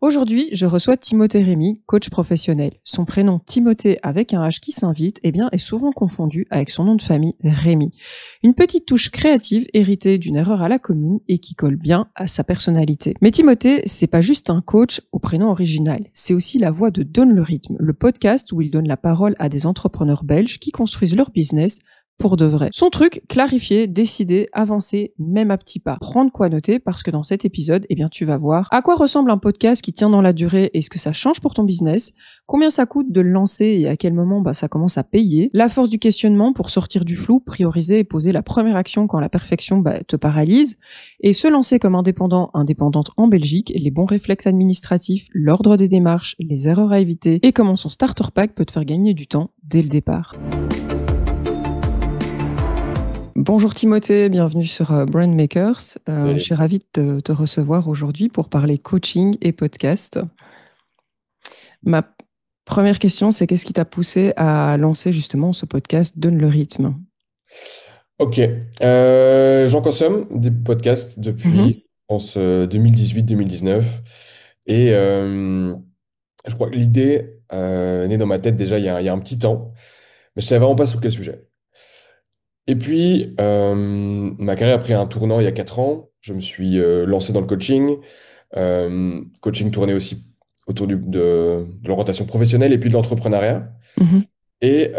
Aujourd'hui, je reçois Timothée Rémy, coach professionnel. Son prénom Timothée avec un H qui s'invite est souvent confondu avec son nom de famille Rémy. Une petite touche créative héritée d'une erreur à la commune et qui colle bien à sa personnalité. Mais Timothée, c'est pas juste un coach au prénom original, c'est aussi la voix de Donne le rythme, le podcast où il donne la parole à des entrepreneurs belges qui construisent leur business pour de vrai. Son truc, clarifier, décider, avancer, même à petits pas. Prendre quoi noter parce que dans cet épisode, tu vas voir à quoi ressemble un podcast qui tient dans la durée et ce que ça change pour ton business, combien ça coûte de le lancer et à quel moment ça commence à payer, la force du questionnement pour sortir du flou, prioriser et poser la première action quand la perfection te paralyse, et se lancer comme indépendante en Belgique, les bons réflexes administratifs, l'ordre des démarches, les erreurs à éviter et comment son starter pack peut te faire gagner du temps dès le départ. Bonjour Timothée, bienvenue sur Brand Makers. Je suis ravie de te recevoir aujourd'hui pour parler coaching et podcast. Ma première question, c'est qu'est-ce qui t'a poussé à lancer justement ce podcast Donne le rythme? Ok, j'en consomme des podcasts depuis, je pense, 2018-2019. Et je crois que l'idée est née dans ma tête déjà il y a un petit temps, mais je savais vraiment pas sur quel sujet. Et puis, ma carrière a pris un tournant il y a 4 ans. Je me suis lancé dans le coaching. Coaching tourné aussi autour de l'orientation professionnelle et puis de l'entrepreneuriat. Mhm. Et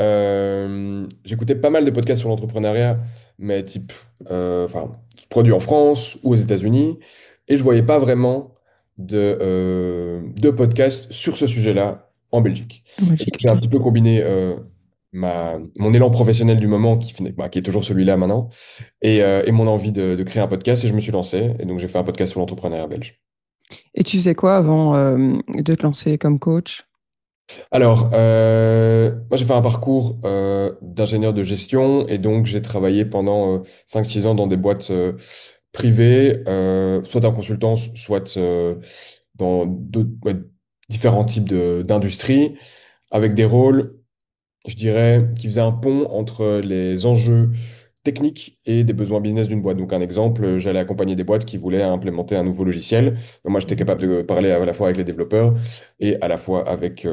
j'écoutais pas mal de podcasts sur l'entrepreneuriat, mais type, enfin, produits en France ou aux États-Unis, et je voyais pas vraiment de podcasts sur ce sujet-là en Belgique. En Et donc, Belgique, j'ai un ok. petit peu combiné mon élan professionnel du moment, qui est toujours celui-là maintenant, et mon envie de créer un podcast, et je me suis lancé, et donc j'ai fait un podcast sur l'entrepreneuriat belge. Et tu sais quoi avant de te lancer comme coach? Alors, moi j'ai fait un parcours d'ingénieur de gestion et donc j'ai travaillé pendant 5-6 ans dans des boîtes privées, soit en consultance, soit dans différents types d'industries, avec des rôles, je dirais, qui faisaient un pont entre les enjeux techniques et des besoins business d'une boîte. Donc un exemple, j'allais accompagner des boîtes qui voulaient implémenter un nouveau logiciel. Moi, j'étais capable de parler à la fois avec les développeurs et à la fois avec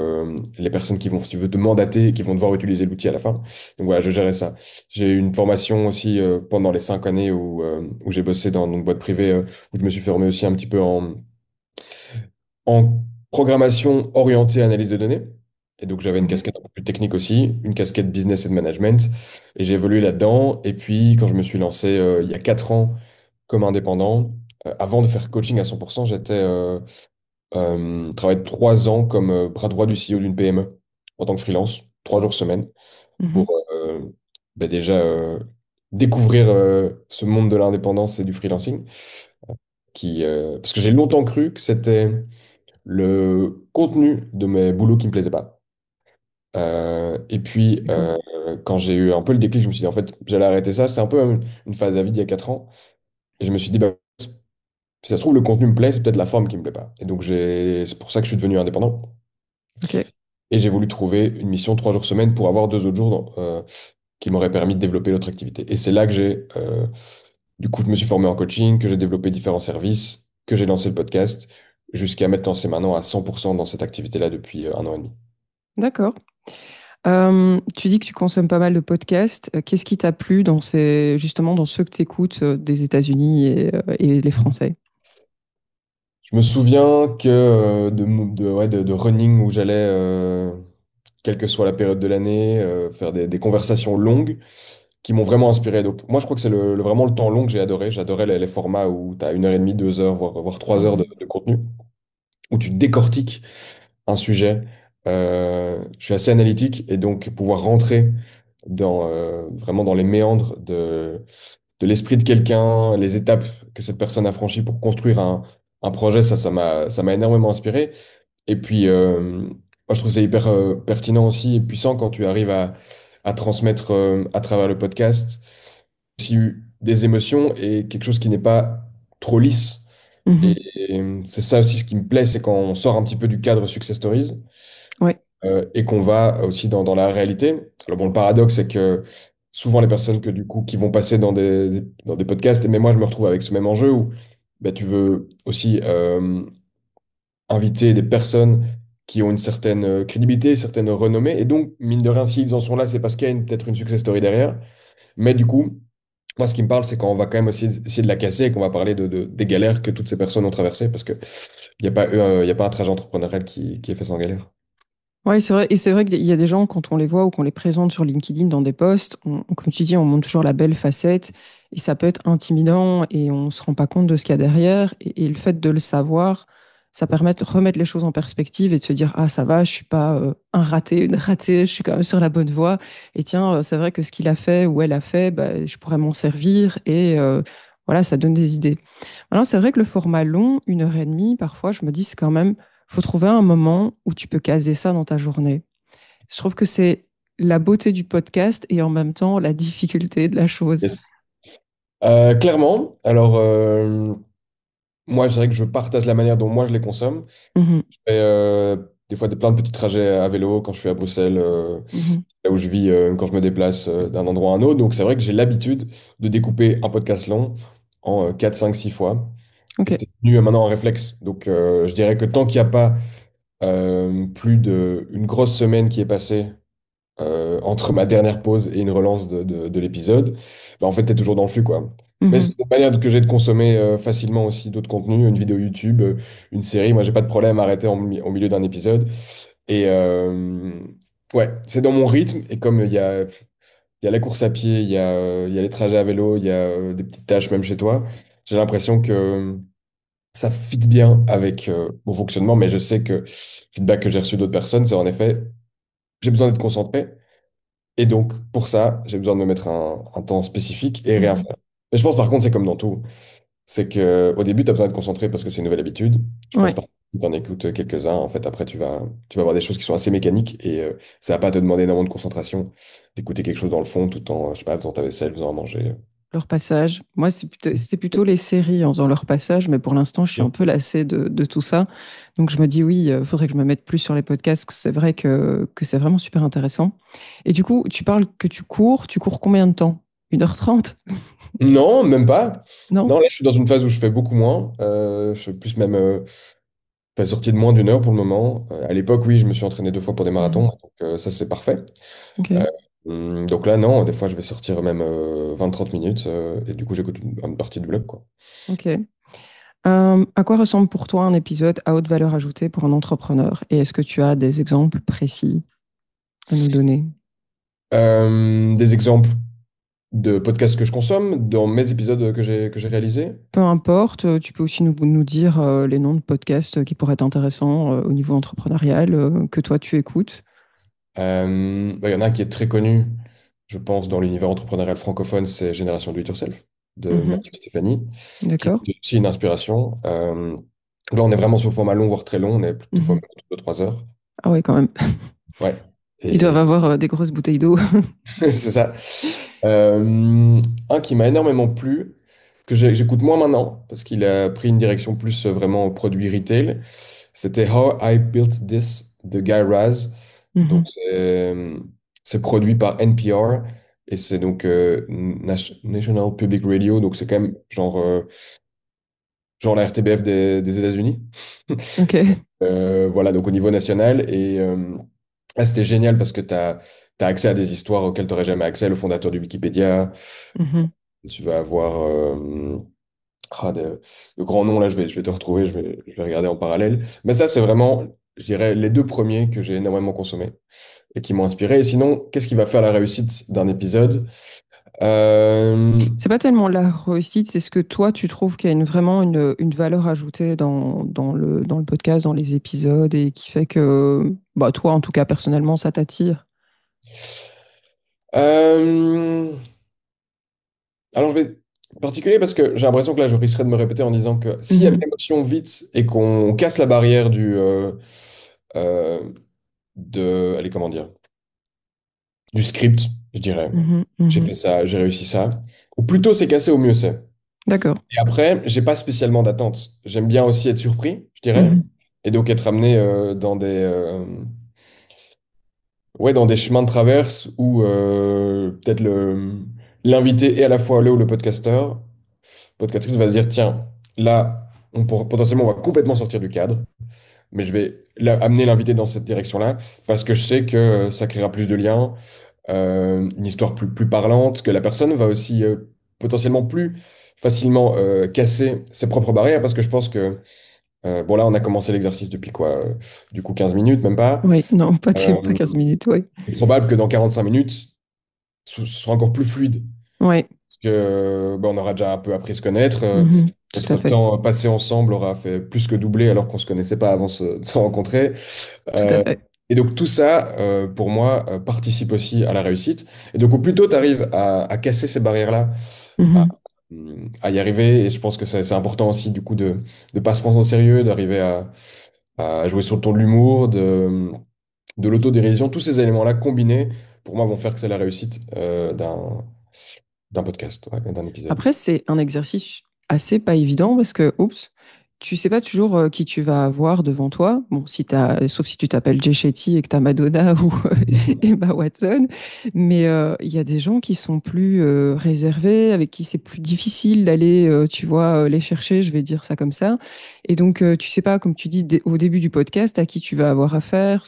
les personnes qui vont, si tu veux, te mandater, qui vont devoir utiliser l'outil à la fin. Donc voilà, je gérais ça. J'ai eu une formation aussi pendant les 5 années où j'ai bossé dans une boîte privée, où je me suis formé aussi un petit peu en programmation orientée analyse de données. Et donc, j'avais une Mhm. casquette un peu plus technique aussi, une casquette business et de management. Et j'ai évolué là-dedans. Et puis, quand je me suis lancé il y a 4 ans comme indépendant, avant de faire coaching à 100%, j'étais travaillé 3 ans comme bras droit du CEO d'une PME en tant que freelance, 3 jours semaine, pour Mhm. déjà découvrir ce monde de l'indépendance et du freelancing. Parce que j'ai longtemps cru que c'était le contenu de mes boulots qui me plaisait pas. Et puis, D'accord. quand j'ai eu un peu le déclic, je me suis dit, en fait, j'allais arrêter ça. C'était un peu une phase à vide il y a 4 ans. Et je me suis dit, bah, si ça se trouve, le contenu me plaît, c'est peut-être la forme qui me plaît pas. Et donc, c'est pour ça que je suis devenu indépendant. Ok. Et j'ai voulu trouver une mission 3 jours semaine pour avoir 2 autres jours qui m'auraient permis de développer l'autre activité. Et c'est là que du coup, je me suis formé en coaching, que j'ai développé différents services, que j'ai lancé le podcast, jusqu'à m'être lancé maintenant à 100% dans cette activité-là depuis 1 an et demi. D'accord. Tu dis que tu consommes pas mal de podcasts. Qu'est-ce qui t'a plu justement dans ceux que tu écoutes des États-Unis et les Français? Je me souviens que ouais, de running où j'allais, quelle que soit la période de l'année, faire des conversations longues qui m'ont vraiment inspiré. Donc moi, je crois que c'est vraiment le temps long que j'ai adoré. J'adorais les formats où tu as 1 heure et demie, 2 heures, voire 3 heures Mhm. de contenu, où tu décortiques un sujet. Je suis assez analytique et donc pouvoir rentrer vraiment dans les méandres de l'esprit de quelqu'un, les étapes que cette personne a franchies pour construire un projet, ça m'a énormément inspiré. Et puis, moi, je trouve ça hyper pertinent aussi et puissant quand tu arrives à transmettre à travers le podcast aussi des émotions et quelque chose qui n'est pas trop lisse. Et, Mhm. et c'est ça aussi ce qui me plaît, c'est quand on sort un petit peu du cadre Success Stories Ouais. et qu'on va aussi dans la réalité. Alors bon, le paradoxe, c'est que souvent les personnes du coup, qui vont passer dans des podcasts, mais moi je me retrouve avec ce même enjeu où bah, tu veux aussi inviter des personnes qui ont une certaine crédibilité, une certaine renommée. Et donc, mine de rien, s'ils en sont là, c'est parce qu'il y a peut-être une success story derrière. Mais du coup, moi, ce qui me parle, c'est quand on va quand même aussi essayer de la casser et qu'on va parler des galères que toutes ces personnes ont traversées, parce que il y a pas un trajet entrepreneurial qui est fait sans galère. Oui, c'est vrai. Et c'est vrai qu'il y a des gens, quand on les voit ou qu'on les présente sur LinkedIn dans des posts, comme tu dis, on montre toujours la belle facette et ça peut être intimidant et on se rend pas compte de ce qu'il y a derrière. Et le fait de le savoir, ça permet de remettre les choses en perspective et de se dire, ah, ça va, je suis pas un raté, une ratée, je suis quand même sur la bonne voie. Et tiens, c'est vrai que ce qu'il a fait ou elle a fait, bah, je pourrais m'en servir et voilà, ça donne des idées. Alors, c'est vrai que le format long, 1 heure et demie, parfois, je me dis, c'est quand même, faut trouver un moment où tu peux caser ça dans ta journée. Je trouve que c'est la beauté du podcast et en même temps la difficulté de la chose. Yes. Clairement, alors moi, je dirais que je partage la manière dont moi je les consomme. Mhm, Je fais des fois plein de petits trajets à vélo quand je suis à Bruxelles, mhm. là où je vis, quand je me déplace d'un endroit à un autre. Donc c'est vrai que j'ai l'habitude de découper un podcast long en 4, 5, 6 fois. Et Ok. c'est devenu maintenant un réflexe. Donc je dirais que tant qu'il n'y a pas plus d'une grosse semaine qui est passée entre ma dernière pause et une relance de l'épisode, bah, en fait, tu es toujours dans le flux, quoi. Mais Mhm, c'est une manière que j'ai de consommer facilement aussi d'autres contenus, une vidéo YouTube, une série. Moi, j'ai pas de problème à arrêter au milieu d'un épisode. Et ouais, c'est dans mon rythme. Et comme il y a la course à pied, il y a les trajets à vélo, il y a des petites tâches même chez toi, j'ai l'impression que ça fit bien avec mon fonctionnement. Mais je sais que le feedback que j'ai reçu d'autres personnes, c'est en effet, j'ai besoin d'être concentré. Et donc, pour ça, j'ai besoin de me mettre un temps spécifique et rien mhm. faire. Mais je pense, par contre, c'est comme dans tout. C'est que au début, tu as besoin de te concentrer parce que c'est une nouvelle habitude. Je pense Ouais. pas que si tu en écoutes quelques-uns, en fait, après, tu vas avoir des choses qui sont assez mécaniques et ça va pas te demander énormément de concentration d'écouter quelque chose dans le fond tout en, je sais pas, faisant ta vaisselle, faisant à manger. Leur passage. Moi, c'était plutôt les séries en faisant leur passage, mais pour l'instant, je suis un peu lassée de tout ça. Donc, je me dis, oui, il faudrait que je me mette plus sur les podcasts, que c'est vrai que c'est vraiment super intéressant. Et du coup, tu parles que tu cours combien de temps? 1 h 30? Non, même pas. Non? Non, là, je suis dans une phase où je fais beaucoup moins. Je fais plus même fais sortie de moins d'une heure pour le moment. À l'époque, oui, je me suis entraîné 2 fois pour des marathons, Mhm. donc ça, c'est parfait. Ok, Donc là, non, des fois, je vais sortir même 20-30 minutes et du coup, j'écoute une partie de blog, quoi. ok. À quoi ressemble pour toi un épisode à haute valeur ajoutée pour un entrepreneur? Et est-ce que tu as des exemples précis à nous donner? Des exemples de podcasts que je consomme dans mes épisodes que j'ai réalisés. Peu importe, tu peux aussi nous dire les noms de podcasts qui pourraient être intéressants au niveau entrepreneurial que toi tu écoutes. Bah, il y en a un qui est très connu, je pense, dans l'univers entrepreneurial francophone, c'est Génération Do It Yourself de Mhm. Mathieu Stéphanie, qui D'accord. est aussi une inspiration. Là, on est vraiment sur le format long, voire très long, on est plutôt Mhm. format de 3 heures. Ah ouais, quand même. Ouais. Ils doivent Et avoir des grosses bouteilles d'eau. c'est ça. Un qui m'a énormément plu, j'écoute moins maintenant, parce qu'il a pris une direction plus vraiment produit retail, c'était How I Built This de Guy Raz. Donc, Mhm. c'est produit par NPR et c'est donc National Public Radio. Donc, c'est quand même genre la RTBF des États-Unis. Ok. Voilà, donc au niveau national. Et là, c'était génial parce que tu as accès à des histoires auxquelles tu n'aurais jamais accès. Le fondateur du Wikipédia, Mhm. tu vas avoir de grands noms, là, je vais te retrouver, je vais regarder en parallèle. Mais ça, c'est vraiment, je dirais, les deux premiers que j'ai énormément consommés et qui m'ont inspiré. Et sinon, qu'est-ce qui va faire la réussite d'un épisode? Euh, C'est pas tellement la réussite, c'est ce que toi tu trouves qu'il y a vraiment une valeur ajoutée dans le podcast, dans les épisodes et qui fait que, bah, toi en tout cas personnellement, ça t'attire. euh, alors, je vais particulier parce que j'ai l'impression que là, je risquerais de me répéter en disant que s'il y a de Mhm. l'émotion vite et qu'on casse la barrière euh, allez, comment dire, du script, je dirais. Mhm. J'ai Mhm. fait ça, j'ai réussi ça. Au plus tôt c'est cassé, au mieux c'est. D'accord. Et après, j'ai pas spécialement d'attente. J'aime bien aussi être surpris, je dirais, Mhm. et donc être amené ouais, dans des chemins de traverse où peut-être l'invité et à la fois le ou le podcastrice va se dire, tiens, là, potentiellement, on va complètement sortir du cadre. mais je vais amener l'invité dans cette direction-là parce que je sais que ça créera plus de liens, une histoire plus parlante, que la personne va aussi potentiellement plus facilement casser ses propres barrières parce que je pense que, bon là on a commencé l'exercice depuis quoi, du coup 15 minutes, même pas. Oui, non, pas Euh, 15 minutes, oui. c'est probable que dans 45 minutes, ce sera encore plus fluide. Oui, Parce que on aura déjà un peu appris à se connaître. tout Notre à fait, temps passé ensemble aura fait plus que doubler alors qu'on se connaissait pas avant de se rencontrer. tout à Euh, fait. et donc tout ça, pour moi, participe aussi à la réussite. Et donc au plus tôt tu arrives à casser ces barrières-là, à, Mhm. à y arriver, et je pense que c'est important aussi du coup de ne pas se prendre au sérieux, d'arriver à jouer sur le ton de l'humour, de l'autodérision. Tous ces éléments-là combinés, pour moi, vont faire que c'est la réussite d'un podcast, ouais, d'un épisode. Après, c'est un exercice assez pas évident parce que, oups, tu sais pas toujours qui tu vas avoir devant toi. Bon, si sauf si tu t'appelles Jay Shetty et que t'as Madonna ou Emma Watson. Mais il y a des gens qui sont plus réservés, avec qui c'est plus difficile d'aller, tu vois, les chercher, je vais dire ça comme ça. Et donc, tu sais pas, comme tu dis au début du podcast, à qui tu vas avoir affaire,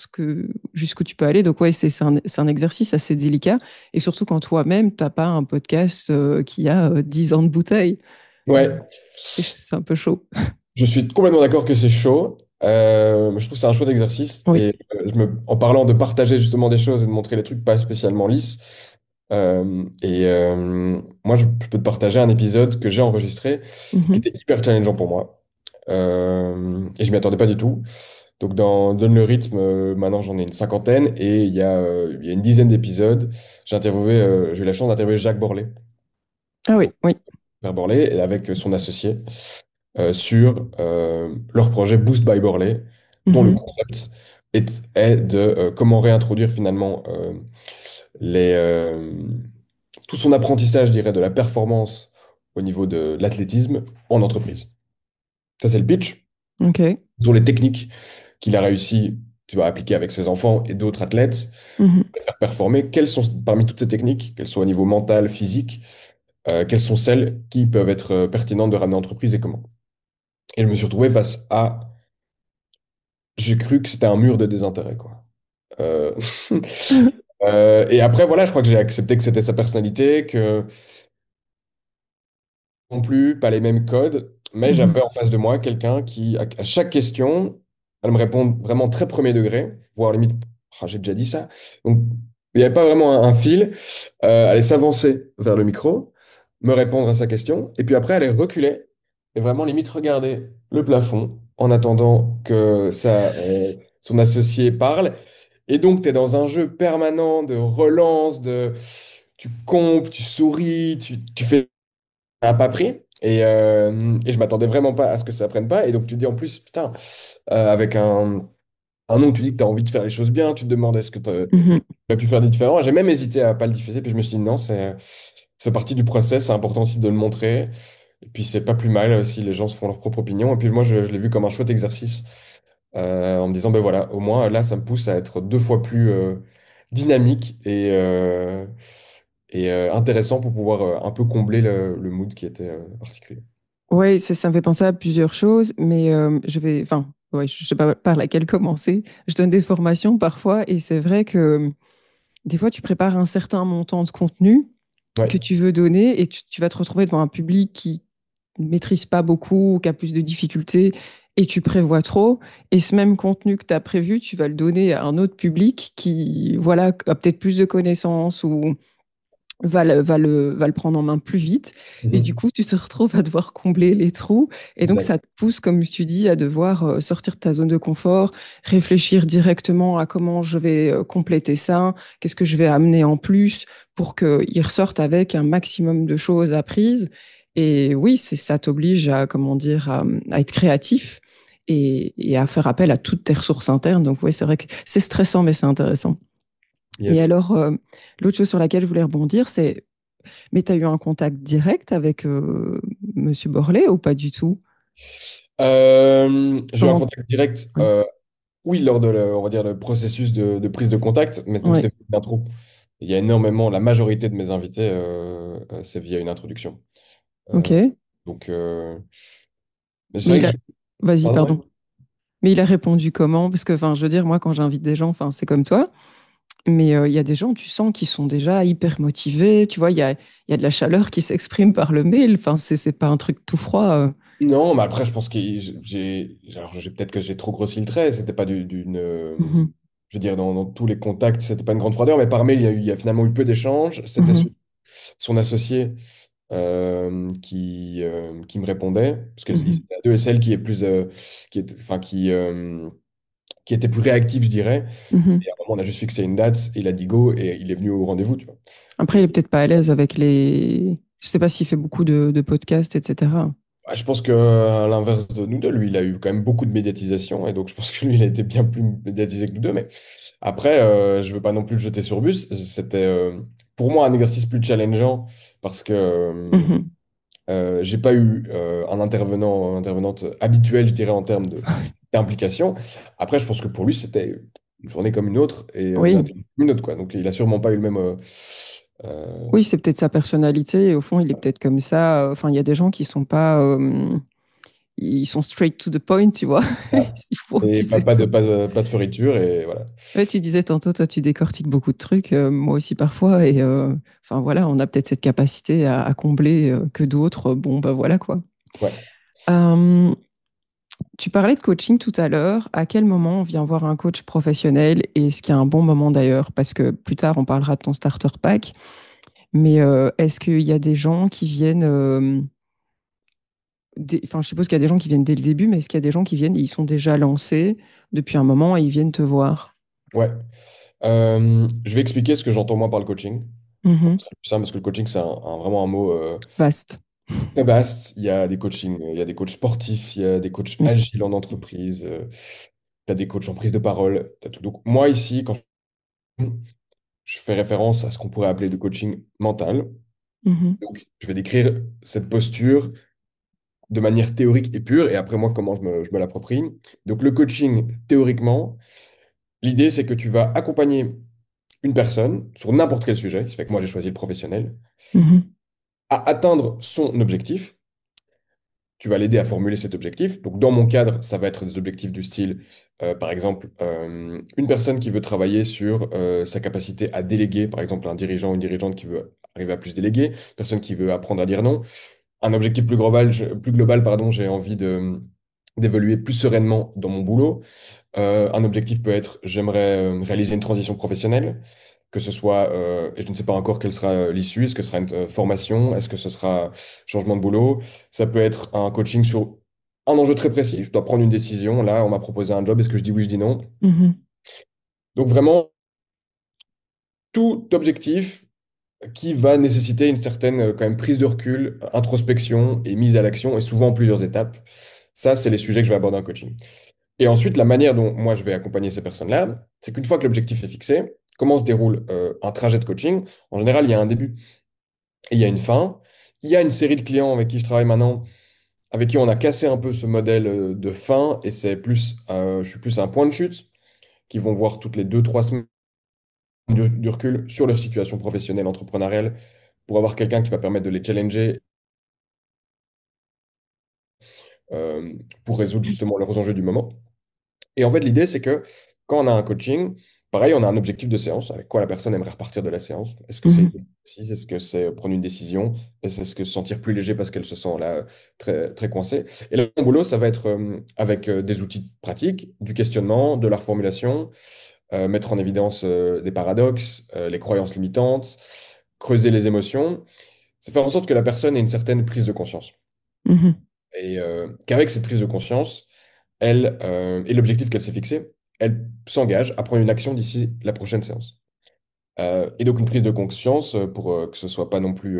jusqu'où tu peux aller. Donc, ouais, c'est un exercice assez délicat. Et surtout quand toi-même, t'as pas un podcast qui a 10 ans de bouteille. Donc, Ouais, c'est un peu chaud. je suis complètement d'accord que c'est chaud. Je trouve que c'est un chaud d'exercice. Oui. Et en parlant de partager justement des choses et de montrer les trucs pas spécialement lisses, moi, je peux te partager un épisode que j'ai enregistré qui Mhm. était hyper challengeant pour moi. Et je m'y attendais pas du tout. Donc, dans Donne le rythme, maintenant j'en ai une cinquantaine et il y a une dizaine d'épisodes. J'ai eu la chance d'interviewer Jacques Borlet, Ah oui, oui. Père Borlet, et avec son associé, sur leur projet Boost by Borley, dont le Mhm. concept est de comment réintroduire finalement les, euh, tout son apprentissage, je dirais, de la performance au niveau de l'athlétisme en entreprise. Ça, c'est le pitch. Ok. Sur les techniques qu'il a réussi, tu vas appliquer avec ses enfants et d'autres athlètes, Mhm. les faire performer. Quelles sont, parmi toutes ces techniques, qu'elles soient au niveau mental, physique, quelles sont celles qui peuvent être pertinentes de ramener en entreprise et comment? Et je me suis retrouvé face à j'ai cru que c'était un mur de désintérêt, quoi. Euh, et après, voilà, je crois que j'ai accepté que c'était sa personnalité, que non plus pas les mêmes codes, mais Mhm. j'avais en face de moi quelqu'un qui, à chaque question, elle me répond vraiment très premier degré, voire limite, ah, j'ai déjà dit ça. Donc, il n'y avait pas vraiment un fil. Elle allait s'avancer vers le micro, me répondre à sa question, et puis après, elle allait reculer et vraiment limite regarder le plafond en attendant que son associé parle. Et donc, tu es dans un jeu permanent de relance, tu comptes, tu souris, tu fais a pas pris. Et je m'attendais vraiment pas à ce que ça prenne pas. Et donc tu te dis en plus, putain, avec un nom, tu dis que tu as envie de faire les choses bien, tu te demandes est-ce que tu Mhm. aurais pu faire différent. J'ai même hésité à pas le diffuser, puis je me suis dit non, c'est partie du process, c'est important aussi de le montrer. Et puis c'est pas plus mal si les gens se font leur propre opinion. Et puis moi, je l'ai vu comme un chouette exercice en me disant, ben voilà, au moins là, ça me pousse à être deux fois plus dynamique et intéressant pour pouvoir un peu combler le mood qui était particulier. Ouais, ça me fait penser à plusieurs choses, mais enfin, ouais, je sais pas par laquelle commencer. Je donne des formations parfois, et c'est vrai que des fois, tu prépares un certain montant de contenu que Ouais. tu veux donner, et tu vas te retrouver devant un public qui ne maîtrise pas beaucoup, ou qui a plus de difficultés, et tu prévois trop. Et ce même contenu que tu as prévu, tu vas le donner à un autre public qui, voilà, a peut-être plus de connaissances ou va le prendre en main plus vite. Et du Mhm. coup, tu te retrouves à devoir combler les trous. Et donc, Exact. ça te pousse, comme tu dis, à devoir sortir de ta zone de confort, réfléchir directement à comment je vais compléter ça, qu'est-ce que je vais amener en plus pour qu'il ressorte avec un maximum de choses apprises. Et oui, ça t'oblige à, comment dire, à être créatif et à faire appel à toutes tes ressources internes. Donc, oui, c'est vrai que c'est stressant, mais c'est intéressant. Et Yes. alors, l'autre chose sur laquelle je voulais rebondir, c'est, mais tu as eu un contact direct avec Monsieur Borlé ou pas du tout? J'ai eu un Comment? contact direct, Ouais. oui, lors on va dire, le processus de prise de contact, mais donc Ouais. c'est une intro. Il y a énormément, la majorité de mes invités, c'est via une introduction. Euh, Ok. donc, c'est Mais vrai il que a. Vas-y, pardon, ouais. pardon. Mais il a répondu comment? Parce que, enfin, je veux dire, moi, quand j'invite des gens, enfin, c'est comme toi. Mais il y a des gens, tu sens, qui sont déjà hyper motivés. Tu vois, il y a de la chaleur qui s'exprime par le mail. Enfin, c'est pas un truc tout froid. Non, mais après, je pense que peut-être que j'ai trop grossi le trait. C'était pas Mhm, je veux dire, dans tous les contacts, c'était pas une grande froideur, mais par mail, il y a finalement eu peu d'échanges. C'était mhm, son associé qui me répondait, parce qu'ils mhm, étaient à deux, et celle qui est plus, qui était plus réactive, je dirais. mhm. Et à un moment, on a juste fixé une date, il a dit go, et il est venu au rendez-vous, tu vois. Après, il est peut-être pas à l'aise avec les. Je sais pas s'il fait beaucoup de podcasts, etc. Je pense que à l'inverse de nous deux, lui, il a eu quand même beaucoup de médiatisation, et donc je pense que lui, il a été bien plus médiatisé que nous deux. Mais après, je veux pas non plus le jeter sur le bus. C'était pour moi un exercice plus challengeant parce que Mhm. j'ai pas eu un intervenante habituelle, je dirais, en termes d'implication. Après, je pense que pour lui, c'était une journée comme une autre et une Oui, interview comme une autre, quoi. Donc, il a sûrement pas eu le même. Euh, oui, c'est peut-être sa personnalité. Et au fond, il est peut-être comme ça. Enfin, il y a des gens qui sont pas. Ils sont straight to the point, tu vois. Il faut et qu'ils aient. pas de fioritures et voilà. Ouais, tu disais tantôt, toi, tu décortiques beaucoup de trucs, moi aussi parfois, et enfin voilà, on a peut-être cette capacité à combler que d'autres. Bon, bah voilà quoi. Ouais. Euh, Tu parlais de coaching tout à l'heure. À quel moment on vient voir un coach professionnel et est-ce qu'il y a un bon moment d'ailleurs? Parce que plus tard, on parlera de ton starter pack. Mais est-ce qu'il y a des gens qui viennent enfin, je suppose qu'il y a des gens qui viennent dès le début, mais est-ce qu'il y a des gens qui viennent et ils sont déjà lancés depuis un moment et ils viennent te voir? Ouais. Je vais expliquer ce que j'entends moi par le coaching. Mhm. C'est plus simple parce que le coaching, c'est vraiment un mot Vaste. très vaste. Il y a des coachings, il y a des coachs sportifs, il y a des coachs Mm. agiles en entreprise, il y a des coachs en prise de parole, t'as tout. Donc, moi, ici, quand je fais référence à ce qu'on pourrait appeler du coaching mental, Mhm. donc je vais décrire cette posture de manière théorique et pure, et après, moi, comment je me l'approprie. Donc, le coaching, théoriquement, l'idée, c'est que tu vas accompagner une personne sur n'importe quel sujet, ça fait que moi, j'ai choisi le professionnel, Mhm. à atteindre son objectif. Tu vas l'aider à formuler cet objectif. Donc, dans mon cadre, ça va être des objectifs du style, par exemple, une personne qui veut travailler sur sa capacité à déléguer, par exemple, un dirigeant ou une dirigeante qui veut arriver à plus déléguer, une personne qui veut apprendre à dire non. Un objectif plus global, pardon, j'ai envie d'évoluer plus sereinement dans mon boulot. Un objectif peut être, j'aimerais réaliser une transition professionnelle, que ce soit, et je ne sais pas encore quelle sera l'issue, est-ce que ce sera une formation, est-ce que ce sera changement de boulot, ça peut être un coaching sur un enjeu très précis, je dois prendre une décision, là on m'a proposé un job, est-ce que je dis oui, je dis non. Mhm. Donc vraiment, tout objectif qui va nécessiter une certaine quand même prise de recul, introspection et mise à l'action, et souvent en plusieurs étapes. Ça, c'est les sujets que je vais aborder en coaching. Et ensuite, la manière dont moi je vais accompagner ces personnes-là, c'est qu'une fois que l'objectif est fixé, comment se déroule un trajet de coaching? En général, il y a un début et il y a une fin. Il y a une série de clients avec qui je travaille maintenant, avec qui on a cassé un peu ce modèle de fin, et je suis plus à un point de chute, qui vont voir toutes les 2, 3 semaines du recul sur leur situation professionnelle, entrepreneuriale, pour avoir quelqu'un qui va permettre de les challenger euh, pour résoudre justement leurs enjeux du moment. Et en fait, l'idée, c'est que quand on a un coaching, pareil, on a un objectif de séance, avec quoi la personne aimerait repartir de la séance. Est-ce que c'est Mhm. une exercice? Est-ce que c'est prendre une décision? Est-ce que se sentir plus léger parce qu'elle se sent là très, très coincée? Et là, mon boulot, ça va être avec des outils pratiques, du questionnement, de la reformulation, mettre en évidence des paradoxes, les croyances limitantes, creuser les émotions. C'est faire en sorte que la personne ait une certaine prise de conscience. Mhm. Et qu'avec cette prise de conscience, et l'objectif qu'elle s'est fixé, elle s'engage à prendre une action d'ici la prochaine séance. Et donc une prise de conscience, pour que ce soit pas non plus,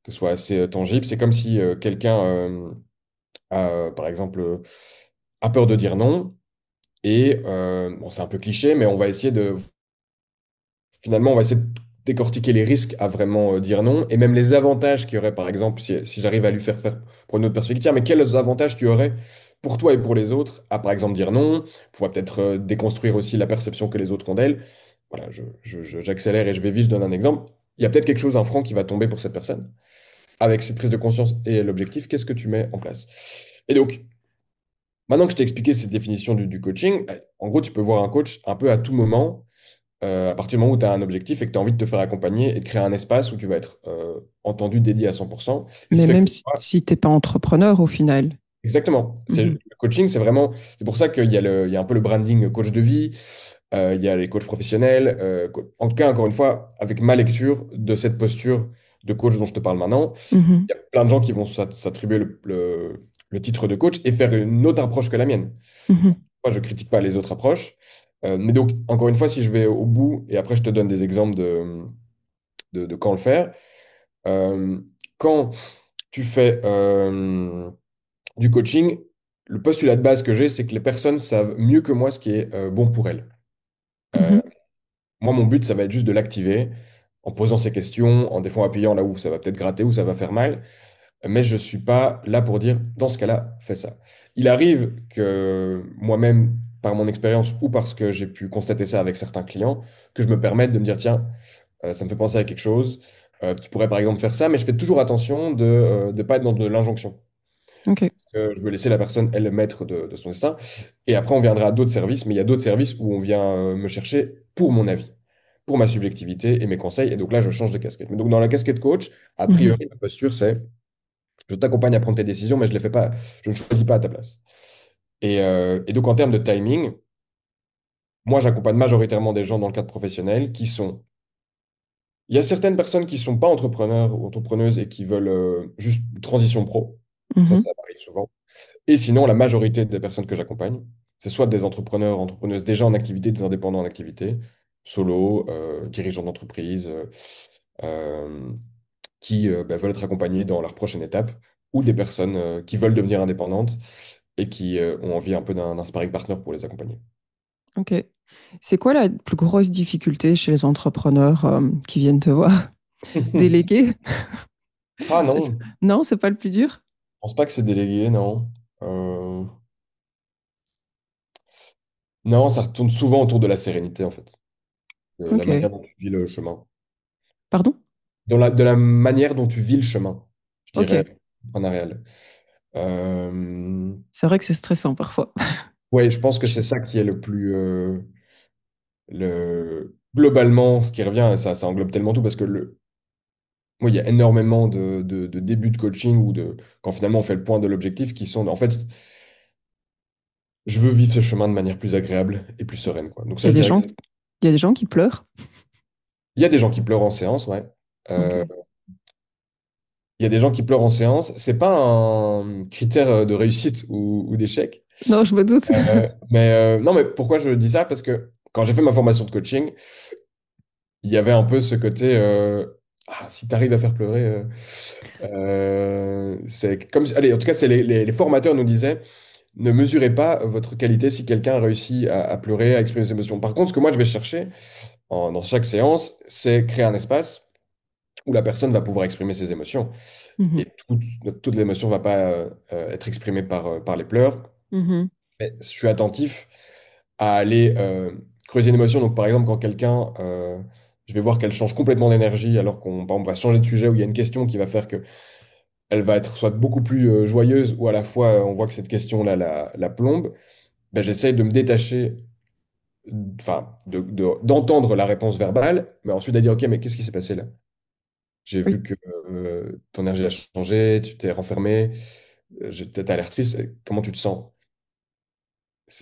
que ce soit assez tangible, c'est comme si quelqu'un, par exemple, a peur de dire non, et bon, c'est un peu cliché, mais finalement, on va essayer de décortiquer les risques à vraiment dire non, et même les avantages qu'il y aurait, par exemple, si j'arrive à lui faire faire pour une autre perspective, tiens, mais quels avantages tu aurais pour toi et pour les autres à, par exemple, dire non, pouvoir peut-être déconstruire aussi la perception que les autres ont d'elle. Voilà, j'accélère et je vais vite, je donne un exemple. Il y a peut-être quelque chose, un franc qui va tomber pour cette personne. Avec cette prise de conscience et l'objectif, qu'est-ce que tu mets en place? Et donc, Maintenant que je t'ai expliqué cette définition du coaching, en gros, tu peux voir un coach un peu à tout moment, à partir du moment où tu as un objectif et que tu as envie de te faire accompagner et de créer un espace où tu vas être entendu, dédié à 100%. Il se Mais fait que même si t'es pas entrepreneur au final. exactement. Mhm. Le coaching, c'est vraiment, c'est pour ça il y a un peu le branding coach de vie, il y a les coachs professionnels. En tout cas, encore une fois, avec ma lecture de cette posture de coach dont je te parle maintenant, Mhm. il y a plein de gens qui vont s'attribuer le titre de coach et faire une autre approche que la mienne. Mhm. Moi, je critique pas les autres approches. Mais donc, encore une fois, si je vais au bout, et après je te donne des exemples de quand le faire. Euh, Quand tu fais du coaching, le postulat de base que j'ai, c'est que les personnes savent mieux que moi ce qui est bon pour elles. Mhm. Euh, Moi, mon but, ça va être juste de l'activer en posant ces questions, en des fois appuyant là où ça va peut-être gratter, où ça va faire mal. Mais je suis pas là pour dire, dans ce cas-là, fais ça. Il arrive que moi-même, par mon expérience ou parce que j'ai pu constater ça avec certains clients, que je me permette de me dire, tiens, ça me fait penser à quelque chose. Tu pourrais par exemple faire ça, mais je fais toujours attention de ne pas être dans de l'injonction. Ok. Je veux laisser la personne, elle, le maître de son destin. Et après, on viendra à d'autres services, mais il y a d'autres services où on vient me chercher pour mon avis, pour ma subjectivité et mes conseils. Et donc là, je change de casquette. Mais donc dans la casquette coach, a Mhm. priori, ma posture, c'est je t'accompagne à prendre tes décisions, mais je les fais pas, je ne choisis pas à ta place. Et donc en termes de timing, moi, j'accompagne majoritairement des gens dans le cadre professionnel qui sont. Il y a certaines personnes qui sont pas entrepreneurs ou entrepreneuses et qui veulent juste une transition pro. Mhm. Ça arrive souvent. Et sinon, la majorité des personnes que j'accompagne, c'est soit des entrepreneurs, entrepreneuses déjà en activité, des indépendants en activité, solo, dirigeants d'entreprise, euh, qui veulent être accompagnés dans leur prochaine étape, ou des personnes qui veulent devenir indépendantes et qui ont envie un peu d'un sparring partner pour les accompagner. Ok. C'est quoi la plus grosse difficulté chez les entrepreneurs qui viennent te voir? Déléguer? Ah C'est- non, je Non, c'est pas le plus dur? pense pas que c'est délégué, non. Euh, non, ça retourne souvent autour de la sérénité, en fait. De la Ok. manière dont tu vis le chemin. Pardon? De la manière dont tu vis le chemin, je dirais, Ok. entrepreneurial. Euh, C'est vrai que c'est stressant parfois. ouais, je pense que c'est ça qui est globalement, ce qui revient, et ça englobe tellement tout, parce que moi, il y a énormément de débuts de coaching ou quand finalement on fait le point de l'objectif qui sont, en fait, je veux vivre ce chemin de manière plus agréable et plus sereine, quoi. Donc Il y ça, a je des dirais gens, que il y a des gens qui pleurent. il y a des gens qui pleurent en séance, ouais. Euh, Ok. il y a des gens qui pleurent en séance. C'est pas un critère de réussite ou d'échec. Non, je me doute. Non, mais pourquoi je dis ça? Parce que quand j'ai fait ma formation de coaching, il y avait un peu ce côté, ah, si tu arrives à faire pleurer, c'est comme allez, en tout cas, c'est les formateurs nous disaient, ne mesurez pas votre qualité si quelqu'un a réussi à pleurer, à exprimer ses émotions. Par contre, ce que moi je vais chercher dans chaque séance, c'est créer un espace où la personne va pouvoir exprimer ses émotions. Mhm. Et toute l'émotion ne va pas être exprimée par les pleurs. Mhm. Mais je suis attentif à aller creuser une émotion. Donc, par exemple, quand quelqu'un, je vais voir qu'elle change complètement d'énergie, alors qu'on par exemple, va changer de sujet, où il y a une question qui va faire que elle va être soit beaucoup plus joyeuse, ou à la fois, on voit que cette question-là la plombe, ben, j'essaie de me détacher, enfin, d'entendre la réponse verbale, mais ensuite de dire, OK, mais qu'est-ce qui s'est passé là? J'ai Oui. vu que ton énergie a changé, tu t'es renfermé, t'as l'air triste, comment tu te sens?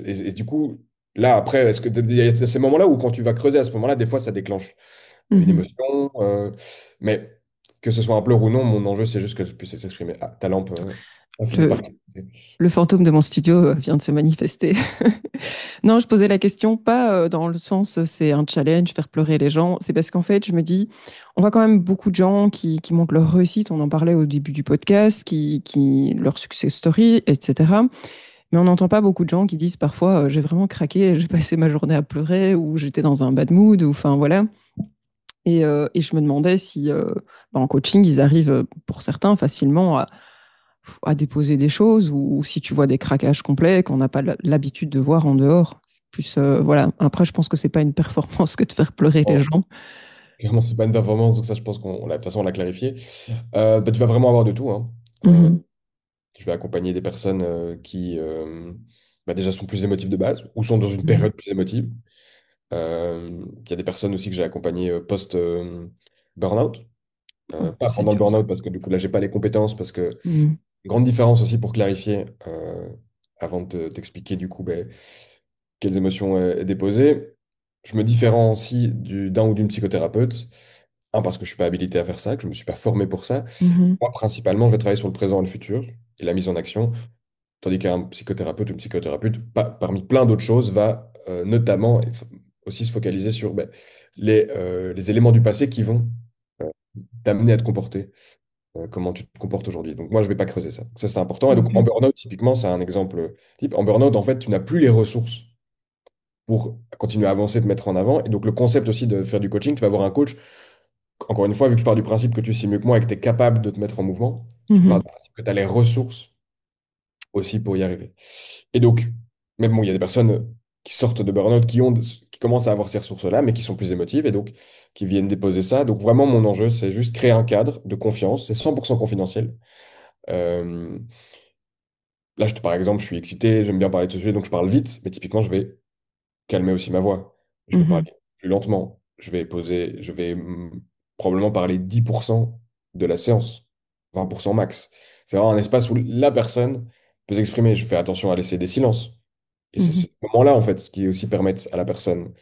Et du coup, là, après, est-ce que il y a ces moments-là où quand tu vas creuser à ce moment-là, des fois, ça déclenche une Mhm. émotion, mais que ce soit un pleur ou non, mon enjeu, c'est juste que tu puisses s'exprimer. Ah, ta lampe a fini Le, par clignoter. le fantôme de mon studio vient de se manifester. Non, je posais la question pas dans le sens c'est un challenge, faire pleurer les gens. C'est parce qu'en fait, je me dis, on voit quand même beaucoup de gens qui montrent leur réussite. On en parlait au début du podcast, leur success story, etc. Mais on n'entend pas beaucoup de gens qui disent parfois j'ai vraiment craqué, j'ai passé ma journée à pleurer ou j'étais dans un bad mood ou enfin voilà. Et je me demandais si en coaching ils arrivent pour certains facilement à déposer des choses ou si tu vois des craquages complets qu'on n'a pas l'habitude de voir en dehors. Plus voilà. Après, je pense que c'est pas une performance que de faire pleurer les Bon, gens. clairement, c'est pas une performance, donc ça, je pense de toute façon, on l'a clarifié. Bah, tu vas vraiment avoir de tout, hein. Euh, Mhm. Je vais accompagner des personnes qui bah, déjà sont plus émotives de base ou sont dans une Mhm. période plus émotive. Il y a des personnes aussi que j'ai accompagnées post-burnout. Oh, Pas c'est pendant le dur ça. burnout parce que du coup là j'ai pas les compétences parce que Mhm. grande différence aussi pour clarifier avant de t'expliquer du coup ben, quelles émotions déposer. Je me différencie d'un ou d'une psychothérapeute. Un, parce que je suis pas habilité à faire ça, que je me suis pas formé pour ça. Mhm. Moi, principalement, je vais travailler sur le présent et le futur et la mise en action. Tandis qu'un psychothérapeute ou une psychothérapeute, parmi plein d'autres choses, va notamment aussi se focaliser sur ben, les éléments du passé qui vont t'amener à te comporter, comment tu te comportes aujourd'hui. Donc moi, je vais pas creuser ça. Ça, c'est important. Et donc en Ok. burn-out, typiquement, c'est un exemple type. En burn-out, en fait, tu n'as plus les ressources pour continuer à avancer, te mettre en avant. Et donc le concept aussi de faire du coaching, tu vas avoir un coach. Encore une fois, vu que je pars du principe que tu sais mieux que moi et que tu es capable de te mettre en mouvement, je pars Mhm. du principe que tu as les ressources aussi pour y arriver. Et donc, même bon, il y a des personnes qui sortent de burn-out, qui commencent à avoir ces ressources-là, mais qui sont plus émotives et donc qui viennent déposer ça. Donc vraiment, mon enjeu, c'est juste créer un cadre de confiance. C'est 100% confidentiel. Euh, Là, par exemple, je suis excité, j'aime bien parler de ce sujet, donc je parle vite, mais typiquement, je vais calmer aussi ma voix. Je vais Mhm. parler plus lentement. Je vais probablement parler 10% de la séance, 20% max. C'est vraiment un espace où la personne peut s'exprimer. Je fais attention à laisser des silences. Et c'est Mhm. ces moments-là, en fait, qui aussi permettent à la personne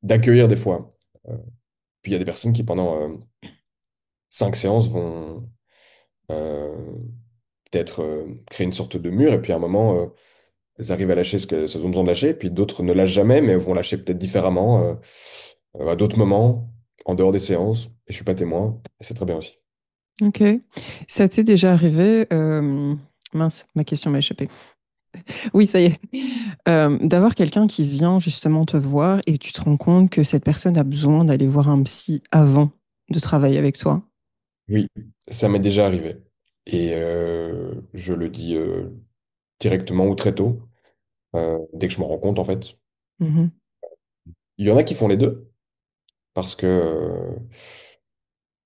d'accueillir des fois. Euh, Puis il y a des personnes qui, pendant 5 séances, vont euh, peut-être créer une sorte de mur, et puis à un moment, elles arrivent à lâcher ce qu'elles ont besoin de lâcher, puis d'autres ne lâchent jamais, mais vont lâcher peut-être différemment à d'autres moments, en dehors des séances, et je suis pas témoin, et c'est très bien aussi. Ok. Ça t'est déjà arrivé, mince, ma question m'a échappé. Oui, ça y est. D'avoir quelqu'un qui vient justement te voir et tu te rends compte que cette personne a besoin d'aller voir un psy avant de travailler avec toi. Oui, ça m'est déjà arrivé. Et je le dis directement ou très tôt, dès que je me rends compte, en fait. Mhm. Il y en a qui font les deux, parce que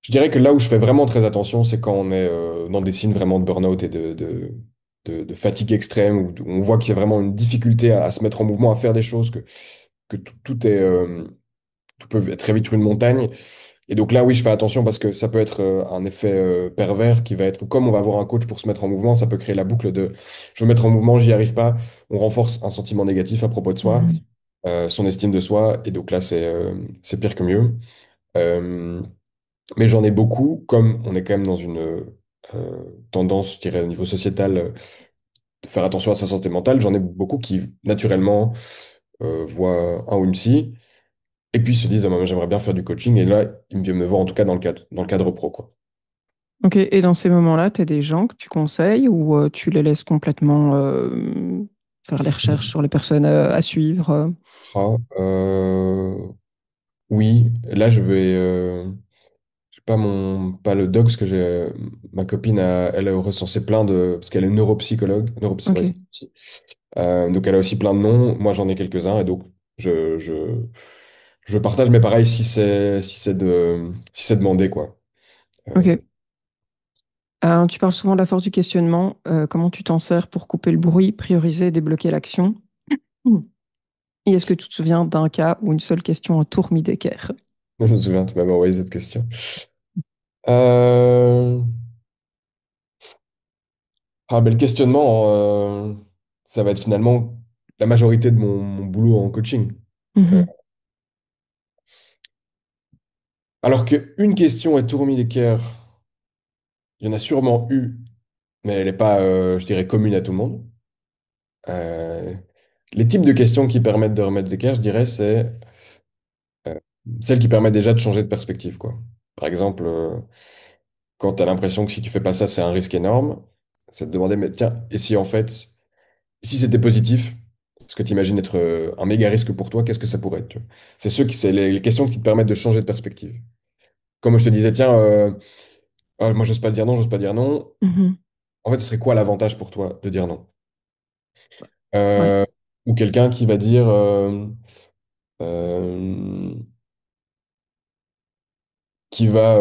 je dirais que là où je fais vraiment très attention, c'est quand on est dans des signes vraiment de burn-out et de fatigue extrême, où on voit qu'il y a vraiment une difficulté à se mettre en mouvement, à faire des choses, que tout est, tout peut être très vite une montagne. Et donc là, oui, je fais attention parce que ça peut être un effet pervers qui va être comme on va avoir un coach pour se mettre en mouvement, ça peut créer la boucle de je veux me mettre en mouvement, j'y arrive pas. On renforce un sentiment négatif à propos de soi, Mhm. son estime de soi, et donc là, c'est pire que mieux. Euh, mais j'en ai beaucoup, comme on est quand même dans une tendance, je dirais, au niveau sociétal, de faire attention à sa santé mentale, j'en ai beaucoup qui, naturellement, voient un ou une psy, et puis se disent, ah, moi, j'aimerais bien faire du coaching, et là, ils viennent me voir, en tout cas, dans le cadre pro, quoi. Ok, et dans ces moments-là, tu as des gens que tu conseilles ou tu les laisses complètement faire les recherches sur les personnes à suivre Ah, oui, là, j'ai pas le doc, parce que ma copine, elle a recensé plein parce qu'elle est neuropsychologue, Ok, ouais, c'est psy. Donc elle a aussi plein de noms. Moi, j'en ai quelques-uns et donc je, je, je partage, mais pareil, si c'est demandé, quoi. Euh, ok. Tu parles souvent de la force du questionnement. Comment tu t'en sers pour couper le bruit, prioriser et débloquer l'action? Hmm. Et est-ce que tu te souviens d'un cas où une seule question a tout remis d'équerre? je me souviens, tu m'avais envoyé cette question. Euh, le questionnement, ça va être finalement la majorité de mon boulot en coaching. Euh, Mhm. alors qu'une question est tout remis d'équerre, il y en a sûrement eu, mais elle n'est pas, je dirais, commune à tout le monde. Euh, les types de questions qui permettent de remettre d'équerre, je dirais, c'est Euh, celle qui permet déjà de changer de perspective, quoi. Par exemple, quand tu as l'impression que si tu fais pas ça, c'est un risque énorme, c'est de demander, mais tiens, et si en fait, si c'était positif, ce que tu imagines être un méga risque pour toi, qu'est-ce que ça pourrait être, tu vois. C'est les questions qui te permettent de changer de perspective. Comme je te disais, tiens, moi j'ose pas dire non, j'ose pas dire non. Mhm. En fait, ce serait quoi l'avantage pour toi de dire non? Ouais. Euh, ou quelqu'un qui va dire, euh, qui va,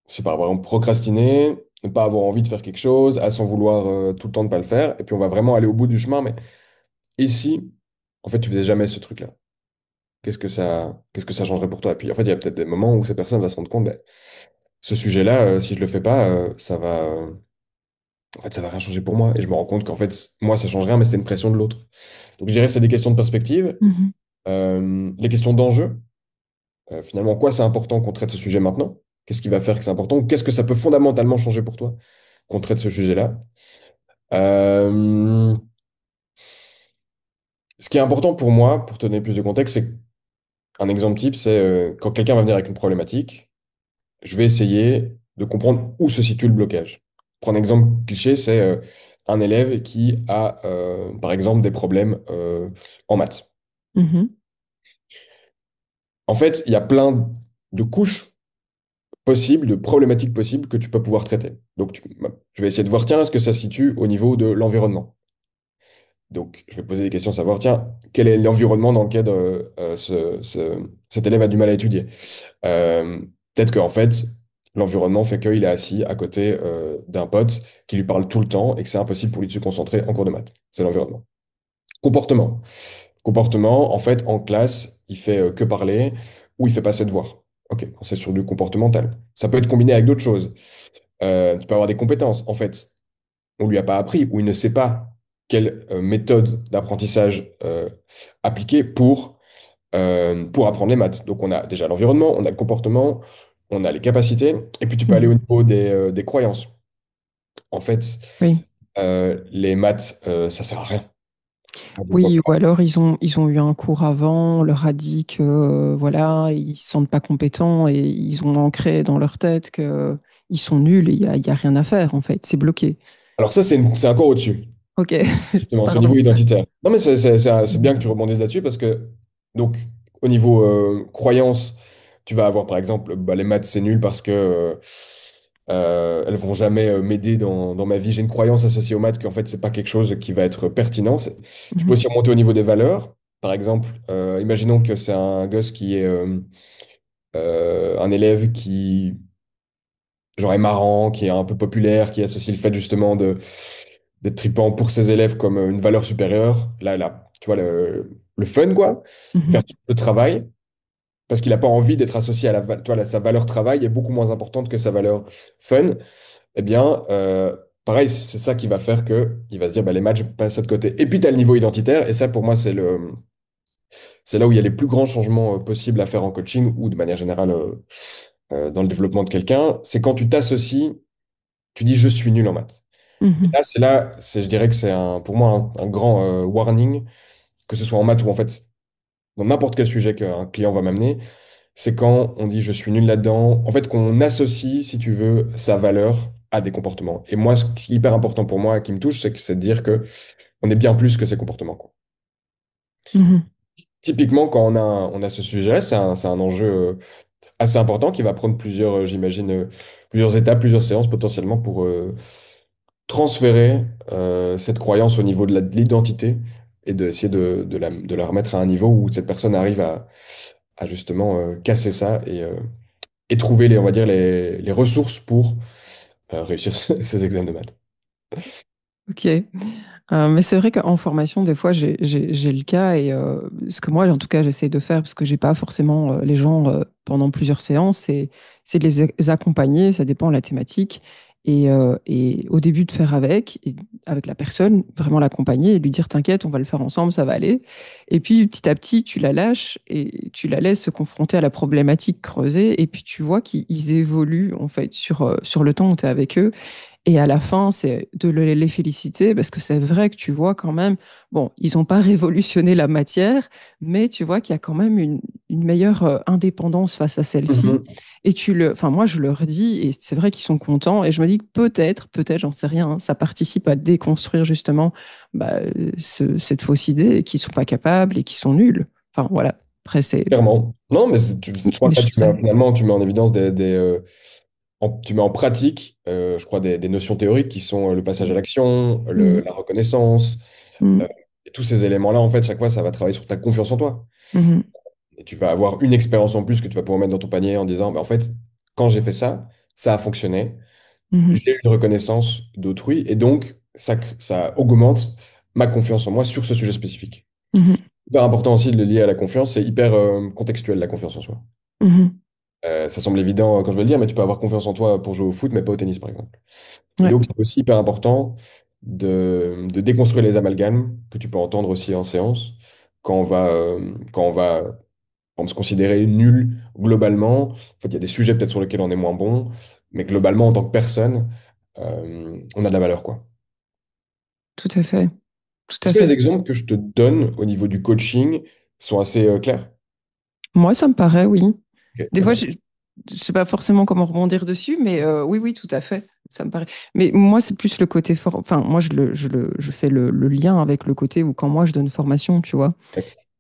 je sais pas, par exemple, procrastiner, ne pas avoir envie de faire quelque chose, à s'en vouloir tout le temps de pas le faire, et puis on va vraiment aller au bout du chemin. Mais ici, en fait, tu faisais jamais ce truc-là. Qu'est-ce que ça changerait pour toi? Et puis en fait, il y a peut-être des moments où cette personne va se rendre compte, ben, ce sujet-là, si je le fais pas, en fait, ça va rien changer pour moi. Et je me rends compte qu'en fait, moi, ça change rien, mais c'est une pression de l'autre. Donc je dirais que c'est des questions de perspective, Mhm. les questions d'enjeu. Finalement, en quoi c'est important qu'on traite ce sujet maintenant? Qu'est-ce qui va faire que c'est important? Ou qu'est-ce que ça peut fondamentalement changer pour toi qu'on traite ce sujet-là? Euh, Ce qui est important pour moi, pour te donner plus de contexte, c'est un exemple type, c'est quand quelqu'un va venir avec une problématique, je vais essayer de comprendre où se situe le blocage. Prendre un exemple cliché, c'est un élève qui a, par exemple, des problèmes en maths. Mhm. En fait, il y a plein de couches possibles, de problématiques possibles que tu peux pouvoir traiter. Donc, je vais essayer de voir, tiens, est-ce que ça se situe au niveau de l'environnement? Donc, je vais poser des questions, savoir, tiens, quel est l'environnement dans lequel cet élève a du mal à étudier? Euh, Peut-être qu'en fait, l'environnement fait qu'il est assis à côté d'un pote qui lui parle tout le temps et que c'est impossible pour lui de se concentrer en cours de maths. C'est l'environnement. Comportement. Comportement, en fait, en classe, il fait que parler ou il fait pas ses devoirs. Ok, c'est sur du comportemental. Ça peut être combiné avec d'autres choses. Tu peux avoir des compétences. En fait, on lui a pas appris ou il ne sait pas quelle méthode d'apprentissage appliquer pour apprendre les maths. Donc, on a déjà l'environnement, on a le comportement, on a les capacités, et puis tu peux aller au Mhm. niveau des croyances. En fait, Oui. les maths, ça sert à rien. Moi, je vois Oui, ou pas. alors ils ont eu un cours avant, on leur a dit que voilà, ils se sentent pas compétents et ils ont ancré dans leur tête que ils sont nuls et il y a rien à faire en fait, c'est bloqué. Alors ça, c'est encore au-dessus. Ok, Justement, c'est au niveau pardon. identitaire. Non, mais c'est bien que tu Mhm. rebondisses là-dessus parce que, donc, au niveau croyance, tu vas avoir par exemple, bah, les maths, c'est nul parce que elles vont jamais m'aider dans ma vie. J'ai une croyance associée aux maths qu'en fait, c'est pas quelque chose qui va être pertinent. Tu peux Mhm. aussi remonter au niveau des valeurs. Par exemple, imaginons que c'est un gosse qui est un élève qui genre est marrant, qui est un peu populaire, qui associe le fait justement d'être tripant pour ses élèves comme une valeur supérieure. Là, tu vois, le fun, quoi. Faire Mhm. tout le travail, parce qu'il n'a pas envie d'être associé à tu vois, sa valeur travail est beaucoup moins importante que sa valeur fun. Eh bien, pareil, c'est ça qui va faire que il va se dire, bah, les matchs, je passe ça de côté. Et puis, tu as le niveau identitaire, et ça, pour moi, c'est là où il y a les plus grands changements possibles à faire en coaching ou de manière générale dans le développement de quelqu'un. C'est quand tu t'associes, tu dis, je suis nul en maths. Et Mhm. je dirais que c'est pour moi un grand warning, que ce soit en maths ou en fait dans n'importe quel sujet qu'un client va m'amener, c'est quand on dit je suis nul là-dedans, en fait qu'on associe, si tu veux, sa valeur à des comportements. Et moi, ce qui est hyper important pour moi, qui me touche, c'est de dire que on est bien plus que ces comportements, quoi. Mhm. Typiquement, quand on a ce sujet-là, c'est un enjeu assez important qui va prendre j'imagine, plusieurs étapes, plusieurs séances potentiellement pour transférer cette croyance au niveau de l'identité et d'essayer de la remettre à un niveau où cette personne arrive à justement casser ça et trouver on va dire, les ressources pour réussir ses examens de maths. Ok. Mais c'est vrai qu'en formation, des fois, j'ai le cas et ce que moi, en tout cas, j'essaie de faire parce que j'ai pas forcément les gens pendant plusieurs séances, c'est de les accompagner, ça dépend de la thématique. Et au début, de faire avec la personne, vraiment l'accompagner et lui dire, t'inquiète, on va le faire ensemble, ça va aller. Et puis, petit à petit, tu la lâches et tu la laisses se confronter à la problématique creusée. Et puis, tu vois qu'ils évoluent, en fait, sur le temps où tu es avec eux. Et à la fin, c'est de les féliciter parce que c'est vrai que tu vois quand même, bon, ils n'ont pas révolutionné la matière, mais tu vois qu'il y a quand même une meilleure indépendance face à celle-ci. Mhm. Et enfin, moi, je leur dis, et c'est vrai qu'ils sont contents, et je me dis que peut-être, j'en sais rien, hein, ça participe à déconstruire justement bah, cette fausse idée qu'ils sont pas capables et qu'ils sont nuls. Enfin, voilà. Après, c'est Clairement. Non, mais je crois des que là, choses. finalement, tu mets en évidence tu mets en pratique, je crois, des notions théoriques qui sont le passage à l'action, Mhm. la reconnaissance, euh, Mhm. et tous ces éléments-là, en fait, chaque fois, ça va travailler sur ta confiance en toi. Mhm. Et tu vas avoir une expérience en plus que tu vas pouvoir mettre dans ton panier en disant, bah, en fait, quand j'ai fait ça, ça a fonctionné. Mhm. j'ai une reconnaissance d'autrui et donc ça augmente ma confiance en moi sur ce sujet spécifique. Mhm. Hyper important aussi de le lier à la confiance, c'est hyper contextuel la confiance en soi. Mhm. Ça semble évident quand je vais le dire, mais tu peux avoir confiance en toi pour jouer au foot, mais pas au tennis par exemple. Et Ouais, donc c'est aussi hyper important de déconstruire les amalgames que tu peux entendre aussi en séance quand on va par exemple, se considérer nul globalement. En fait, il y a des sujets peut-être sur lesquels on est moins bon, mais globalement en tant que personne, on a de la valeur quoi. tout à fait. Tout Est-ce à que les fait. exemples que je te donne au niveau du coaching sont assez clairs? Moi, ça me paraît, oui. Ok, Des très fois, bien. je sais pas forcément comment rebondir dessus, mais oui, oui, tout à fait. Ça me paraît. Mais moi, c'est plus le côté fort. Enfin, moi, je fais le lien avec le côté où quand moi, je donne formation, tu vois.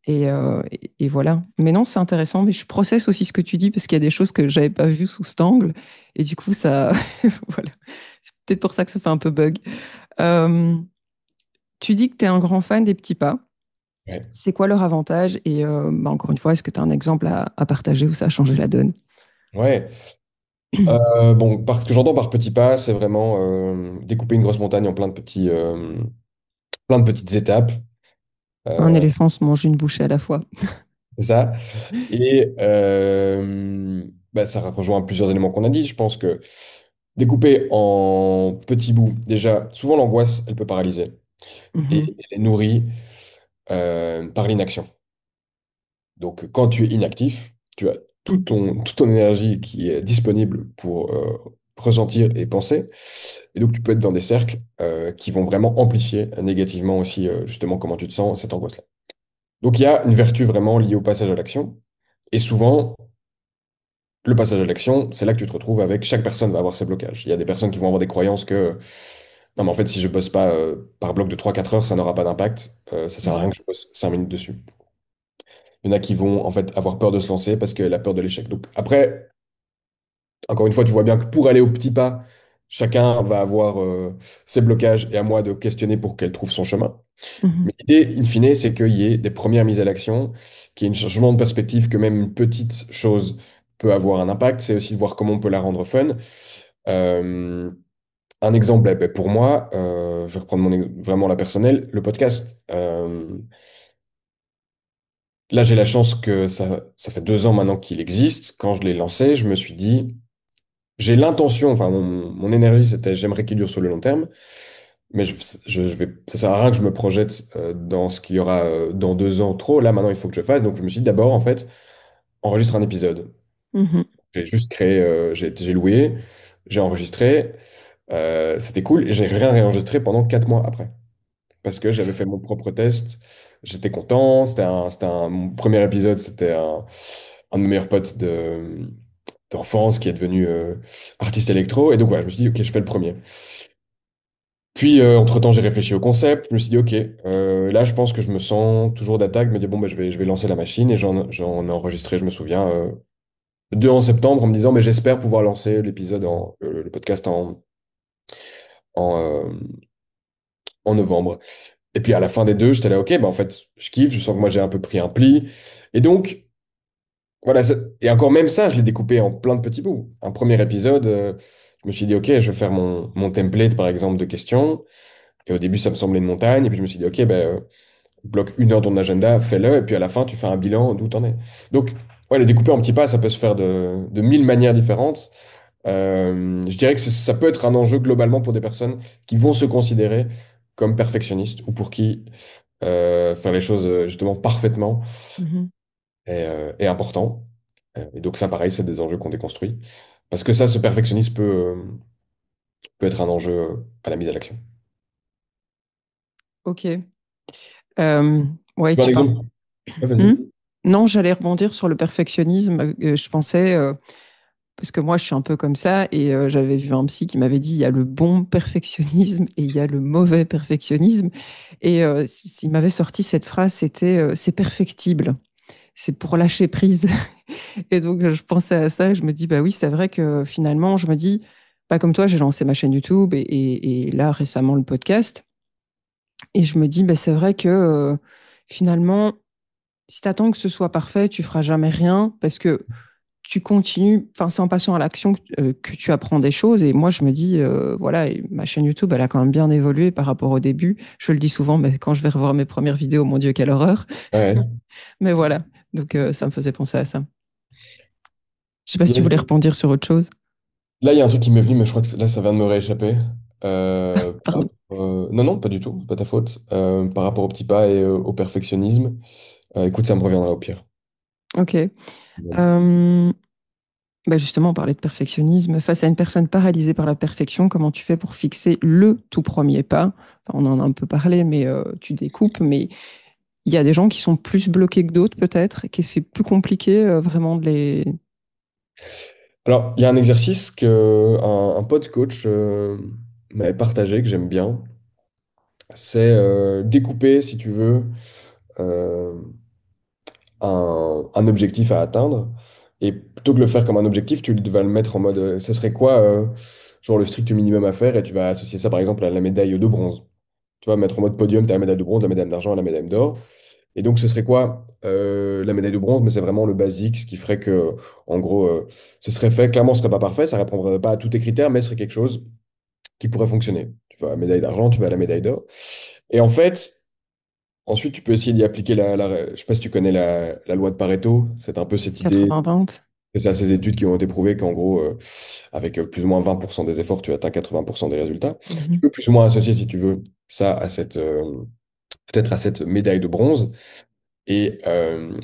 Et voilà. Mais non, c'est intéressant. Mais je processe aussi ce que tu dis parce qu'il y a des choses que j'avais pas vues sous cet angle. Et du coup, ça, voilà. C'est peut-être pour ça que ça fait un peu bug. Euh, Tu dis que tu es un grand fan des petits pas. Ouais. C'est quoi leur avantage? Et encore une fois, est-ce que tu as un exemple à partager où ça a changé la donne? Ouais. Bon, ce que j'entends par petits pas, c'est vraiment découper une grosse montagne en plein de petites étapes. Un Euh, éléphant se mange une bouchée à la fois. c'est ça. Et bah, ça rejoint plusieurs éléments qu'on a dit. Je pense que découper en petits bouts, déjà, souvent l'angoisse, elle peut paralyser. Et Mhm, elle est nourrie par l'inaction. Donc, quand tu es inactif, tu as toute ton énergie qui est disponible pour ressentir et penser. Et donc, tu peux être dans des cercles qui vont vraiment amplifier négativement aussi, justement, comment tu te sens, cette angoisse-là. Donc, il y a une vertu vraiment liée au passage à l'action. Et souvent, le passage à l'action, c'est là que tu te retrouves avec chaque personne va avoir ses blocages. Il y a des personnes qui vont avoir des croyances que non, mais en fait, si je bosse pas par bloc de 3 4 heures, ça n'aura pas d'impact. Ça sert à rien mhm, que je bosse 5 minutes dessus. Il y en a qui vont en fait avoir peur de se lancer parce qu'elle a peur de l'échec. Donc après, encore une fois, tu vois bien que pour aller au petit pas, chacun va avoir ses blocages et à moi de questionner pour qu'elle trouve son chemin. mhm, Mais l'idée, in fine, c'est qu'il y ait des premières mises à l'action, qu'il y ait un changement de perspective, que même une petite chose peut avoir un impact. C'est aussi de voir comment on peut la rendre fun. Euh, un exemple, pour moi, je vais reprendre vraiment la personnelle, le podcast. Là, j'ai la chance que ça fait 2 ans maintenant qu'il existe. Quand je l'ai lancé, je me suis dit, j'ai l'intention, enfin, mon énergie, c'était j'aimerais qu'il dure sur le long terme, mais ça sert à rien que je me projette dans ce qu'il y aura dans 2 ans trop. Là, maintenant, il faut que je fasse. Donc, je me suis dit d'abord, en fait, enregistre un épisode. mhm, J'ai juste créé, j'ai loué, j'ai enregistré, c'était cool, et j'ai rien réenregistré pendant 4 mois après. Parce que j'avais fait mon propre test, j'étais content, mon premier épisode, c'était un de mes meilleurs potes d'enfance qui est devenu artiste électro, et donc voilà, je me suis dit, ok, je fais le premier. Puis, entre-temps, j'ai réfléchi au concept, je me suis dit, ok, là, je pense que je me sens toujours d'attaque, je me dis, bon, bah, je vais lancer la machine, et j'en ai enregistré, je me souviens, le 2 en septembre, en me disant, mais j'espère pouvoir lancer le podcast en, en novembre. Et puis à la fin des deux, j'étais là, ok, bah en fait, je kiffe, je sens que moi j'ai un peu pris un pli. Et donc, voilà, et encore même ça, je l'ai découpé en plein de petits bouts. Un premier épisode, je me suis dit, ok, je vais faire mon template, par exemple, de questions. Et au début, ça me semblait une montagne. Et puis je me suis dit, ok, ben, bloque 1 heure dans ton agenda, fais-le. Et puis à la fin, tu fais un bilan d'où t'en es. Donc, ouais, le découper en petits pas, ça peut se faire de 1000 manières différentes. Je dirais que ça peut être un enjeu globalement pour des personnes qui vont se considérer comme perfectionnistes ou pour qui faire les choses justement parfaitement mhm. est important. Et donc ça, pareil, c'est des enjeux qu'on déconstruit. Parce que ça, ce perfectionnisme peut être un enjeu à la mise à l'action. Ok. Euh, ouais, Tu veux un tu parles. exemple? Ouais, Hmm. vas-y. Non, j'allais rebondir sur le perfectionnisme. Je pensais, parce que moi, je suis un peu comme ça, et j'avais vu un psy qui m'avait dit, il y a le bon perfectionnisme et il y a le mauvais perfectionnisme. Et il m'avait sorti cette phrase, c'était, c'est perfectible. C'est pour lâcher prise. Et donc, je pensais à ça et je me dis, bah oui, c'est vrai que finalement, je me dis, pas comme toi, j'ai lancé ma chaîne YouTube et là, récemment, le podcast. Et je me dis, bah, c'est vrai que finalement, si tu attends que ce soit parfait, tu feras jamais rien parce que tu continues, enfin, c'est en passant à l'action que tu apprends des choses. Et moi, je me dis, voilà, et ma chaîne YouTube, elle a quand même bien évolué par rapport au début. Je le dis souvent, mais quand je vais revoir mes premières vidéos, mon Dieu, quelle horreur. Ouais. Mais voilà, donc ça me faisait penser à ça. Je sais pas si Il y tu a- voulais rebondir sur autre chose. Là, il y a un truc qui m'est venu, mais je crois que là, ça vient de me rééchapper. Pardon. Non, non, pas du tout, c'est pas ta faute. Par rapport au petit pas et au perfectionnisme. Écoute, ça me reviendra au pire. Ok. Euh, Bah justement, on parlait de perfectionnisme. Face à une personne paralysée par la perfection, comment tu fais pour fixer le tout premier pas? Enfin, on en a un peu parlé, mais tu découpes. Mais il y a des gens qui sont plus bloqués que d'autres, peut-être, et que c'est plus compliqué vraiment de les. Alors, il y a un exercice que un pote coach m'avait partagé, que j'aime bien. C'est découper, si tu veux, euh, un objectif à atteindre. Et plutôt que de le faire comme un objectif, tu vas le mettre en mode, ce serait quoi, genre le strict minimum à faire, et tu vas associer ça, par exemple, à la médaille de bronze. Tu vas mettre en mode podium, tu as la médaille de bronze, la médaille d'argent et la médaille d'or. Et donc, ce serait quoi la médaille de bronze? Mais c'est vraiment le basique, ce qui ferait que, en gros, ce serait fait. Clairement, ce serait pas parfait, ça répondrait pas à tous tes critères, mais ce serait quelque chose qui pourrait fonctionner. Tu vas à la médaille d'argent, tu vas à la médaille d'or. Et en fait, ensuite, tu peux essayer d'y appliquer je sais pas si tu connais la loi de Pareto. C'est un peu cette idée, 80-20. c'est ça, ces études qui ont été prouvées qu'en gros, avec plus ou moins 20% des efforts, tu atteins 80% des résultats. Tu Mhm. peux plus ou moins associer, si tu veux, ça à peut-être à cette médaille de bronze. Et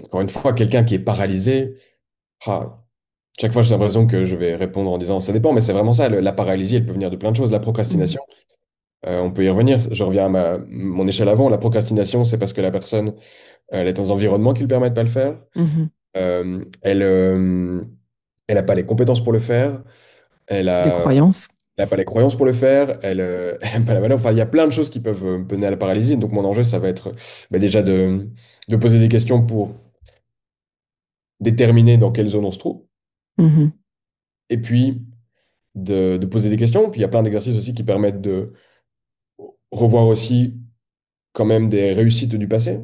encore une fois, quelqu'un qui est paralysé, ah, chaque fois j'ai l'impression que je vais répondre en disant ça dépend, mais c'est vraiment ça. La paralysie, elle peut venir de plein de choses. La Mhm. procrastination, on peut y revenir. Je reviens à mon échelle avant. La procrastination, c'est parce que la personne, elle est dans un environnement qui ne lui permet de pas le faire. Mhm. Euh, elle, euh, elle n'a pas les compétences pour le faire. Elle Les a, croyances. elle a pas les croyances pour le faire. Elle a pas la valeur. Enfin, il y a plein de choses qui peuvent mener à la paralysie. Donc, mon enjeu, ça va être déjà de poser des questions pour déterminer dans quelle zone on se trouve. Mhm. Et puis, de poser des questions. Puis, il y a plein d'exercices aussi qui permettent de revoir aussi quand même des réussites du passé.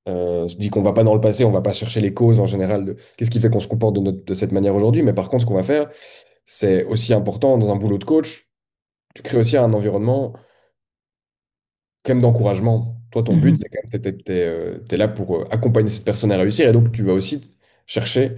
Je dis qu'on va pas dans le passé, on va pas chercher les causes en général de qu'est-ce qui fait qu'on se comporte de cette manière aujourd'hui. Mais par contre, ce qu'on va faire, c'est aussi important dans un boulot de coach. Tu crées aussi un environnement quand même d'encouragement. Toi, ton but, Mhm. c'est quand même, t'es là pour accompagner cette personne à réussir. Et donc, tu vas aussi chercher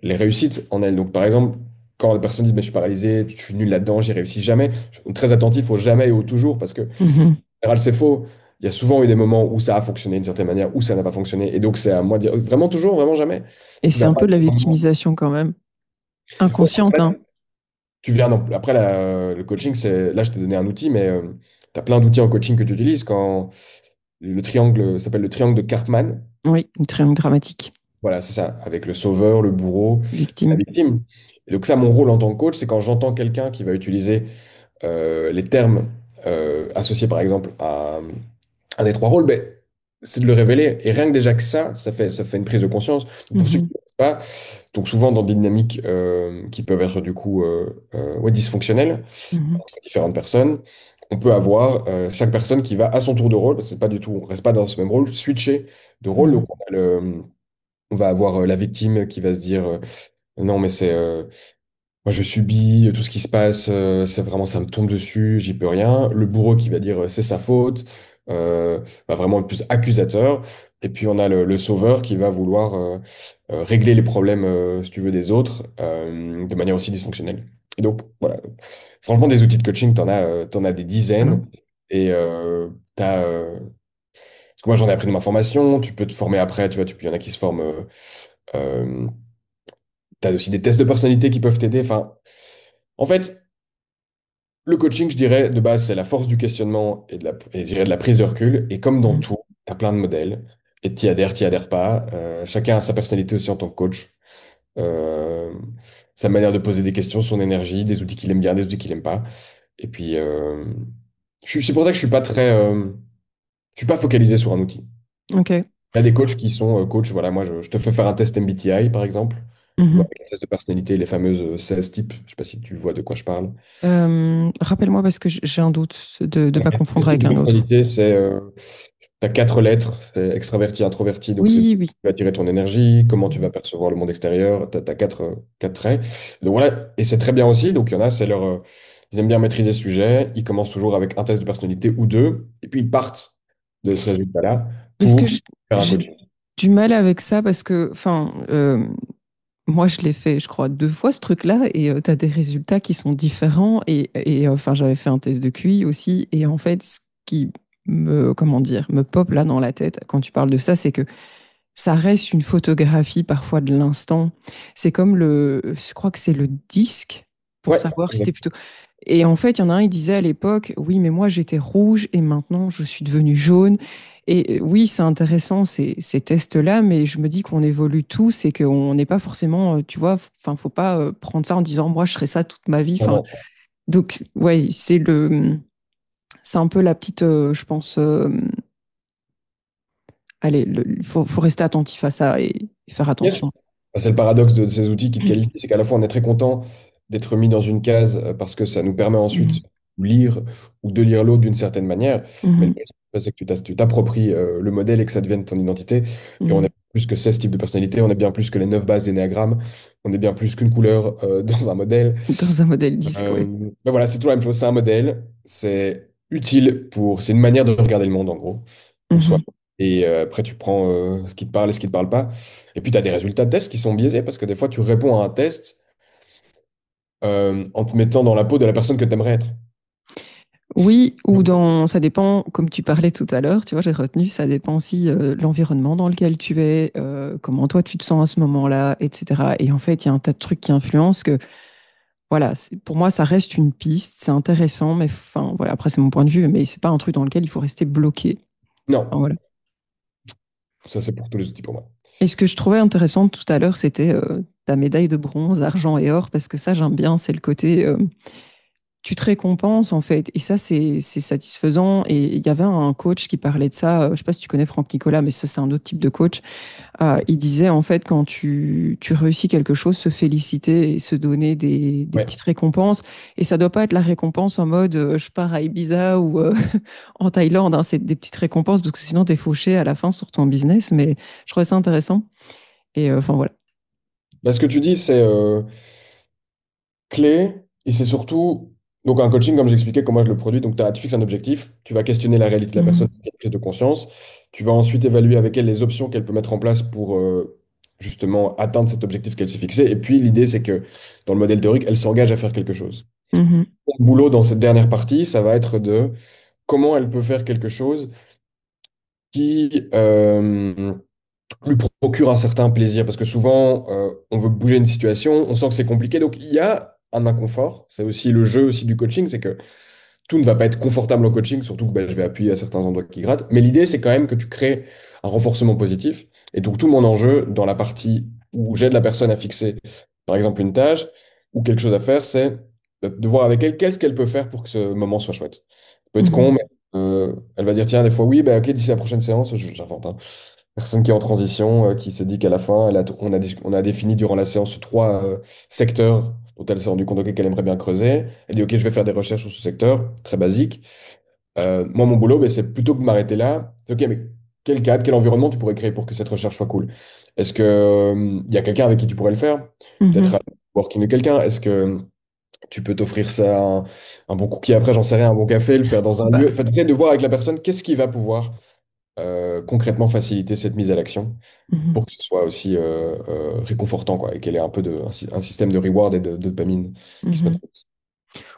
les réussites en elle. Donc, par exemple, quand la personne dit, mais je suis paralysé, je suis nul là-dedans, j'y réussis jamais, je suis très attentif au jamais et au toujours, parce que, en Mhm. général, c'est faux. Il y a souvent eu des moments où ça a fonctionné d'une certaine manière, où ça n'a pas fonctionné. Et donc, c'est à moi de dire, vraiment toujours, vraiment jamais. Et Tu c'est viens un pas peu de la à un moment. victimisation quand même. Ouais, Inconsciente, hein. après, tu viens, non, après, le coaching, là, je t'ai donné un outil, mais tu as plein d'outils en coaching que tu utilises quand le triangle s'appelle le triangle de Karpman. Oui, une triangle dramatique. Voilà, c'est ça, avec le sauveur, le bourreau, la Victime. victime. Et donc ça, mon rôle en tant que coach, c'est quand j'entends quelqu'un qui va utiliser les termes associés par exemple à un des trois rôles, ben, c'est de le révéler. Et rien que déjà que ça fait une prise de conscience. Donc pour ceux qui Mhm. ne connaissent pas, donc souvent dans des dynamiques qui peuvent être du coup ouais, dysfonctionnelles Mhm. entre différentes personnes, on peut avoir chaque personne qui va à son tour de rôle, parce que c'est pas du tout, on reste pas dans ce même rôle, switcher de rôle. Donc Mhm. on va avoir la victime qui va se dire non mais c'est moi je subis tout ce qui se passe, c'est vraiment ça me tombe dessus, j'y peux rien. Le bourreau qui va dire c'est sa faute, va vraiment le plus accusateur. Et puis on a le sauveur qui va vouloir régler les problèmes, si tu veux, des autres de manière aussi dysfonctionnelle. Et donc voilà, franchement des outils de coaching, t'en as des Voilà. dizaines. Et parce que moi j'en ai appris de ma formation, tu peux te former après, tu vois, il y en a qui se forment. Euh, T'as aussi des tests de personnalité qui peuvent t'aider. Enfin, en fait, le coaching, je dirais, de base, c'est la force du questionnement et je dirais de la prise de recul. Et comme dans Mhm. tout, t'as plein de modèles. Et t'y adhères pas. Chacun a sa personnalité aussi en tant que coach. Euh, Sa manière de poser des questions, son énergie, des outils qu'il aime bien, des outils qu'il aime pas. Et puis, c'est pour ça que je suis pas focalisé sur un outil. Ok. Il y a des coachs qui sont coachs, voilà, moi, je te fais faire un test MBTI, par exemple, ou Mhm. avec un test de personnalité, les fameuses 16 types. Je sais pas si tu vois de quoi je parle. Rappelle-moi parce que j'ai un doute de ne Ouais, pas ce confondre type avec de un autre. personnalité, c'est T'as quatre lettres, c'est extraverti, introverti, donc c'est Oui, tu oui. vas attirer ton énergie, comment tu vas Mhm. percevoir le monde extérieur, t'as quatre traits. Donc voilà, et c'est très bien aussi, donc il y en a, ils aiment bien maîtriser ce sujet, ils commencent toujours avec un test de personnalité ou deux, et puis ils partent de ce résultat-là Parce que pour faire un j'ai coaching. du mal avec ça parce que, enfin, moi, je l'ai fait, je crois, 2 fois ce truc-là, et tu as des résultats qui sont différents. Enfin, j'avais fait un test de QI aussi, et en fait, ce qui comment dire, me pop là dans la tête quand tu parles de ça, c'est que ça reste une photographie parfois de l'instant. C'est comme je crois que c'est le disque pour Ouais, savoir si t'es exact. plutôt. Et en fait, il y en a un, il disait à l'époque, oui, mais moi j'étais rouge et maintenant je suis devenu jaune. Et oui, c'est intéressant ces tests-là, mais je me dis qu'on évolue tous et qu'on n'est pas forcément, tu vois, enfin, faut pas prendre ça en disant, moi je serai ça toute ma vie. Non, Enfin, non. donc, ouais, c'est un peu la petite, je pense, allez, faut rester attentif à ça et faire Yes. attention. C'est le paradoxe de ces outils qui te qualifient, c'est qu'à la fois on est très content d'être mis dans une case parce que ça nous permet ensuite Mhm. de lire ou de lire l'autre d'une certaine manière, mais le Mhm. risque, c'est que tu t'appropries le modèle et que ça devienne ton identité. Et on Mhm. est plus que 16 types de personnalités, on est bien plus que les 9 bases d'énéagramme, on est bien plus qu'une couleur dans un modèle. Dans un modèle disque, ouais. Mais voilà, c'est toujours la même chose, c'est un modèle, c'est une manière de regarder le monde en gros, en soi. Mhm. Et après, tu prends ce qui te parle et ce qui te parle pas. Et puis, tu as des résultats de tests qui sont biaisés parce que des fois, tu réponds à un test en te mettant dans la peau de la personne que tu aimerais être. Oui, ça dépend, comme tu parlais tout à l'heure, tu vois, j'ai retenu, ça dépend aussi de l'environnement dans lequel tu es, comment toi tu te sens à ce moment-là, etc. Et en fait, il y a un tas de trucs qui influencent que, voilà, pour moi, ça reste une piste, c'est intéressant, mais enfin, voilà, après, c'est mon point de vue, mais c'est pas un truc dans lequel il faut rester bloqué. Enfin, Non, voilà. ça, c'est pour tous les outils pour moi. Et ce que je trouvais intéressant tout à l'heure, c'était ta médaille de bronze, argent et or, parce que ça, j'aime bien, c'est le côté tu te récompenses en fait. Et ça, c'est satisfaisant. Et il y avait un coach qui parlait de ça. Je sais pas si tu connais Franck Nicolas, mais ça, c'est un autre type de coach. Il disait en fait, quand tu réussis quelque chose, se féliciter et se donner des Ouais. petites récompenses. Et ça doit pas être la récompense en mode je pars à Ibiza ou en Thaïlande, hein. C'est des petites récompenses parce que sinon, t'es fauché à la fin sur ton business. Mais je trouvais ça intéressant. Et enfin, voilà. Là, ce que tu dis, c'est clé et c'est surtout donc un coaching comme j'expliquais comment je le produis. Donc tu fixes un objectif, tu vas questionner la réalité de la personne, Mhm. une prise de conscience, tu vas ensuite évaluer avec elle les options qu'elle peut mettre en place pour justement atteindre cet objectif qu'elle s'est fixé. Et puis l'idée c'est que dans le modèle théorique, elle s'engage à faire quelque chose. Mhm. Mon boulot dans cette dernière partie, ça va être de comment elle peut faire quelque chose qui lui procure un certain plaisir. Parce que souvent, on veut bouger une situation, on sent que c'est compliqué, donc il y a un inconfort. C'est aussi le jeu aussi du coaching, c'est que tout ne va pas être confortable au coaching, surtout que ben, je vais appuyer à certains endroits qui grattent. Mais l'idée, c'est quand même que tu crées un renforcement positif. Et donc, tout mon enjeu dans la partie où j'aide la personne à fixer, par exemple, une tâche ou quelque chose à faire, c'est de voir avec elle qu'est-ce qu'elle peut faire pour que ce moment soit chouette. Ça peut être con, Mhm. mais elle va dire, tiens, des fois, oui, ben, ok, d'ici la prochaine séance, j'invente, hein. Personne qui est en transition, qui se dit qu'à la fin, on a défini durant la séance trois secteurs dont elle s'est rendue compte ok, qu'elle aimerait bien creuser. Elle dit, OK, je vais faire des recherches sur ce secteur, très basique. Moi, mon boulot, ben, c'est plutôt que de m'arrêter là. C'est OK, mais quel cadre, quel environnement tu pourrais créer pour que cette recherche soit cool? Est-ce que, il y a quelqu'un avec qui tu pourrais le faire? Peut-être Mhm. un working de quelqu'un? Est-ce que tu peux t'offrir ça, un bon cookie après, j'en sais rien, un bon café, le faire dans un Bah, lieu? Enfin, t'essaies de voir avec la personne qu'est-ce qui va pouvoir concrètement faciliter cette mise à l'action mhm. pour que ce soit aussi réconfortant, quoi, et qu'elle ait un peu un système de reward et de dopamine qui se mette Mhm. en place.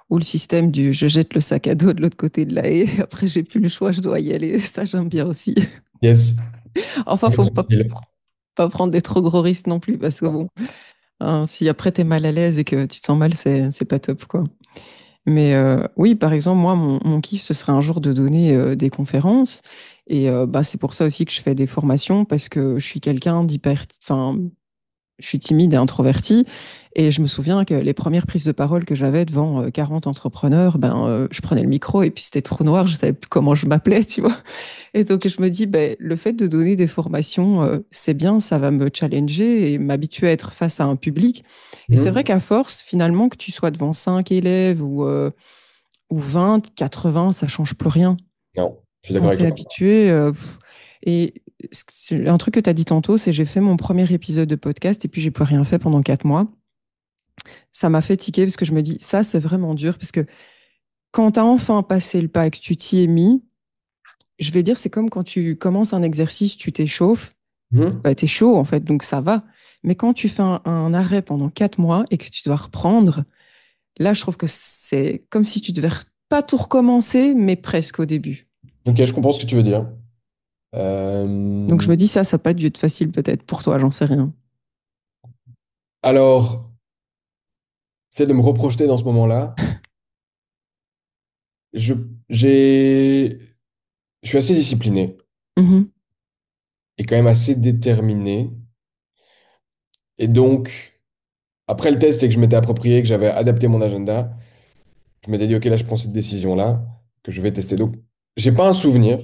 Ou le système du je jette le sac à dos de l'autre côté de la haie, après j'ai plus le choix, je dois y aller. Ça, j'aime bien aussi. Yes. Enfin, faut pas prendre des trop gros risques non plus, parce que bon, hein, si après t'es mal à l'aise et que tu te sens mal, c'est pas top, quoi. Mais oui, par exemple, moi, mon kiff, ce serait un jour de donner des conférences. Et bah, c'est pour ça aussi que je fais des formations, parce que je suis quelqu'un d'hyper, enfin, je suis timide et introvertie. Et je me souviens que les premières prises de parole que j'avais devant 40 entrepreneurs, je prenais le micro et puis c'était trop noir, je savais plus comment je m'appelais, tu vois. Et donc je me dis, ben, le fait de donner des formations, c'est bien, ça va me challenger et m'habituer à être face à un public. Et c'est vrai Mhm. qu'à force, finalement, que tu sois devant 5 élèves ou 20, 80, ça change plus rien. Non. Je suis d'accord On avec t'est toi. habitué. Et un truc que tu as dit tantôt, c'est j'ai fait mon premier épisode de podcast et puis j'ai plus rien fait pendant 4 mois. Ça m'a fait tiquer parce que je me dis, ça, c'est vraiment dur parce que quand tu as enfin passé le pas et que tu t'y es mis, je vais dire, c'est comme quand tu commences un exercice, tu t'échauffes, Mhm. bah, t'es chaud en fait, donc ça va. Mais quand tu fais un arrêt pendant 4 mois et que tu dois reprendre, là, je trouve que c'est comme si tu devais pas tout recommencer, mais presque au début. Ok, je comprends ce que tu veux dire. Donc je Euh, me dis, ça n'a pas dû être facile peut-être pour toi, j'en sais rien. alors, c'est de me reprojeter dans ce moment-là. Je, j'ai, je suis assez discipliné Mhm, et quand même assez déterminé. Et donc, après le test et que je m'étais approprié, que j'avais adapté mon agenda, je m'étais dit, OK, là, je prends cette décision-là, que je vais tester. Donc, j'ai pas un souvenir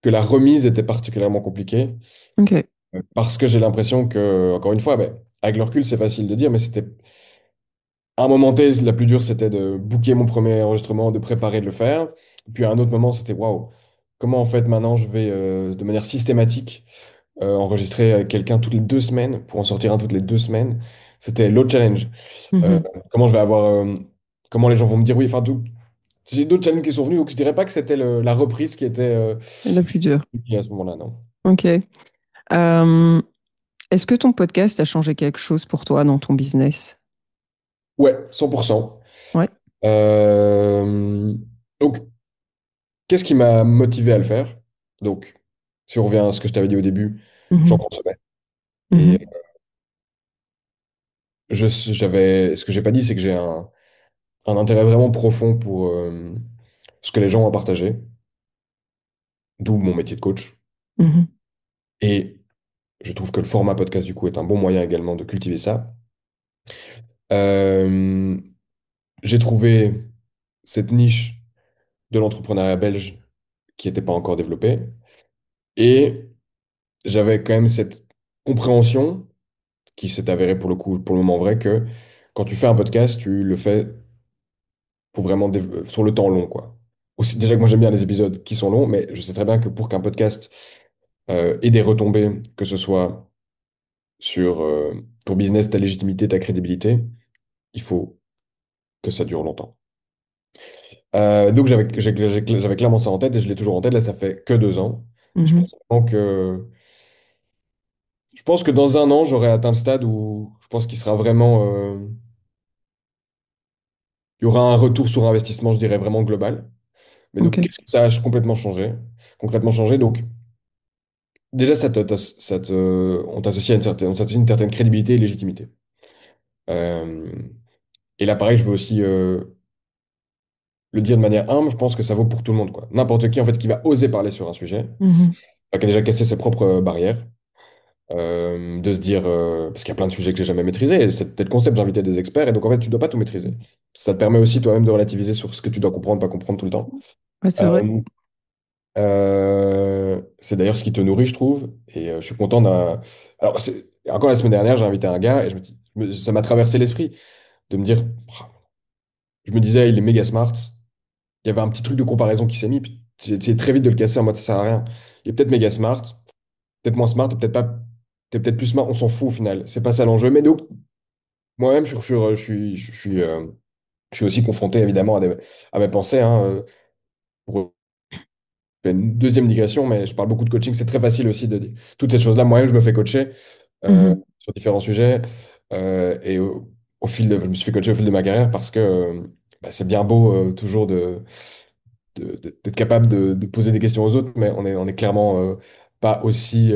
que la remise était particulièrement compliquée, ok. parce que j'ai l'impression que, encore une fois, ben, avec le recul, c'est facile de dire, mais c'était, à un moment T, la plus dure, c'était de booker mon premier enregistrement, de préparer, de le faire. Puis à un autre moment, c'était, waouh, comment en fait maintenant je vais, de manière systématique, enregistrer avec quelqu'un toutes les 2 semaines pour en sortir un toutes les 2 semaines. C'était l'autre challenge. Euh, Mhm. comment je vais avoir, comment les gens vont me dire oui. Enfin, j'ai d'autres challenges qui sont venus, donc je dirais pas que c'était la reprise qui était La plus dure. compliquée à ce moment-là, non. Ok. Est-ce que ton podcast a changé quelque chose pour toi dans ton business? Ouais, 100%. Ouais. Euh, donc, qu'est-ce qui m'a motivé à le faire? Donc, si on revient à ce que je t'avais dit au début, j'en Mhm, consommais. Et mhm, ce que j'ai pas dit, c'est que j'ai un intérêt vraiment profond pour ce que les gens ont à partager, d'où mon métier de coach. mhm, Et je trouve que le format podcast, du coup, est un bon moyen également de cultiver ça. Euh, j'ai trouvé cette niche de l'entrepreneuriat belge qui n'était pas encore développée. Et j'avais quand même cette compréhension, qui s'est avérée pour le coup, pour le moment vrai, que quand tu fais un podcast, tu le fais pour vraiment sur le temps long, quoi. Aussi, déjà que moi j'aime bien les épisodes qui sont longs, mais je sais très bien que pour qu'un podcast ait des retombées, que ce soit sur ton business, ta légitimité, ta crédibilité, il faut que ça dure longtemps. Donc j'avais clairement ça en tête et je l'ai toujours en tête. Là, ça fait que 2 ans. Et mhm. je pense que dans un an, j'aurai atteint le stade où je pense qu'il sera vraiment, il y aura un retour sur investissement, je dirais vraiment global. Mais Ok. donc, qu'est-ce que ça a complètement changé? Concrètement changé. Donc, déjà, on t'associe à on t'associe une certaine crédibilité et légitimité. Euh, et là, pareil, je veux aussi le dire de manière humble. Je pense que ça vaut pour tout le monde, quoi. N'importe qui, en fait, qui va oser parler sur un sujet, Mhm. qui a déjà cassé ses propres barrières. De se dire, parce qu'il y a plein de sujets que j'ai jamais maîtrisés, et c'est peut-être le concept d'inviter des experts, et donc en fait, tu dois pas tout maîtriser. Ça te permet aussi toi-même de relativiser sur ce que tu dois comprendre, pas comprendre tout le temps. Ouais, c'est vrai. Euh, c'est d'ailleurs ce qui te nourrit, je trouve, et je suis content d'un. Alors, encore la semaine dernière, j'ai invité un gars, et ça m'a traversé l'esprit de me dire, je me disais, il est méga smart, il y avait un petit truc de comparaison qui s'est mis, puis j'ai essayé très vite de le casser en mode ça sert à rien. Il est peut-être méga smart, peut-être moins smart, et peut-être pas. T'es peut-être plus smart, on s'en fout au final. C'est pas ça l'enjeu. Mais donc, moi-même, je suis aussi confronté évidemment à mes pensées. Hein, pour faire une deuxième digression, mais je parle beaucoup de coaching. C'est très facile aussi de dire toutes ces choses-là. Moi-même, je me fais coacher Mhm. sur différents sujets. Et je me suis fait coacher au fil de ma carrière parce que bah, c'est bien beau toujours d'être capable de poser des questions aux autres, mais on est clairement pas aussi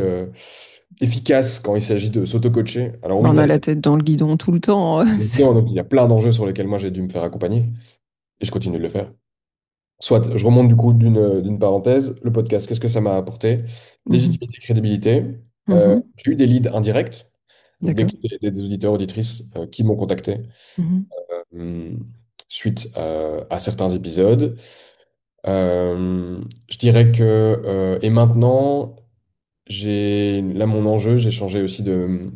efficace quand il s'agit de s'auto-coacher. Alors Bah, oui, on tu as a la tête dans le guidon tout le temps. évidemment, donc il y a plein d'enjeux sur lesquels moi j'ai dû me faire accompagner et je continue de le faire. Soit, je remonte du coup d'une parenthèse, le podcast, qu'est-ce que ça m'a apporté? Mhm. Légitimité, crédibilité. Mhm. J'ai eu des leads indirects, donc D'accord. des auditeurs, auditrices qui m'ont contacté Mhm. euh, suite à certains épisodes. Je dirais que, et maintenant, là mon enjeu, j'ai changé aussi de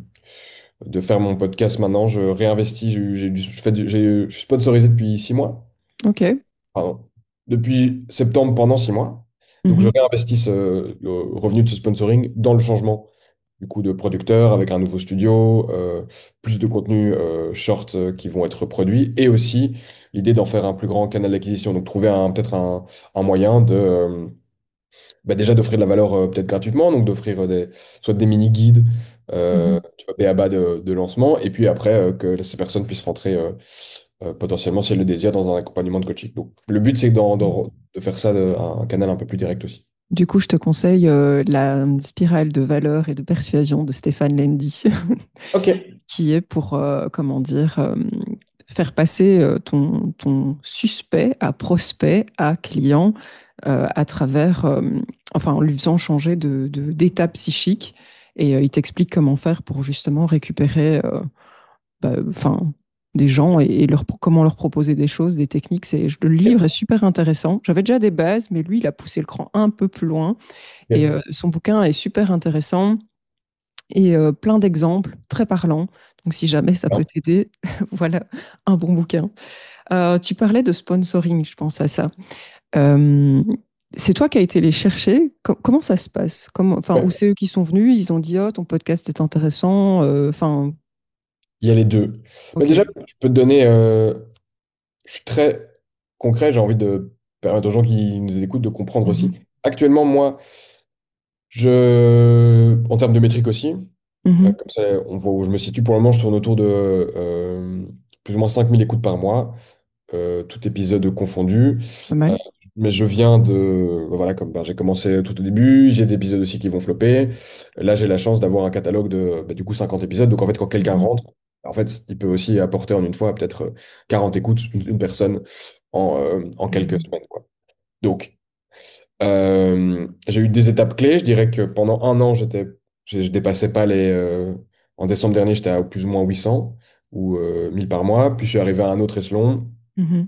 faire mon podcast maintenant. Je réinvestis, je fais je suis sponsorisé depuis 6 mois. Ok. Pardon. Depuis septembre pendant 6 mois. Donc je Mhm, réinvestis le revenu de ce sponsoring dans le changement du coup de producteur avec un nouveau studio, plus de contenus short qui vont être produits et aussi l'idée d'en faire un plus grand canal d'acquisition. Donc trouver peut-être un moyen de bah déjà d'offrir de la valeur peut-être gratuitement, donc d'offrir soit des mini-guides, mhm. tu vois, BABA de lancement, et puis après que ces personnes puissent rentrer potentiellement, si elles le désirent, dans un accompagnement de coaching. Donc le but, c'est de faire ça un canal un peu plus direct aussi. Du coup, je te conseille la spirale de valeur et de persuasion de Stéphane Lendy, Ok. qui est pour, comment dire, faire passer ton suspect à prospect, à client, à travers, enfin, en lui faisant changer d'état psychique. Et il t'explique comment faire pour justement récupérer, enfin, des gens et comment leur proposer des choses, des techniques. Le livre est super intéressant. J'avais déjà des bases, mais lui, il a poussé le cran un peu plus loin. Et Ok. son bouquin est super intéressant et plein d'exemples, très parlants. Donc, si jamais ça peut Ouais. t'aider, voilà un bon bouquin. Tu parlais de sponsoring, je pense à ça. Euh, c'est toi qui as été les chercher. Comment ça se passe? Enfin, ou Ouais. c'est eux qui sont venus, ils ont dit, oh, ton podcast est intéressant. Enfin, Il y a les deux. Mais ok. déjà, je peux te donner, je suis très concret, j'ai envie de permettre aux gens qui nous écoutent de comprendre aussi. Mhm, Actuellement, moi, en termes de métrique aussi, mhm. comme ça, on voit où je me situe. Pour le moment, je tourne autour de plus ou moins 5000 écoutes par mois, tout épisode confondu. Pas Euh, mal. mais je viens voilà, comme j'ai commencé tout au début, j'ai des épisodes aussi qui vont flopper. Là, j'ai la chance d'avoir un catalogue de du coup 50 épisodes. Donc en fait, quand quelqu'un Mhm, rentre, en fait, il peut aussi apporter en une fois peut-être 40 écoutes, une personne en quelques mhm, semaines, quoi. Donc, j'ai eu des étapes clés. Je dirais que pendant un an, je dépassais pas en décembre dernier, j'étais à plus ou moins 800 ou 1000 par mois. Puis je suis arrivé à un autre échelon mhm.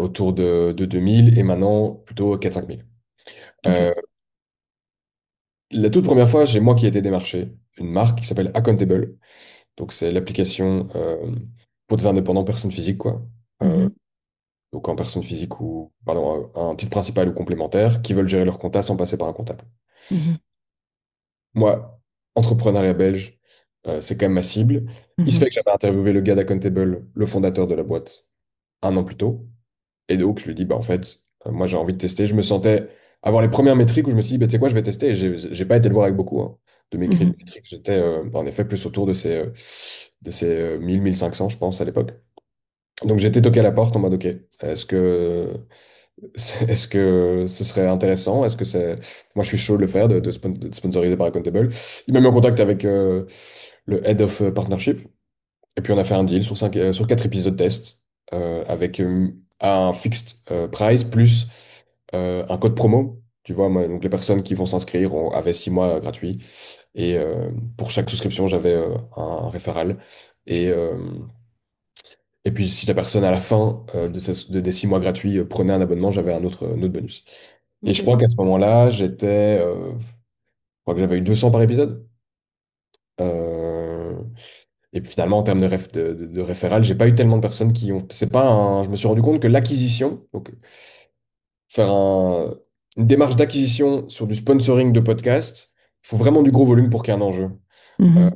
autour de 2000 et maintenant plutôt 4-5 000. Ok. Euh, la toute première fois, j'ai moi qui ai été démarché une marque qui s'appelle Accountable. Donc c'est l'application pour des indépendants personnes physiques, quoi. Euh, Mhm, donc en personne physique ou pardon, un titre principal ou complémentaire qui veulent gérer leur compta sans passer par un comptable. mhm, Moi, entrepreneuriat belge, c'est quand même ma cible. Il se mhm, fait que j'avais interviewé le gars d'Accountable, le fondateur de la boîte, un an plus tôt. Et donc, je lui dis, bah, en fait, moi, j'ai envie de tester. Je me sentais avoir les premières métriques où je me suis dit, bah, tu sais quoi, je vais tester. Et j'ai pas été le voir avec beaucoup de mes mhm. métriques. J'étais, en effet, plus autour de ces 1000-1500, je pense, à l'époque. Donc, j'ai été toqué à la porte en mode, OK, est-ce que ce serait intéressant? Moi, je suis chaud de le faire, de sponsoriser par Accountable. Il m'a mis en contact avec le Head of Partnership. Et puis, on a fait un deal sur 4 épisodes test avec un fixed price plus un code promo. Tu vois, donc les personnes qui vont s'inscrire avaient 6 mois gratuits. Et pour chaque souscription, j'avais un référal. Et, euh, et puis, si la personne à la fin des 6 mois gratuits prenait un abonnement, j'avais un autre bonus. Et je Ok. crois qu'à ce moment-là, je crois que j'avais eu 200 par épisode. Euh, et puis finalement, en termes de référal, j'ai pas eu tellement de personnes qui ont. C'est pas Je me suis rendu compte que l'acquisition, donc faire une démarche d'acquisition sur du sponsoring de podcast, il faut vraiment du gros volume pour qu'il y ait un enjeu. Euh, Mhm.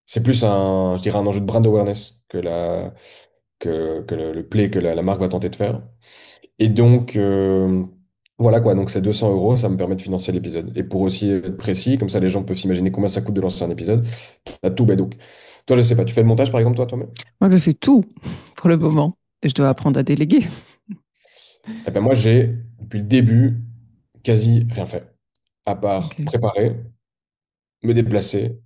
c'est plus je dirais un enjeu de brand awareness que le play que la marque va tenter de faire. Et donc, voilà quoi, donc c'est 200 euros, ça me permet de financer l'épisode. Et pour aussi être précis, comme ça les gens peuvent s'imaginer combien ça coûte de lancer un épisode, t'as tout. Ben donc, toi, je sais pas, tu fais le montage par exemple, toi-même? Moi, je fais tout pour le moment. Et je dois apprendre à déléguer. Eh ben moi, j'ai, depuis le début, quasi rien fait, à part Ok. préparer, me déplacer,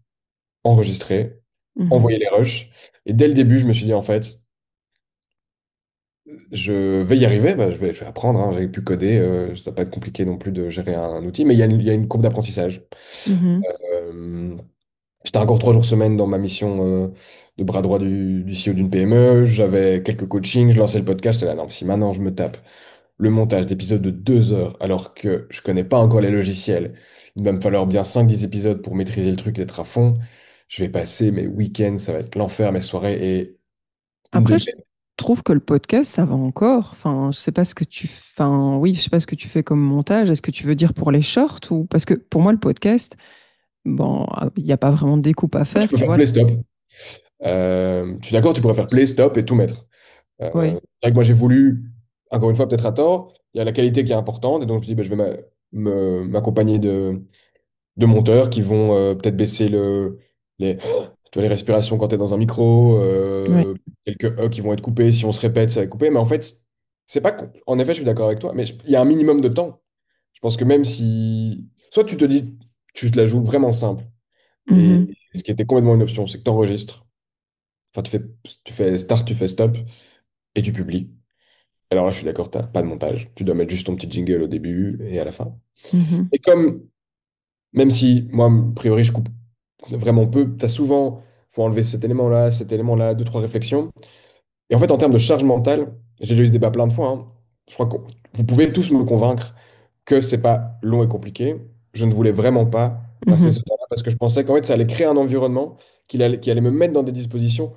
enregistrer, Mhm. envoyer les rushs. Et dès le début, je me suis dit, en fait, je vais y arriver, bah, je vais apprendre, hein, j'ai pu coder, ça va pas être compliqué non plus de gérer un outil, mais il y a une courbe d'apprentissage. Mhm. Euh, J'étais encore 3 jours semaine dans ma mission de bras droit du CEO d'une PME. J'avais quelques coachings, je lançais le podcast. J'étais là, non, si maintenant je me tape le montage d'épisodes de 2 heures alors que je connais pas encore les logiciels, il va me falloir bien 5-10 épisodes pour maîtriser le truc, d'être à fond. Je vais passer mes week-ends, ça va être l'enfer, mes soirées et une de Après, mes... trouve que le podcast, ça va encore. Enfin, je sais pas ce que enfin, oui, je sais pas ce que tu fais comme montage. Est-ce que tu veux dire pour les shorts ou parce que pour moi, le podcast, bon, il n'y a pas vraiment de découpe à Tu faire, peux tu faire vois. play stop. Je suis d'accord, tu pourrais faire play stop et tout mettre. Oui. C'est vrai que moi, j'ai voulu, encore une fois, peut-être à tort, il y a la qualité qui est importante, et donc je dis, ben, je vais m'accompagner de monteurs qui vont peut-être baisser les, tu vois, les respirations quand tu es dans un micro, Oui. quelques E qui vont être coupés, si on se répète, ça va être coupé, mais en fait, c'est pas, en effet, je suis d'accord avec toi, mais il y a un minimum de temps. Je pense que même si, soit tu te dis, tu te la joues vraiment simple, et Mhm. ce qui était complètement une option, c'est que tu enregistres, enfin, tu fais start, tu fais stop, et tu publies. Alors là, je suis d'accord, t'as pas de montage. Tu dois mettre juste ton petit jingle au début et à la fin. Mhm. Et comme, même si moi, a priori, je coupe vraiment peu, t'as souvent, faut enlever cet élément-là, deux, trois réflexions. Et en fait, en termes de charge mentale, j'ai déjà eu ce débat plein de fois, hein. Je crois que vous pouvez tous me convaincre que c'est pas long et compliqué. Je ne voulais vraiment pas passer Mhm. ce temps-là parce que je pensais qu'en fait, ça allait créer un environnement qui allait me mettre dans des dispositions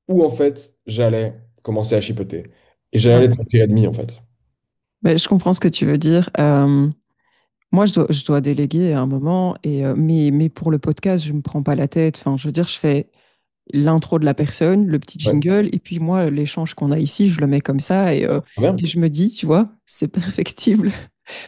où en fait, j'allais commencer à chipoter. Et j'allais Ouais. être mon pire ennemi, en fait. Mais je comprends ce que tu veux dire. Moi, je dois déléguer à un moment, mais pour le podcast, je me prends pas la tête. Enfin, je veux dire, je fais l'intro de la personne, le petit Ouais, jingle, et puis moi, l'échange qu'on a ici, je le mets comme ça, très bien. et je me dis, tu vois, c'est perfectible,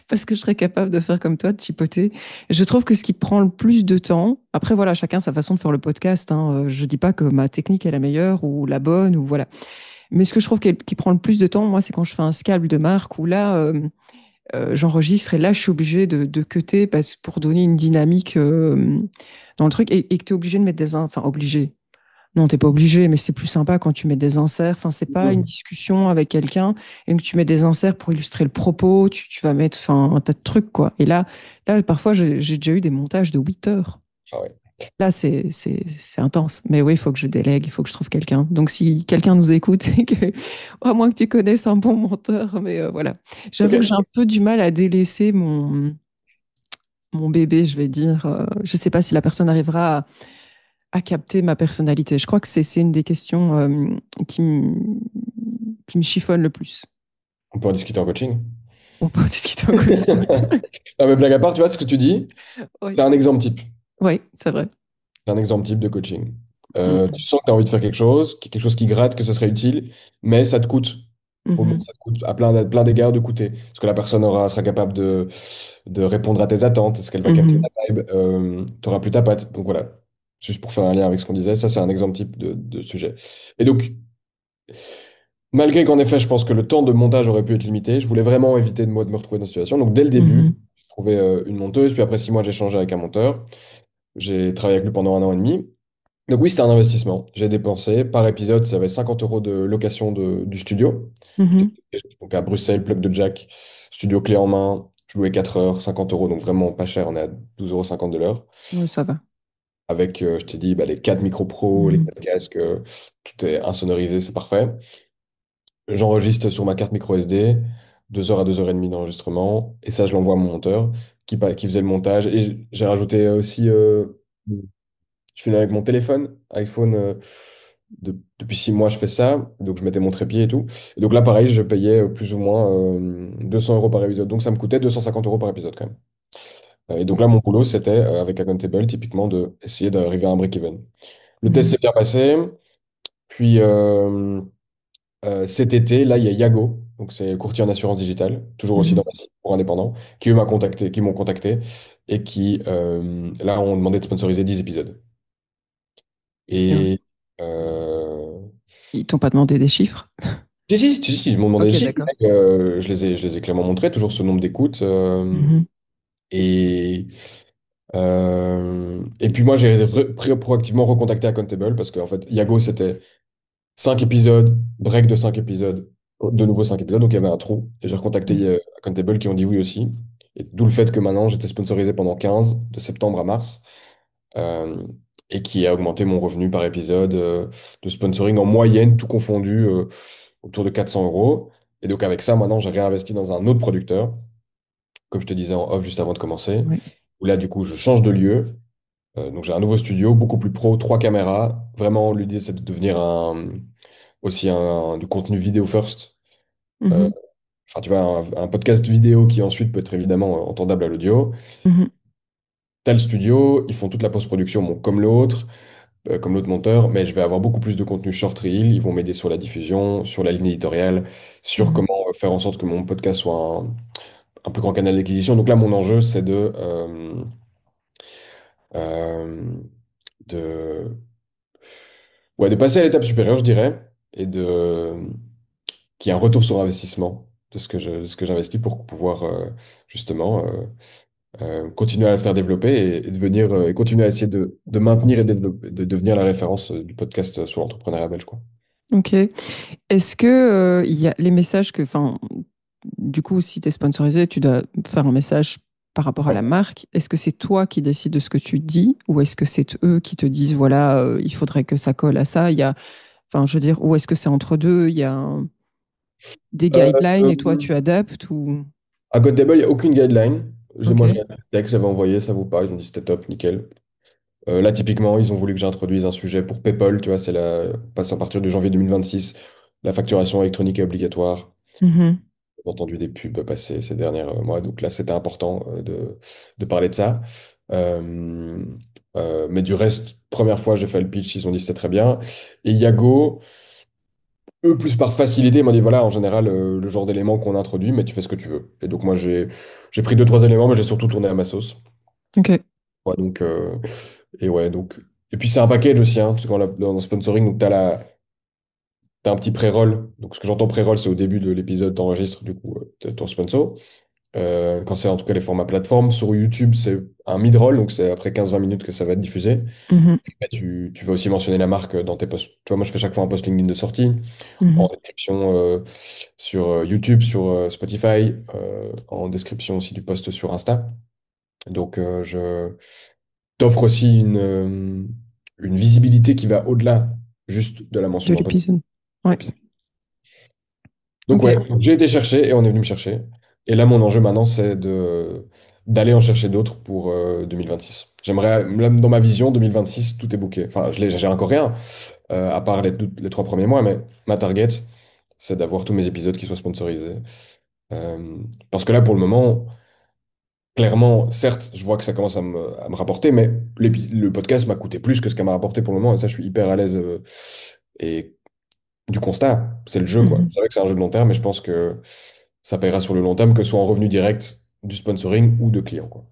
parce que je serais capable de faire comme toi, de chipoter. Je trouve que ce qui prend le plus de temps, après, voilà, chacun sa façon de faire le podcast, hein, je dis pas que ma technique est la meilleure ou la bonne, ou voilà. Mais ce que je trouve qui prend le plus de temps, moi, c'est quand je fais un scalp de marque, où là, j'enregistre et là je suis obligée de cutter pour donner une dynamique dans le truc et que tu es obligé de mettre enfin obligé. Non, t'es pas obligé, mais c'est plus sympa quand tu mets des inserts. Enfin, c'est pas une Mhm. discussion avec quelqu'un et que tu mets des inserts pour illustrer le propos. Tu vas mettre enfin, un tas de trucs, quoi. Et là parfois, j'ai déjà eu des montages de 8 heures. Ah ouais. Là, c'est intense. Mais oui, il faut que je délègue, il faut que je trouve quelqu'un. Donc, si quelqu'un nous écoute, et que, à moins que tu connaisses un bon monteur, mais voilà. J'avoue que j'ai un Ok. peu du mal à délaisser mon bébé, je vais dire. Je sais pas si la personne arrivera à capter ma personnalité. Je crois que c'est une des questions qui me chiffonne le plus. On peut en discuter en coaching. On peut discuter en coaching. Non, mais blague à part, tu vois ce que tu dis, Oui, c'est un exemple type. oui, c'est vrai. C'est un exemple type de coaching. Tu Mm, sens que tu as envie de faire quelque chose qui gratte, que ce serait utile, mais ça te coûte. mhm, Ça te coûte à plein d'égards de coûter. Parce que la personne sera capable de répondre à tes attentes. Est-ce qu'elle va capter mhm, ta vibe? Tu n'auras plus ta patte. Donc voilà. Juste pour faire un lien avec ce qu'on disait, ça c'est un exemple type de sujet. Et donc, malgré qu'en effet, je pense que le temps de montage aurait pu être limité, je voulais vraiment éviter moi de me retrouver dans cette situation. Donc dès le début, mhm, j'ai trouvé une monteuse, puis après 6 mois, j'ai changé avec un monteur. J'ai travaillé avec lui pendant 1 an et demi. Donc oui, c'était un investissement. J'ai dépensé par épisode, ça avait 50 euros de location du studio. mhm. Donc à Bruxelles, plug de jack, studio clé en main. Je louais 4 heures, 50 euros, donc vraiment pas cher. On est à 12,50 € de l'heure. Oui, ça va. Avec, je t'ai dit, bah, les 4 micros pro, les Mhm, 4 casques, tout est insonorisé, c'est parfait. J'enregistre sur ma carte micro SD, 2 heures à 2 heures et demie d'enregistrement, et ça, je l'envoie à mon monteur qui faisait le montage. Et j'ai rajouté aussi, je filme avec mon téléphone, iPhone, depuis 6 mois, je fais ça, donc je mettais mon trépied et tout. Et donc là, pareil, je payais plus ou moins 200 € par épisode, donc ça me coûtait 250 € par épisode quand même. Et donc là, mon boulot, c'était, avec Accountable, typiquement, de essayer d'arriver à un break-even. Le test mhm, s'est bien passé, puis cet été, là, il y a Yago, donc c'est courtier en assurance digitale, toujours aussi mhm. dans ma cible pour indépendants, qui m'ont contacté et qui, là, ont demandé de sponsoriser 10 épisodes. Et Et euh, ils t'ont pas demandé des chiffres? si, ils m'ont demandé des Ok, chiffres. d'accord. Je les ai clairement montrés, toujours ce nombre d'écoutes. Mhm, Et, et puis moi, j'ai proactivement recontacté Accountable parce qu'en fait, Yago, c'était 5 épisodes, break de 5 épisodes, de nouveau 5 épisodes, donc il y avait un trou. Et j'ai recontacté mhm. Accountable qui ont dit oui aussi. Et d'où le fait que maintenant, j'étais sponsorisé pendant 15, de septembre à mars, euh, et qui a augmenté mon revenu par épisode de sponsoring en moyenne, tout confondu, autour de 400 euros. Et donc avec ça, maintenant, j'ai réinvesti dans un autre producteur, comme je te disais en off juste avant de commencer, Oui. où là, du coup, je change de lieu. Donc j'ai un nouveau studio, beaucoup plus pro, 3 caméras. Vraiment, l'idée, c'est de devenir aussi du contenu vidéo first. Euh, Mhm. Enfin, tu vois, un podcast vidéo qui ensuite peut être évidemment entendable à l'audio. Mhm. Tel studio, ils font toute la post-production, bon, comme l'autre monteur, mais je vais avoir beaucoup plus de contenu short reel. Ils vont m'aider sur la diffusion, sur la ligne éditoriale, sur Mhm. comment faire en sorte que mon podcast soit un plus grand canal d'acquisition. Donc là, mon enjeu, c'est euh, de, ouais, de passer à l'étape supérieure, je dirais, et qu'il y ait un retour sur investissement de ce que j'investis pour pouvoir justement continuer à le faire développer et devenir et continuer à essayer de maintenir et développer, de devenir la référence du podcast sur l'entrepreneuriat belge, quoi. Ok. Est-ce que il y a les messages que, enfin, du coup, si tu es sponsorisé, tu dois faire un message par rapport à Ouais. la marque. Est-ce que c'est toi qui décides de ce que tu dis ou est-ce que c'est eux qui te disent, voilà, il faudrait que ça colle à ça? Il y a, enfin, je veux dire, ou est-ce que c'est entre deux? Il y a des Euh, guidelines et toi, euh, tu adaptes ou... à Godtable, il n'y a aucune guideline. Ok. Moi, j'ai un texte, j'avais envoyé, ça vous parle, ils ont dit c'était top, nickel. Là, typiquement, ils ont voulu que j'introduise un sujet pour PayPal, tu vois, passe à partir de janvier 2026, la facturation électronique est obligatoire. Mhm. J'ai entendu des pubs passer ces derniers mois, donc là, c'était important de parler de ça. Euh, mais du reste, première fois, j'ai fait le pitch, ils ont dit c'était très bien. Et Yago, eux, plus par facilité, ils m'ont dit voilà, en général, le genre d'éléments qu'on introduit, mais tu fais ce que tu veux. Et donc, moi, j'ai pris deux, trois éléments, mais j'ai surtout tourné à ma sauce. Ok. Ouais, donc, et ouais, donc. Et puis, c'est un package aussi, hein, parce que dans le sponsoring, donc, t'as un petit pré-roll. Donc, ce que j'entends pré-roll, c'est au début de l'épisode, t'enregistres, du coup, ton sponsor. Quand c'est en tout cas les formats plateformes. Sur YouTube, c'est un mid-roll, donc c'est après 15-20 minutes que ça va être diffusé. Mhm. Mais tu vas aussi mentionner la marque dans tes posts. Tu vois, moi, je fais chaque fois un post LinkedIn de sortie, en Mhm. description sur YouTube, sur Spotify, en description aussi du post sur Insta. Donc, je t'offre aussi une visibilité qui va au-delà juste de la mention De dans le podcast. l'épisode. Ouais. Donc Ok. ouais, j'ai été chercher et on est venu me chercher. Et là, mon enjeu maintenant, c'est d'aller en chercher d'autres pour 2026. J'aimerais, là, dans ma vision, 2026, tout est booké. Enfin, j'ai encore rien, à part les 3 premiers mois, mais ma target, c'est d'avoir tous mes épisodes qui soient sponsorisés. Parce que là, pour le moment, clairement, certes, je vois que ça commence à me rapporter, mais le podcast m'a coûté plus que ce qu'elle m'a rapporté pour le moment, et ça, je suis hyper à l'aise. Et du constat, c'est le jeu, quoi. Mhm. C'est vrai que c'est un jeu de long terme, mais je pense que ça paiera sur le long terme, que ce soit en revenu direct du sponsoring ou de clients, quoi.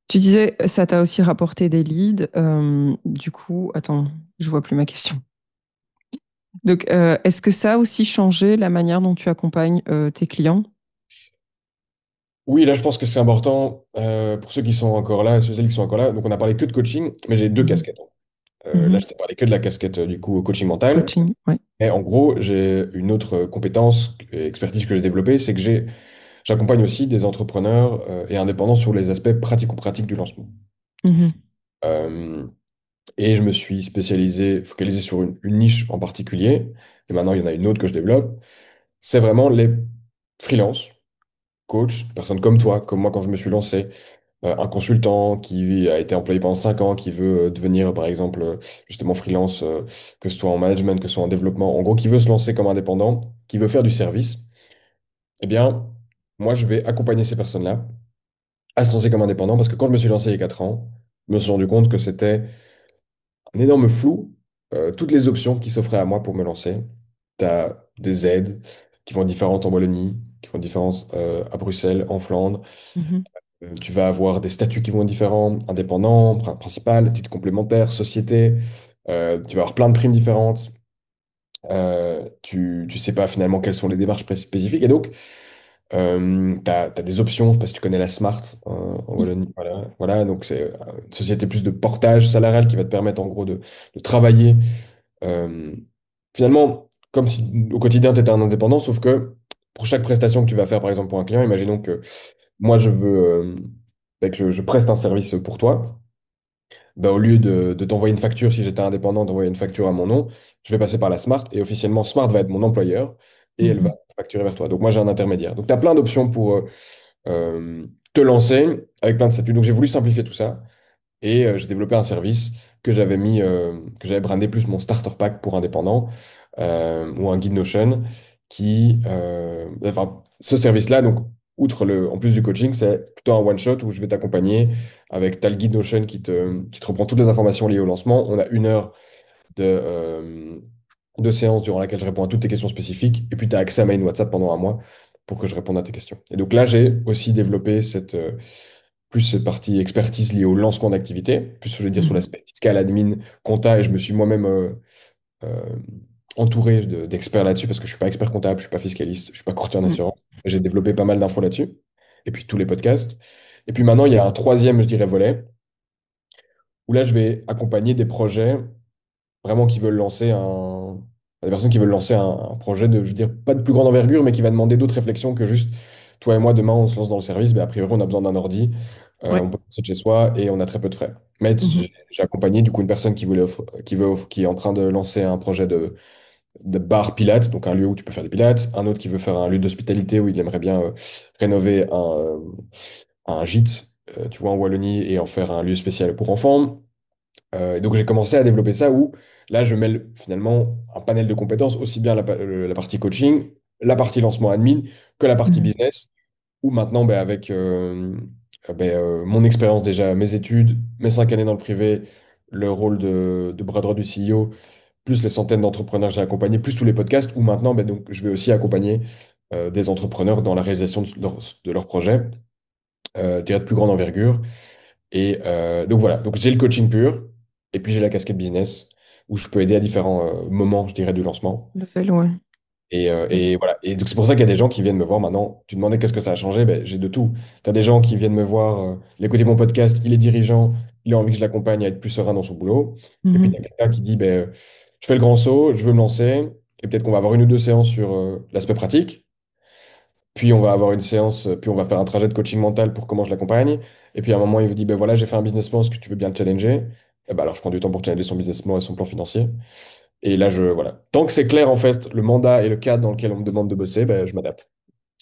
Tu disais, ça t'a aussi rapporté des leads. Du coup, attends, je vois plus ma question. Donc, est-ce que ça a aussi changé la manière dont tu accompagnes tes clients? Oui, là, je pense que c'est important pour ceux qui sont encore là, ceux et celles qui sont encore là. Donc, on a parlé que de coaching, mais j'ai deux Mhm. casquettes. Là, Mhm. je t'ai parlé que de la casquette du coup coaching mental. Coaching, ouais. Et en gros, j'ai une autre compétence et expertise que j'ai développée, c'est que j'accompagne aussi des entrepreneurs et indépendants sur les aspects pratico-pratiques du lancement. Mhm. Euh, et je me suis focalisé sur une niche en particulier. Et maintenant, il y en a une autre que je développe. C'est vraiment les freelances, coachs, personnes comme toi, comme moi quand je me suis lancé, un consultant qui a été employé pendant 5 ans, qui veut devenir, par exemple, justement freelance, que ce soit en management, que ce soit en développement, en gros, qui veut se lancer comme indépendant, qui veut faire du service, eh bien, moi, je vais accompagner ces personnes-là à se lancer comme indépendant parce que quand je me suis lancé il y a 4 ans, je me suis rendu compte que c'était un énorme flou, toutes les options qui s'offraient à moi pour me lancer. Tu as des aides qui vont être différentes en Wallonie, qui vont être différentes à Bruxelles, en Flandre. Mhm. Tu vas avoir des statuts qui vont être différents, indépendant, principal, titre complémentaire, société. Tu vas avoir plein de primes différentes. Tu sais pas finalement quelles sont les démarches spécifiques. Et donc, t'as des options, je sais pas si tu connais la Smart en Oui. Wallonie. Voilà, voilà, donc c'est une société plus de portage salarial qui va te permettre en gros de travailler euh, finalement comme si au quotidien tu étais un indépendant, sauf que pour chaque prestation que tu vas faire, par exemple pour un client, imaginons que moi je veux que je preste un service pour toi. Ben, au lieu de t'envoyer une facture, si j'étais indépendant, d'envoyer une facture à mon nom, je vais passer par la Smart et officiellement Smart va être mon employeur et elle va Mhm. facturer vers toi. Donc moi j'ai un intermédiaire. Donc tu as plein d'options pour te lancer avec plein de statuts. Donc j'ai voulu simplifier tout ça et j'ai développé un service que j'avais brandé plus mon starter pack pour indépendants, ou un guide Notion enfin, ce service-là, donc, en plus du coaching, c'est plutôt un one-shot où je vais t'accompagner avec t'as le guide Notion qui te reprend toutes les informations liées au lancement. On a 1 heure de séance durant laquelle je réponds à toutes tes questions spécifiques. Et puis, tu as accès à ma ligne WhatsApp pendant un mois pour que je réponde à tes questions. Et donc là, j'ai aussi développé plus cette partie expertise liée au lancement d'activité, plus je vais dire sur Mhm. l'aspect fiscal, admin, compta, et je me suis moi-même euh, entouré d'experts là-dessus parce que je suis pas expert comptable, je suis pas fiscaliste, je suis pas courtier en Mhm. assurance. J'ai développé pas mal d'infos là-dessus, et puis tous les podcasts. Et puis maintenant, il y a un troisième, je dirais, volet, où là, je vais accompagner des projets vraiment qui veulent lancer des personnes qui veulent lancer un projet de, je veux dire, pas de plus grande envergure, mais qui va demander d'autres réflexions que juste, toi et moi, demain, on se lance dans le service, mais a priori, on a besoin d'un ordi, Ouais. on peut lancer de chez soi et on a très peu de frais. Mais Mhm. j'ai accompagné du coup une personne qui est en train de lancer un projet de bar pilates, donc un lieu où tu peux faire des pilates, un autre qui veut faire un lieu d'hospitalité où il aimerait bien rénover un gîte, tu vois, en Wallonie et en faire un lieu spécial pour enfants. Et donc j'ai commencé à développer ça où là je mêle finalement un panel de compétences, aussi bien la partie coaching, la partie lancement admin que la partie Mhm. business, où maintenant ben, avec mon expérience déjà, mes études, mes 5 années dans le privé, le rôle de bras droit du CEO, plus les centaines d'entrepreneurs que j'ai accompagnés, plus tous les podcasts, où maintenant ben, donc, je vais aussi accompagner des entrepreneurs dans la réalisation de leurs projets, je dirais de plus grande envergure. Et donc voilà, donc j'ai le coaching pur, et puis j'ai la casquette business, où je peux aider à différents moments, je dirais, du lancement. Le fait, ouais. Et voilà. Et donc c'est pour ça qu'il y a des gens qui viennent me voir maintenant. Tu demandais qu'est-ce que ça a changé, ben, j'ai de tout. Tu as des gens qui viennent me voir, il écoute mon podcast, il est dirigeant, il a envie que je l'accompagne à être plus serein dans son boulot. Et puis tu as Mhm. quelqu'un qui dit, ben, je fais le grand saut, je veux me lancer, et peut-être qu'on va avoir 1 ou 2 séances sur l'aspect pratique. Puis on va avoir une séance, puis on va faire un trajet de coaching mental pour comment je l'accompagne. Et puis à un moment, il vous dit, ben voilà, j'ai fait un business plan, est-ce que tu veux bien le challenger? Et ben alors je prends du temps pour challenger son business plan et son plan financier. Et là, voilà. Tant que c'est clair, en fait, le mandat et le cadre dans lequel on me demande de bosser, ben, je m'adapte.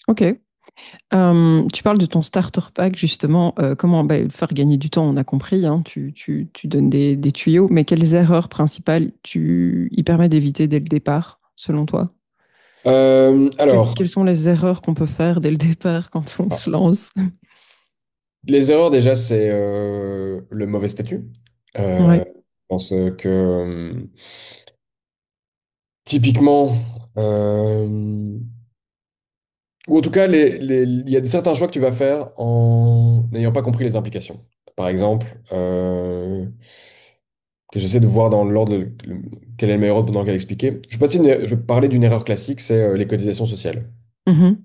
Ok. Tu parles de ton starter pack, justement. Comment bah, faire gagner du temps, on a compris. Hein, tu donnes des tuyaux. Mais quelles erreurs principales il permet d'éviter dès le départ, selon toi? Alors, Quelles sont les erreurs qu'on peut faire dès le départ quand on se lance? les erreurs, déjà, c'est le mauvais statut. Ouais. Je pense que, typiquement, euh, ou en tout cas, il y a certains choix que tu vas faire en n'ayant pas compris les implications. Par exemple, que j'essaie de voir dans l'ordre quel est le meilleur ordre dans lequel expliquer. Je vais parler d'une erreur classique, c'est les cotisations sociales. Mhm.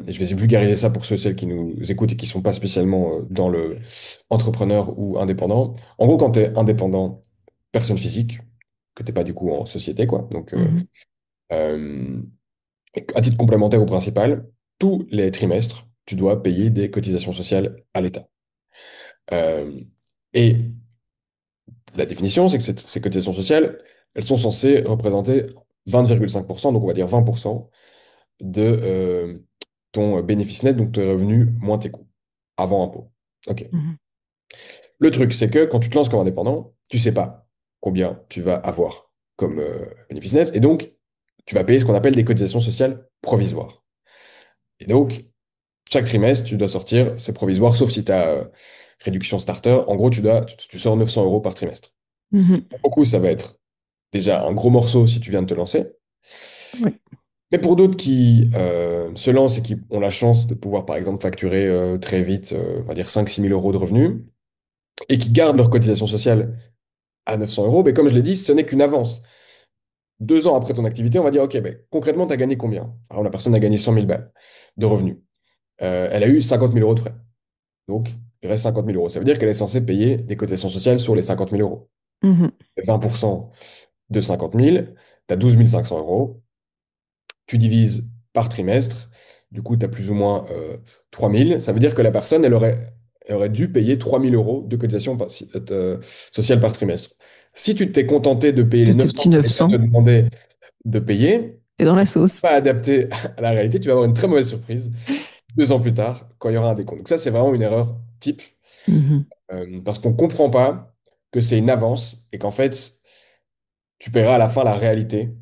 Et je vais vulgariser ça pour ceux et celles qui nous écoutent et qui sont pas spécialement dans le entrepreneur ou indépendant. En gros, quand tu es indépendant, personne physique, que t'es pas du coup en société, quoi. Donc, Mhm. euh, à titre complémentaire ou principal, tous les trimestres, tu dois payer des cotisations sociales à l'État. Euh, et la définition, c'est que ces cotisations sociales, elles sont censées représenter 20,5%, donc on va dire 20% de ton bénéfice net, donc tes revenus moins tes coûts, avant impôt. Ok. Mhm. Le truc, c'est que quand tu te lances comme indépendant, tu sais pas combien tu vas avoir comme bénéfice net, et donc tu vas payer ce qu'on appelle des cotisations sociales provisoires. Et donc, chaque trimestre, tu dois sortir ces provisoires, sauf si tu as réduction starter. En gros, tu sors 900 euros par trimestre. Mhm. Pour beaucoup, ça va être déjà un gros morceau si tu viens de te lancer. Ouais. Mais pour d'autres qui se lancent et qui ont la chance de pouvoir, par exemple, facturer très vite, on va dire 5 000 6 000 euros de revenus, et qui gardent leur cotisation sociale à 900 euros, mais comme je l'ai dit, ce n'est qu'une avance. 2 ans après ton activité, on va dire, OK, ben, concrètement, tu as gagné combien? Par exemple, la personne a gagné 100 000 balles de revenus. Elle a eu 50 000 euros de frais. Donc, il reste 50 000 euros. Ça veut dire qu'elle est censée payer des cotisations sociales sur les 50 000 euros. Mhm. 20% de 50 000, tu as 12 500 euros. Tu divises par trimestre, du coup, tu as plus ou moins 3 000. Ça veut dire que la personne, elle aurait dû payer 3 000 euros de cotisation sociale par trimestre. Si tu t'es contenté de payer De les tes 900 petits que l'État te 900, demandait de payer, t'es dans la et que tu sauce. n'as pas adapté à la réalité, tu vas avoir une très mauvaise surprise 2 ans plus tard, quand il y aura un décompte. Donc ça, c'est vraiment une erreur type, Mhm. parce qu'on ne comprend pas que c'est une avance et qu'en fait, tu paieras à la fin la réalité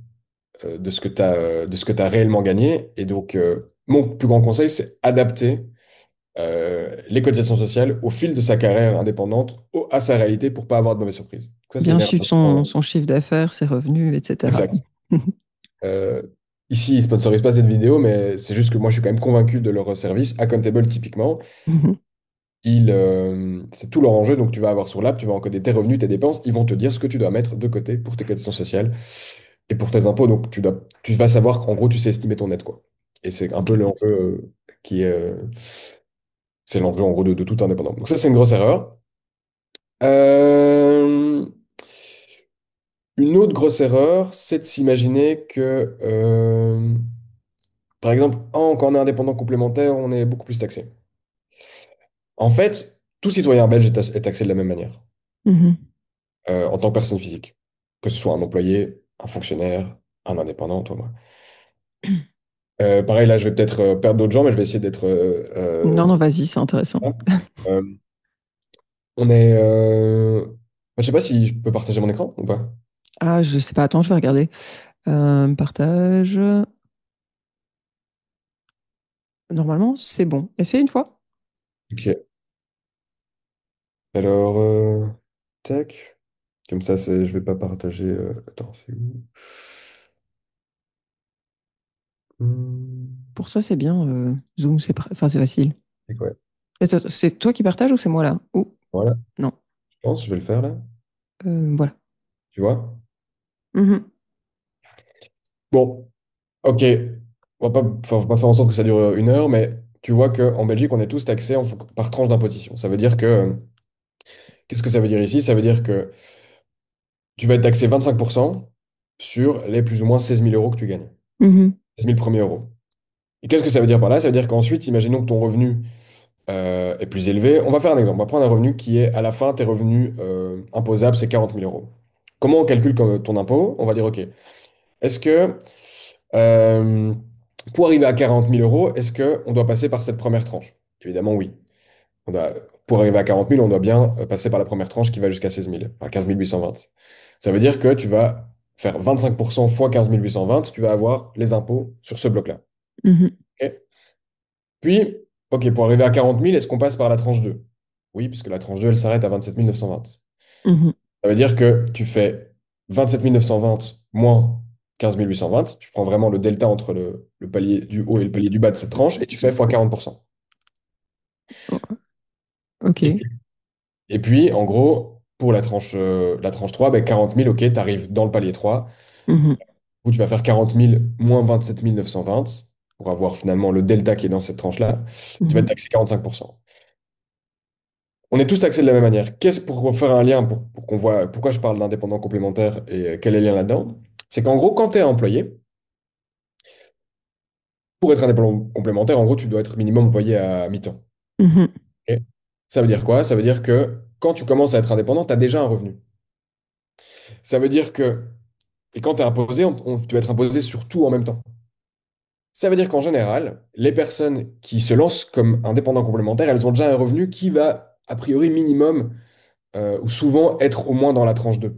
de ce que tu as, de ce que tu réellement gagné. Et donc, mon plus grand conseil, c'est adapter les cotisations sociales au fil de sa carrière indépendante à sa réalité pour pas avoir de mauvaises surprises. Donc ça, c'est Bien une erreur. suivre son chiffre d'affaires, ses revenus, etc. Exact. Euh, Ici, ils sponsorisent pas cette vidéo, mais c'est juste que moi, je suis quand même convaincu de leur service. Accountable, typiquement, Mhm. c'est tout leur enjeu. Donc, tu vas avoir sur l'app, tu vas encoder tes revenus, tes dépenses. Ils vont te dire ce que tu dois mettre de côté pour tes cotisations sociales et pour tes impôts. Donc, tu vas savoir qu'en gros, tu sais estimer ton net, quoi. Et c'est un Ok. peu l'enjeu qui est, c'est l'enjeu en gros de tout indépendant. Donc, ça, c'est une grosse erreur. Euh, une autre grosse erreur, c'est de s'imaginer que, par exemple, quand on est indépendant complémentaire, on est beaucoup plus taxé. En fait, tout citoyen belge est taxé de la même manière, Mhm. en tant que personne physique. Que ce soit un employé, un fonctionnaire, un indépendant, toi, moi. Pareil, là, je vais peut-être perdre d'autres gens, mais je vais essayer d'être. Non, non, vas-y, c'est intéressant. Euh, on est. Je sais pas si je peux partager mon écran ou pas. Ah, je sais pas, attends, je vais regarder. Partage. Normalement, c'est bon. Essaye une fois. Ok. Alors, tac. Comme ça, je vais pas partager. Attends, c'est où? Hmm, Pour ça, c'est bien. Zoom, enfin, c'est facile. c'est quoi? C'est toi qui partages ou c'est moi là? Ou Voilà, non. je pense, je vais le faire là. Voilà. Tu vois? Mhm. Bon, ok. Faut pas faire en sorte que ça dure 1 heure, mais tu vois qu'en Belgique, on est tous taxés par tranche d'imposition. Ça veut dire que, qu'est-ce que ça veut dire ici? Ça veut dire que tu vas être taxé 25% sur les plus ou moins 16 000 € que tu gagnes. Mhm. 16 000 premiers euros. Et qu'est-ce que ça veut dire par là? Ça veut dire qu'ensuite, imaginons que ton revenu est plus élevé. On va faire un exemple. On va prendre un revenu qui est, à la fin, tes revenus imposables, c'est 40 000 €. Comment on calcule ton impôt? On va dire, OK, est-ce que, euh, pour arriver à 40 000 €, est-ce qu'on doit passer par cette première tranche? Évidemment, oui. On doit, pour arriver à 40 000, on doit bien passer par la première tranche qui va jusqu'à 16 000, à 15 820. Ça veut dire que tu vas faire 25% fois 15 820, tu vas avoir les impôts sur ce bloc-là. Mhm. OK. Puis, OK, pour arriver à 40 000, est-ce qu'on passe par la tranche 2? Oui, puisque la tranche 2, elle s'arrête à 27 920. Mhm. Ça veut dire que tu fais 27 920 moins 15 820. Tu prends vraiment le delta entre le palier du haut et le palier du bas de cette tranche et tu fais fois 40%. Oh, ok. Et puis, et puis, en gros, pour la tranche 3, ben 40 000, OK, tu arrives dans le palier 3 Mhm. où tu vas faire 40 000 moins 27 920 pour avoir finalement le delta qui est dans cette tranche-là. Tu vas être Mhm. taxé 45%. On est tous taxés de la même manière. Pour faire un lien, pour qu'on voit pourquoi je parle d'indépendant complémentaire et quel est le lien là-dedans? C'est qu'en gros, quand tu es employé, pour être indépendant complémentaire, en gros, tu dois être minimum employé à mi-temps. Mhm. Ok. Ça veut dire quoi? Ça veut dire que quand tu commences à être indépendant, tu as déjà un revenu. Ça veut dire que, et quand tu es imposé, tu vas être imposé sur tout en même temps. Ça veut dire qu'en général, les personnes qui se lancent comme indépendants complémentaires, elles ont déjà un revenu qui va, a priori, minimum, ou souvent être au moins dans la tranche 2.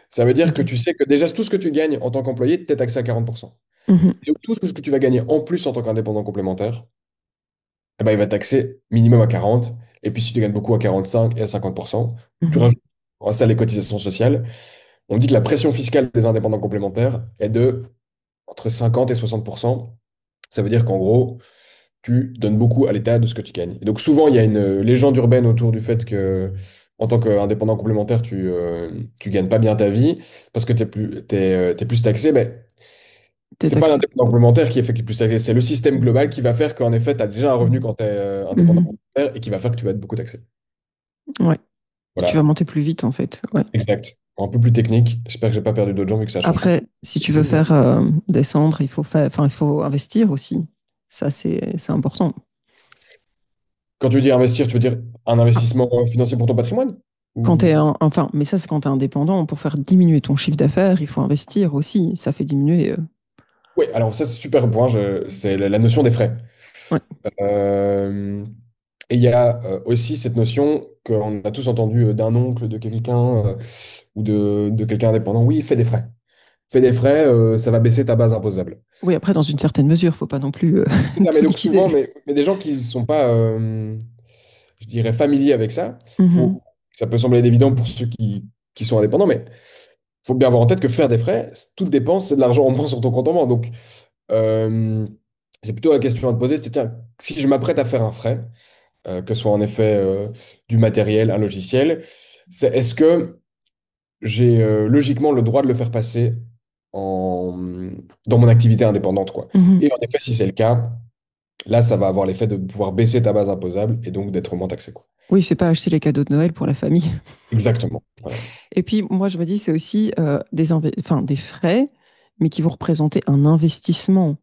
Ça veut dire que Ok. tu sais que déjà tout ce que tu gagnes en tant qu'employé, tu es taxé à 40%. Mhm. Et donc, tout ce que tu vas gagner en plus en tant qu'indépendant complémentaire, eh ben, il va taxer minimum à 40. Et puis si tu gagnes beaucoup à 45 et à 50%, tu Mhm. rajoutes à ça les cotisations sociales. On dit que la pression fiscale des indépendants complémentaires est de entre 50 et 60%. Ça veut dire qu'en gros, tu donnes beaucoup à l'État de ce que tu gagnes. Et donc souvent, il y a une légende urbaine autour du fait que en tant qu'indépendant complémentaire, tu gagnes pas bien ta vie parce que t'es plus taxé. Mais T'es c'est pas taxé. l'indépendant complémentaire qui est fait qui est plus taxé, c'est le système global qui va faire qu'en effet, tu as déjà un revenu quand tu es indépendant Mhm. complémentaire et qui va faire que tu vas être beaucoup taxé. Ouais. Et tu vas Voilà, monter plus vite, en fait. Ouais. exact. Un peu plus technique. J'espère que j'ai pas perdu d'autres gens vu que ça change tout. Après, si tu veux faire descendre, enfin, il faut investir aussi. Ça, c'est important. Quand tu veux dire investir, tu veux dire un investissement financier pour ton patrimoine? Ou... Enfin, mais ça, c'est quand tu es indépendant. Pour faire diminuer ton chiffre d'affaires, il faut investir aussi. Ça fait diminuer. Oui, alors ça, c'est super point. C'est la notion des frais. Ouais. Euh, Et il y a aussi cette notion qu'on a tous entendu d'un oncle, de quelqu'un ou de quelqu'un indépendant. Oui, il fait des frais. fais des frais, ça va baisser ta base imposable. Oui, après, dans une certaine mesure, faut pas non plus Ça, mais tout donc souvent, liquider. mais des gens qui sont pas, je dirais, familiers avec ça, Mhm. faut, ça peut sembler évident pour ceux qui sont indépendants, mais faut bien avoir en tête que faire des frais, toute dépense, c'est de l'argent en moins sur ton compte en banque. Donc, euh, c'est plutôt la question à te poser, c'est tiens, si je m'apprête à faire un frais, que ce soit en effet du matériel, un logiciel, c'est est-ce que j'ai logiquement le droit de le faire passer en, dans mon activité indépendante, quoi. Mhm. Et en effet, si c'est le cas, là, ça va avoir l'effet de pouvoir baisser ta base imposable et donc d'être moins taxé, quoi. Oui, c'est pas acheter les cadeaux de Noël pour la famille. Exactement. Voilà. Et puis, moi, je me dis, c'est aussi enfin, des frais, mais qui vont représenter un investissement,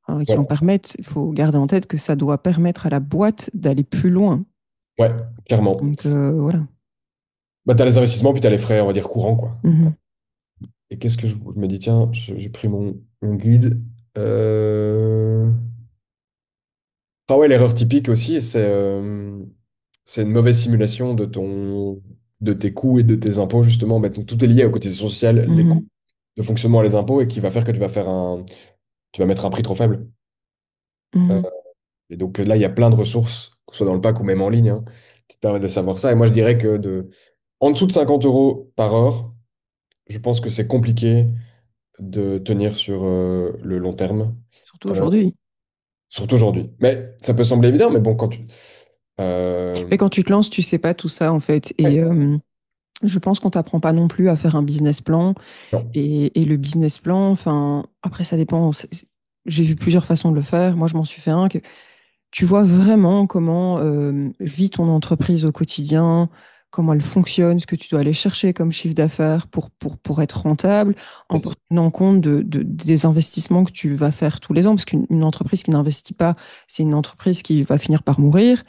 hein, qui Ouais, vont permettre, il faut garder en tête que ça doit permettre à la boîte d'aller plus loin. ouais, clairement. Donc, voilà. Bah, t'as les investissements, puis t'as les frais, on va dire, courants, quoi. Mhm. Et qu'est-ce que je me dis, tiens, j'ai pris mon guide. Euh, Ah ouais, l'erreur typique aussi, c'est une mauvaise simulation de tes coûts et de tes impôts, justement. Mais tout est lié aux cotisations sociales, les coûts Mhm. de fonctionnement et les impôts, et qui va faire que tu vas mettre un prix trop faible. Euh, Mhm. et donc là, il y a plein de ressources, que ce soit dans le pack ou même en ligne, hein, qui permettent de savoir ça. Et moi, je dirais que en dessous de 50 euros par heure, je pense que c'est compliqué de tenir sur le long terme, Surtout euh, aujourd'hui. surtout aujourd'hui. Mais ça peut sembler évident, mais bon, euh, Mais quand tu te lances, tu sais pas tout ça, en fait. Et ouais, je pense qu'on t'apprend pas non plus à faire un business plan. non. Et le business plan, enfin, après, ça dépend. J'ai vu plusieurs façons de le faire. Moi, je m'en suis fait un que tu vois vraiment comment vit ton entreprise au quotidien, comment elle fonctionne, ce que tu dois aller chercher comme chiffre d'affaires pour être rentable, en Yes. tenant compte des investissements que tu vas faire tous les ans, parce qu'une entreprise qui n'investit pas, c'est une entreprise qui va finir par mourir.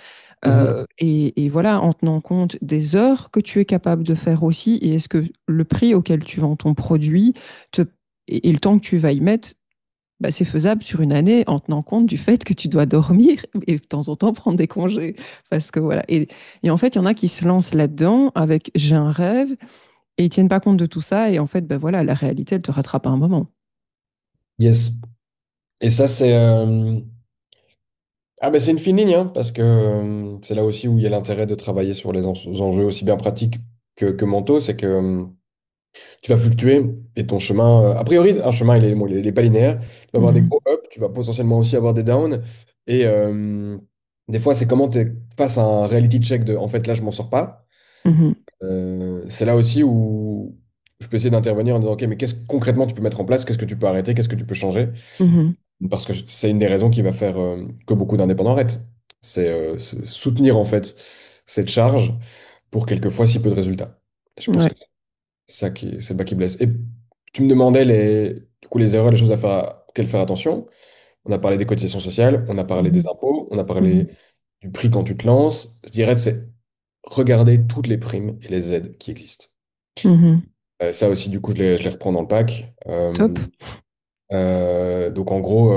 Mhm. Et voilà, en tenant compte des heures que tu es capable de faire aussi, et est-ce que le prix auquel tu vends ton produit te, et le temps que tu vas y mettre, bah, c'est faisable sur une année en tenant compte du fait que tu dois dormir et de temps en temps prendre des congés. Parce que voilà. Et en fait, il y en a qui se lancent là-dedans avec j'ai un rêve et ils tiennent pas compte de tout ça. Et en fait, bah, voilà, la réalité, elle te rattrape à un moment. Yes. Et ça, c'est une fine ligne, hein, parce que c'est là aussi où il y a l'intérêt de travailler sur les enjeux aussi bien pratiques que mentaux, c'est que tu vas fluctuer et ton chemin, a priori, un chemin, bon, il est pas linéaire. Tu vas avoir des Mhm. gros ups, tu vas potentiellement aussi avoir des downs. Et des fois, c'est comment tu es face à un reality check de en fait, là, je m'en sors pas. Mhm. C'est là aussi où je peux essayer d'intervenir en disant, OK, mais qu'est-ce que concrètement tu peux mettre en place? Qu'est-ce que tu peux arrêter? Qu'est-ce que tu peux changer? Mhm. Parce que c'est une des raisons qui va faire que beaucoup d'indépendants arrêtent. C'est soutenir en fait cette charge pour quelquefois si peu de résultats. Et je pense Ouais. que c'est le bas qui blesse. Et tu me demandais du coup, les erreurs, les choses auxquelles faire attention. On a parlé des cotisations sociales, on a parlé des Mhm. impôts, on a Mhm. parlé du prix quand tu te lances. Je dirais que c'est regarder toutes les primes et les aides qui existent. Mhm. Ça aussi, du coup, je les reprends dans le pack. Top. Donc en gros,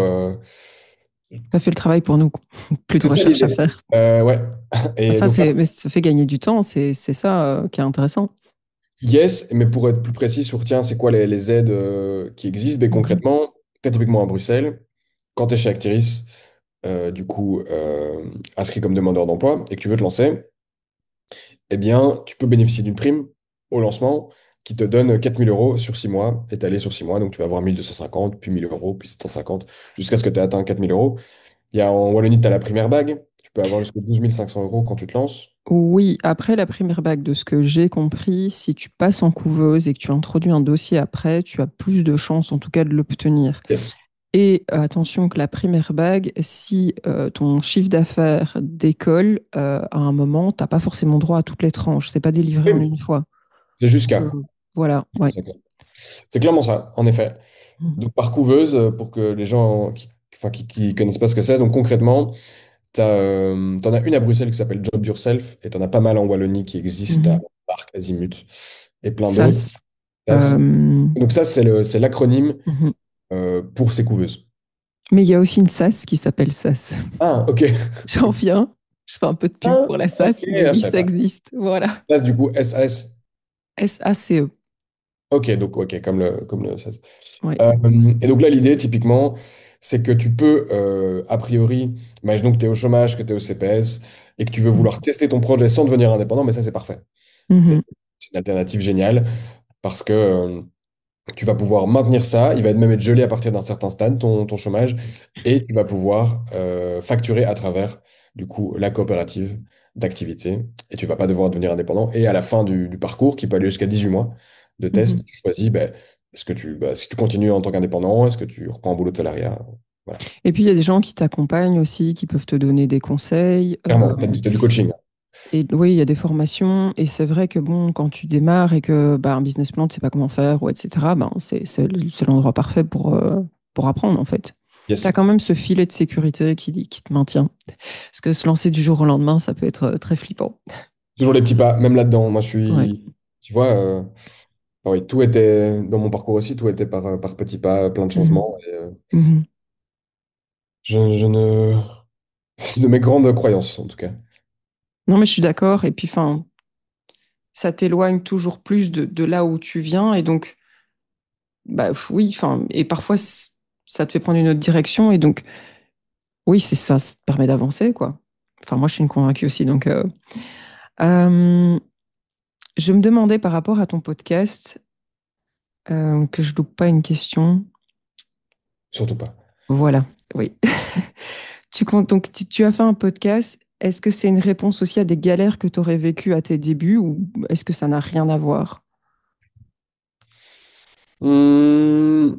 Ça fait le travail pour nous. Plus de c'est ça recherche à l'idée. faire. Ouais. Et Ça, donc, mais ça fait gagner du temps. C'est ça qui est intéressant. yes, mais pour être plus précis sur, tiens, c'est quoi les aides qui existent, mais Mhm. concrètement, toi, typiquement à Bruxelles, quand tu es chez Actiris, du coup, inscrit comme demandeur d'emploi, et que tu veux te lancer, eh bien, tu peux bénéficier d'une prime au lancement qui te donne 4 000 € sur 6 mois, étalé sur 6 mois. Donc, tu vas avoir 1 250, puis 1 000 €, puis 750, jusqu'à ce que tu aies atteint 4 000 €. En Wallonie, tu as la première bague. Tu peux avoir jusqu'à 12 500 € quand tu te lances. Oui, après la première bague, de ce que j'ai compris, si tu passes en couveuse et que tu introduis un dossier après, tu as plus de chances en tout cas de l'obtenir. Yes. Et attention que la première bague, si ton chiffre d'affaires décolle, à un moment, t'as pas forcément droit à toutes les tranches. C'est pas délivré en Oui, une fois. c'est Euh, jusqu'à. voilà, ouais. C'est clairement ça, en effet. Mhm. Donc, par couveuse, pour que les gens qui connaissent pas ce que c'est, donc concrètement, t'en as une à Bruxelles qui s'appelle Job Yourself, et t'en as pas mal en Wallonie qui existent à Mhm. Marc, Azimut, et plein d'autres. SAS. Ça, Euh, donc ça, c'est l'acronyme mhm. pour ces couveuses. Mais il y a aussi une SAS qui s'appelle SAS. Ah, ok. J'en viens. Je fais un peu de pub Ah, pour la ok, SAS, mais je oui, savais ça pas. existe. Voilà. SAS, du coup, SAS. SACE. Ok, donc ok, comme le 16. Oui. Et donc là, l'idée, typiquement, c'est que tu peux, a priori, imaginons que tu es au chômage, que tu es au CPS, et que tu veux Mhm. vouloir tester ton projet sans devenir indépendant, mais ça, c'est parfait. C'est Mhm. c'est une alternative géniale, parce que tu vas pouvoir maintenir ça, il va même être gelé à partir d'un certain stade, ton chômage, et tu vas pouvoir facturer à travers, du coup, la coopérative d'activité, et tu vas pas devoir devenir indépendant. Et à la fin du parcours, qui peut aller jusqu'à 18 mois de test, Mhm. tu choisis, ben, si tu continues en tant qu'indépendant, est-ce que tu reprends un boulot de salariat? Voilà. Et puis, il y a des gens qui t'accompagnent aussi, qui peuvent te donner des conseils. Clairement, t'as du coaching. Et oui, il y a des formations. Et c'est vrai que bon, quand tu démarres et que bah, un business plan, tu sais pas comment faire, ou etc., ben, c'est l'endroit parfait pour apprendre, en fait. Tu as Yes. quand même ce filet de sécurité qui te maintient. Parce que se lancer du jour au lendemain, ça peut être très flippant. Toujours les petits pas, même là-dedans. Moi, Ouais. tu vois, oui, tout était, dans mon parcours aussi, tout était par petits pas, plein de Mhm. changements. Et, Mhm. je ne, c'est une de mes grandes croyances, en tout cas. Non, mais je suis d'accord. Et puis, enfin, ça t'éloigne toujours plus de là où tu viens. Et donc, bah oui, enfin, et parfois, ça te fait prendre une autre direction. Et donc, oui, c'est ça, ça te permet d'avancer, quoi. Enfin, moi, je suis une convaincue aussi. Donc, euh, je me demandais par rapport à ton podcast, que je loupe pas une question. Surtout pas. Voilà, oui. Tu comptes, donc, tu as fait un podcast. Est-ce que c'est une réponse aussi à des galères que tu aurais vécues à tes débuts ou est-ce que ça n'a rien à voir? Hum,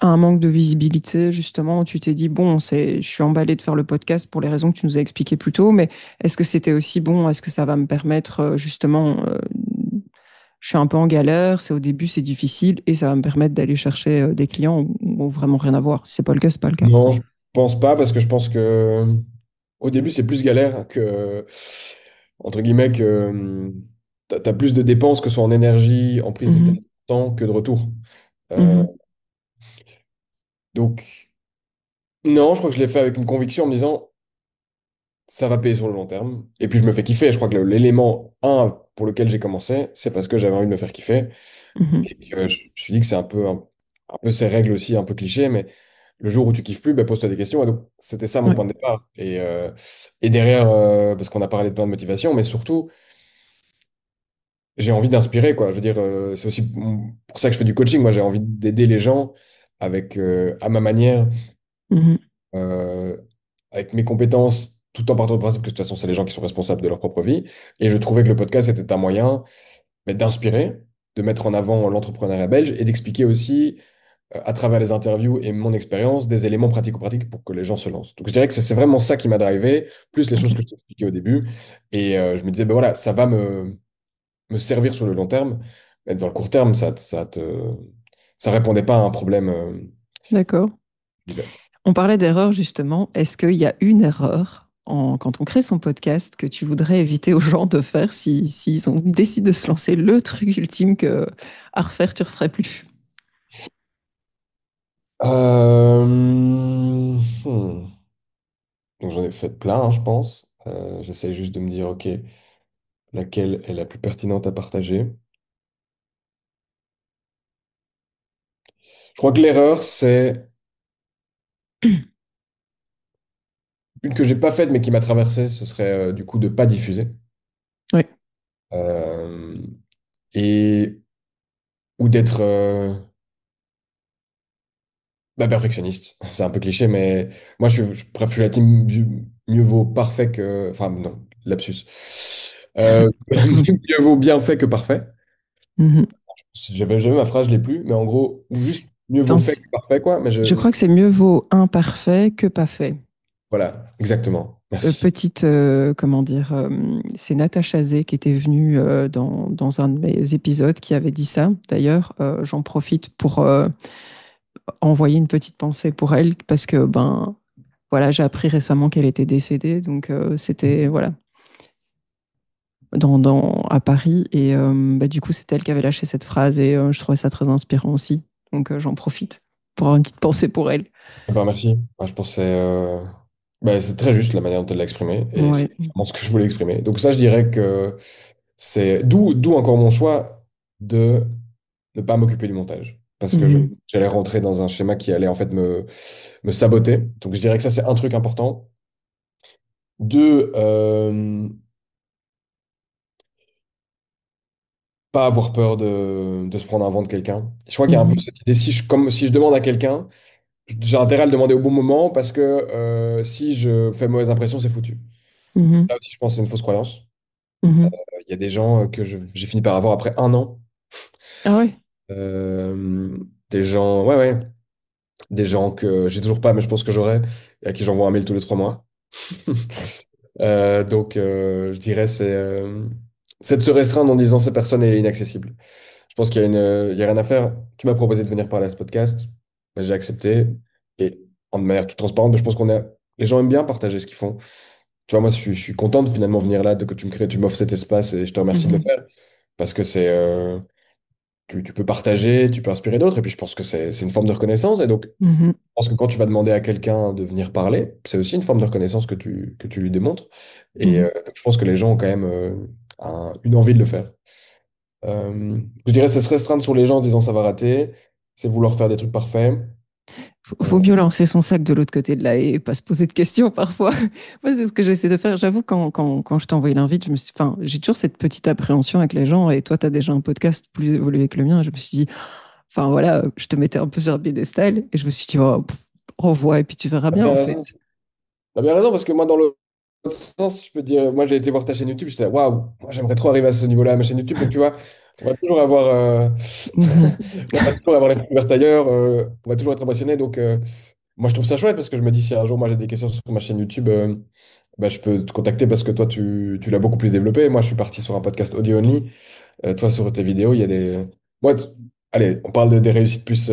À un manque de visibilité, justement, où tu t'es dit, bon, je suis emballé de faire le podcast pour les raisons que tu nous as expliquées plus tôt, mais est-ce que c'était aussi bon? Est-ce que ça va me permettre, justement, je suis un peu en galère, c'est au début, c'est difficile et ça va me permettre d'aller chercher des clients ou vraiment rien à voir. Si c'est pas le cas, c'est pas le cas. non, je pense pas, parce que je pense que au début, c'est plus galère que, entre guillemets, que t'as plus de dépenses, que ce soit en énergie, en prise de Mhm, temps, que de retour. Euh, mhm, donc, non, je crois que je l'ai fait avec une conviction en me disant, ça va payer sur le long terme. Et puis, je me fais kiffer. Je crois que l'élément un pour lequel j'ai commencé, c'est parce que j'avais envie de me faire kiffer. mhm. Et que je me suis dit que c'est un peu ces règles aussi, un peu clichés, mais le jour où tu kiffes plus, ben, pose-toi des questions. Et donc, c'était ça mon Ouais. point de départ. Et derrière, parce qu'on a parlé de plein de motivation, mais surtout, j'ai envie d'inspirer, quoi. Je veux dire, c'est aussi pour ça que je fais du coaching. Moi, j'ai envie d'aider les gens avec, à ma manière, Mhm. euh, avec mes compétences, tout en partant du principe que de toute façon, c'est les gens qui sont responsables de leur propre vie. Et je trouvais que le podcast était un moyen, mais d'inspirer, de mettre en avant l'entrepreneuriat belge et d'expliquer aussi à travers les interviews et mon expérience, des éléments pratico-pratiques pour que les gens se lancent. Donc je dirais que c'est vraiment ça qui m'a drivé, plus les choses Ok. que je t'ai expliquées au début. Et je me disais, ben voilà, ça va me servir sur le long terme, mais dans le court terme, ça répondait pas à un problème. D'accord. On parlait d'erreur justement. Est-ce qu'il y a une erreur quand on crée son podcast que tu voudrais éviter aux gens de faire s'ils ont décidé de se lancer le truc ultime que à refaire, tu referais plus? Hmm. Donc j'en ai fait plein, hein, je pense. J'essaie juste de me dire, ok, laquelle est la plus pertinente à partager. Je crois que l'erreur, c'est une que j'ai pas faite mais qui m'a traversé, ce serait du coup de pas diffuser. Oui. Euh, et ou d'être bah, perfectionniste. C'est un peu cliché, mais moi je suis la team mieux vaut parfait que. Enfin, non, lapsus. Mieux vaut bien fait que parfait. Mhm. J'avais jamais ma phrase, je l'ai plus, mais en gros, ou juste mieux vaut Attends, fait que parfait, quoi. Mais je crois que c'est mieux vaut imparfait que pas fait. voilà, exactement. Merci. Petite, comment dire, c'est Natacha Zé qui était venue dans un de mes épisodes qui avait dit ça. D'ailleurs, j'en profite pour envoyer une petite pensée pour elle parce que ben voilà, j'ai appris récemment qu'elle était décédée, donc c'était voilà à Paris et bah, du coup c'est elle qui avait lâché cette phrase et je trouvais ça très inspirant aussi, donc j'en profite pour avoir une petite pensée pour elle. Eh ben, merci. Moi, je pense que c'est très juste la manière dont elle l'a exprimé, et c'est Ouais. vraiment ce que je voulais exprimer. Donc ça, je dirais que c'est d'où encore mon choix de ne pas m'occuper du montage. Parce que Mhm. j'allais rentrer dans un schéma qui allait en fait me saboter. Donc je dirais que ça, c'est un truc important. Deux, pas avoir peur de se prendre un vent de quelqu'un. Je crois qu'il y a un peu Mhm. cette idée, comme si je demande à quelqu'un, j'ai intérêt à le demander au bon moment parce que si je fais mauvaise impression, c'est foutu. Mhm. Là aussi, je pense que c'est une fausse croyance. Mhm. Il y a des gens que j'ai fini par avoir après un an. Ah ouais. Euh, des gens, ouais, ouais, des gens que j'ai toujours pas, mais je pense que j'aurai, et à qui j'envoie un mail tous les 3 mois. Donc, je dirais, c'est de se restreindre en disant cette personne est inaccessible. Je pense qu'il y a il y a rien à faire. Tu m'as proposé de venir parler à ce podcast, ben, j'ai accepté, et en de manière toute transparente, mais je pense les gens aiment bien partager ce qu'ils font. Tu vois, moi, je suis content de finalement venir là, de que tu me crées, tu m'offres cet espace, et je te remercie de le Mhm. faire, parce que tu peux partager, tu peux inspirer d'autres, et puis je pense que c'est une forme de reconnaissance, et donc, je Mhm. pense que quand tu vas demander à quelqu'un de venir parler, c'est aussi une forme de reconnaissance que tu lui démontres. Et Mhm. je pense que les gens ont quand même une envie de le faire. Je dirais, c'est se restreindre sur les gens en se disant ça va rater, c'est vouloir faire des trucs parfaits. Faut mieux lancer son sac de l'autre côté de la haie et pas se poser de questions parfois. Moi, c'est ce que j'essaie de faire. J'avoue, quand je t'ai envoyé l'invite, enfin, j'ai toujours cette petite appréhension avec les gens. Et toi, tu as déjà un podcast plus évolué que le mien. Et je me suis dit, enfin voilà, je te mettais un peu sur un piédestal. Et je me suis dit, oh, revois et puis tu verras T'as bien, bien en fait. raison. T'as bien raison, parce que moi, dans l'autre sens, je peux te dire, moi, j'ai été voir ta chaîne YouTube, j'étais là, waouh, moi, j'aimerais trop arriver à ce niveau-là à ma chaîne YouTube. Donc, tu vois, on va toujours avoir, Mhm. on va toujours avoir les découvertes ailleurs, on va toujours être impressionné. Donc, moi, je trouve ça chouette parce que je me dis, si un jour, moi, j'ai des questions sur ma chaîne YouTube, bah, je peux te contacter parce que toi, tu l'as beaucoup plus développé. Moi, je suis parti sur un podcast audio only. Toi, sur tes vidéos, il y a des. Moi, allez, on parle des réussites plus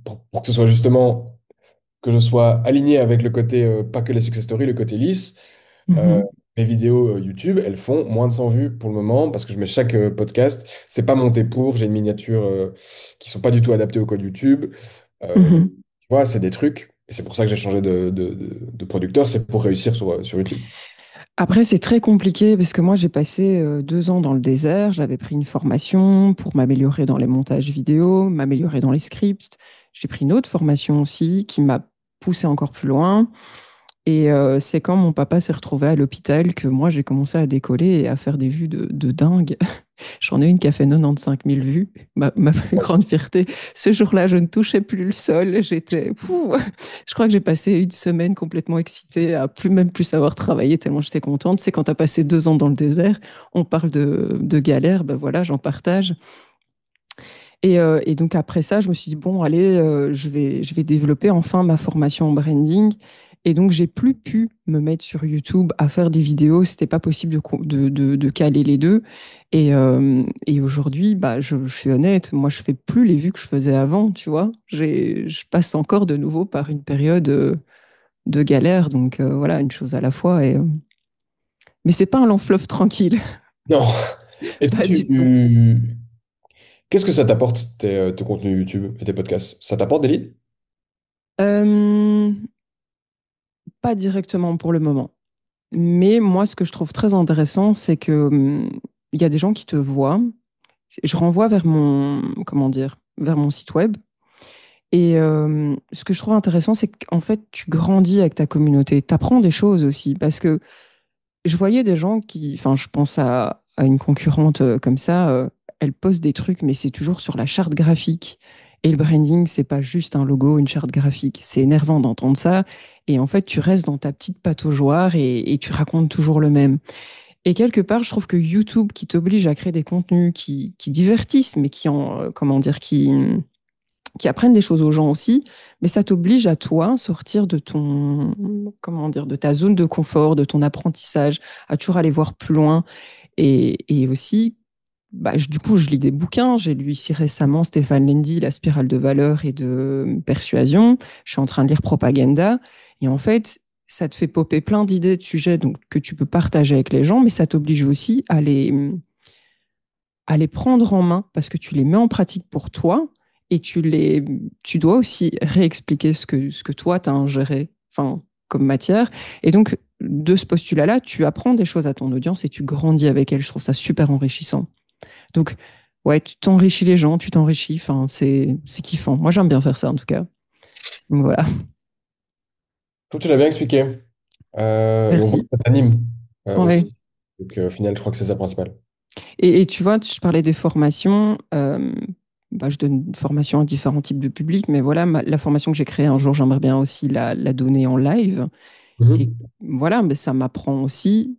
pour que ce soit justement que je sois aligné avec le côté, pas que les success stories, le côté lisse. Euh, Mhm. Mes vidéos YouTube, elles font moins de 100 vues pour le moment parce que je mets chaque podcast. C'est pas monté pour, j'ai une miniature qui sont pas du tout adaptées au code YouTube. Mhm. Tu vois, c'est des trucs. Et c'est pour ça que j'ai changé de producteur, c'est pour réussir sur YouTube. Après, c'est très compliqué parce que moi, j'ai passé 2 ans dans le désert. J'avais pris une formation pour m'améliorer dans les montages vidéo, m'améliorer dans les scripts. J'ai pris une autre formation aussi qui m'a poussé encore plus loin. Et c'est quand mon papa s'est retrouvé à l'hôpital que moi, j'ai commencé à décoller et à faire des vues de dingue. J'en ai une qui a fait 95 000 vues, ma plus grande fierté. Ce jour-là, je ne touchais plus le sol. Je crois que j'ai passé une semaine complètement excitée à même plus savoir travailler tellement j'étais contente. C'est quand tu as passé 2 ans dans le désert, on parle de galère, ben voilà, j'en partage. Et donc après ça, je me suis dit, bon, allez, je vais développer enfin ma formation en branding. Et donc, j'ai plus pu me mettre sur YouTube à faire des vidéos. C'était pas possible de caler les deux. Et aujourd'hui, bah, je suis honnête, moi, je fais plus les vues que je faisais avant, tu vois. Je passe encore de nouveau par une période de galère. Donc, voilà, une chose à la fois. Mais c'est pas un long fleuve tranquille, Non. Et pas du tout. qu'est-ce que ça t'apporte, tes contenus YouTube et tes podcasts? Ça t'apporte des leads? Euh, Pas directement pour le moment. Mais moi, ce que je trouve très intéressant, c'est que il y a des gens qui te voient. Je renvoie vers comment dire, vers mon site web. Et ce que je trouve intéressant, c'est qu'en fait, tu grandis avec ta communauté. Tu apprends des choses aussi. Parce que je voyais des gens enfin, je pense à une concurrente comme ça, elle poste des trucs, mais c'est toujours sur la charte graphique. Et le branding, c'est pas juste un logo, une charte graphique. C'est énervant d'entendre ça. Et en fait, tu restes dans ta petite pataugeoire et tu racontes toujours le même. Et quelque part, je trouve que YouTube, qui t'oblige à créer des contenus qui divertissent, mais comment dire, qui apprennent des choses aux gens aussi, mais ça t'oblige à toi sortir de comment dire, de ta zone de confort, de ton apprentissage, à toujours aller voir plus loin. Et aussi, bah, du coup, je lis des bouquins. J'ai lu ici récemment Stéphane Lendy, La spirale de valeur et de persuasion. Je suis en train de lire Propaganda. Et en fait, ça te fait popper plein d'idées de sujets donc, que tu peux partager avec les gens, mais ça t'oblige aussi à les prendre en main parce que tu les mets en pratique pour toi et tu dois aussi réexpliquer ce que toi, tu as ingéré, enfin, comme matière. Et donc, de ce postulat-là, tu apprends des choses à ton audience et tu grandis avec elle. Je trouve ça super enrichissant. Donc, ouais, tu t'enrichis les gens, tu t'enrichis. Enfin, c'est kiffant. Moi, j'aime bien faire ça en tout cas. Donc voilà. Tout, tu l'as bien expliqué. Et on voit que Merci. ça t'anime Ouais. aussi. Donc, au final, je crois que c'est ça le principal. Et tu vois, je parlais des formations. Bah, je donne une formation à différents types de publics, mais voilà, la formation que j'ai créée un jour, j'aimerais bien aussi la donner en live. Et Mhm. voilà, mais ça m'apprend aussi.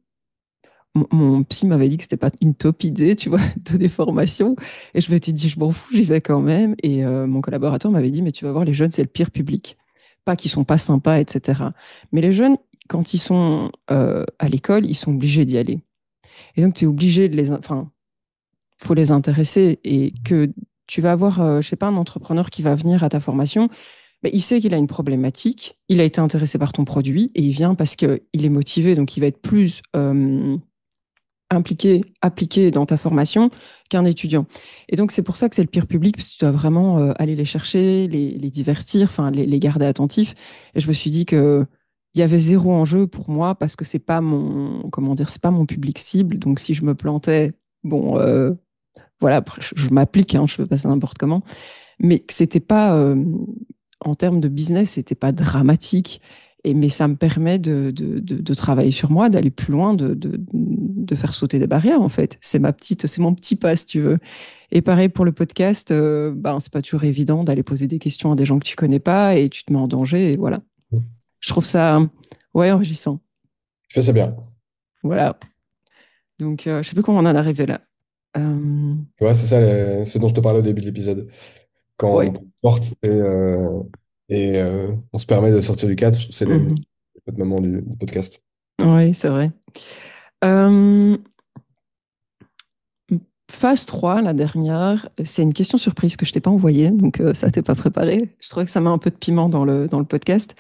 Mon psy m'avait dit que c'était pas une top idée, tu vois, de des formations. Et je m'étais dit, je m'en fous, j'y vais quand même. Et mon collaborateur m'avait dit, mais tu vas voir, les jeunes, c'est le pire public. Pas qu'ils sont pas sympas, etc. Mais les jeunes, quand ils sont à l'école, ils sont obligés d'y aller. Et donc, tu es obligé de les... Enfin, faut les intéresser. Et que tu vas avoir, je sais pas, un entrepreneur qui va venir à ta formation, ben, il sait qu'il a une problématique, il a été intéressé par ton produit et il vient parce qu'il est motivé. Donc, il va être plus... impliqué, appliqué dans ta formation qu'un étudiant. Et donc, c'est pour ça que c'est le pire public, parce que tu dois vraiment aller les chercher, les divertir, enfin, les garder attentifs. Et je me suis dit que il y avait zéro enjeu pour moi parce que c'est pas mon, comment dire, c'est pas mon public cible. Donc, si je me plantais, bon, voilà, après, je m'applique, hein, je fais pas ça n'importe comment, mais que c'était pas, en termes de business, c'était pas dramatique. Et, mais ça me permet de travailler sur moi, d'aller plus loin, de faire sauter des barrières, en fait. C'est mon petit pas, si tu veux. Et pareil pour le podcast, ben, c'est pas toujours évident d'aller poser des questions à des gens que tu connais pas et tu te mets en danger, et voilà. Je trouve ça, ouais, enrichissant. Tu fais ça bien. Voilà. Donc, je sais plus comment on en est arrivé là. Euh, Tu vois, c'est ça ce dont je te parlais au début de l'épisode. Quand ouais. on porte et on se permet de sortir du cadre, je trouve que c'est Mhm. le moment du podcast. Ouais, c'est vrai. Euh, Phase 3, la dernière, c'est une question surprise que je t'ai pas envoyée, donc ça, t'es pas préparé. Je trouvais que ça met un peu de piment dans le podcast.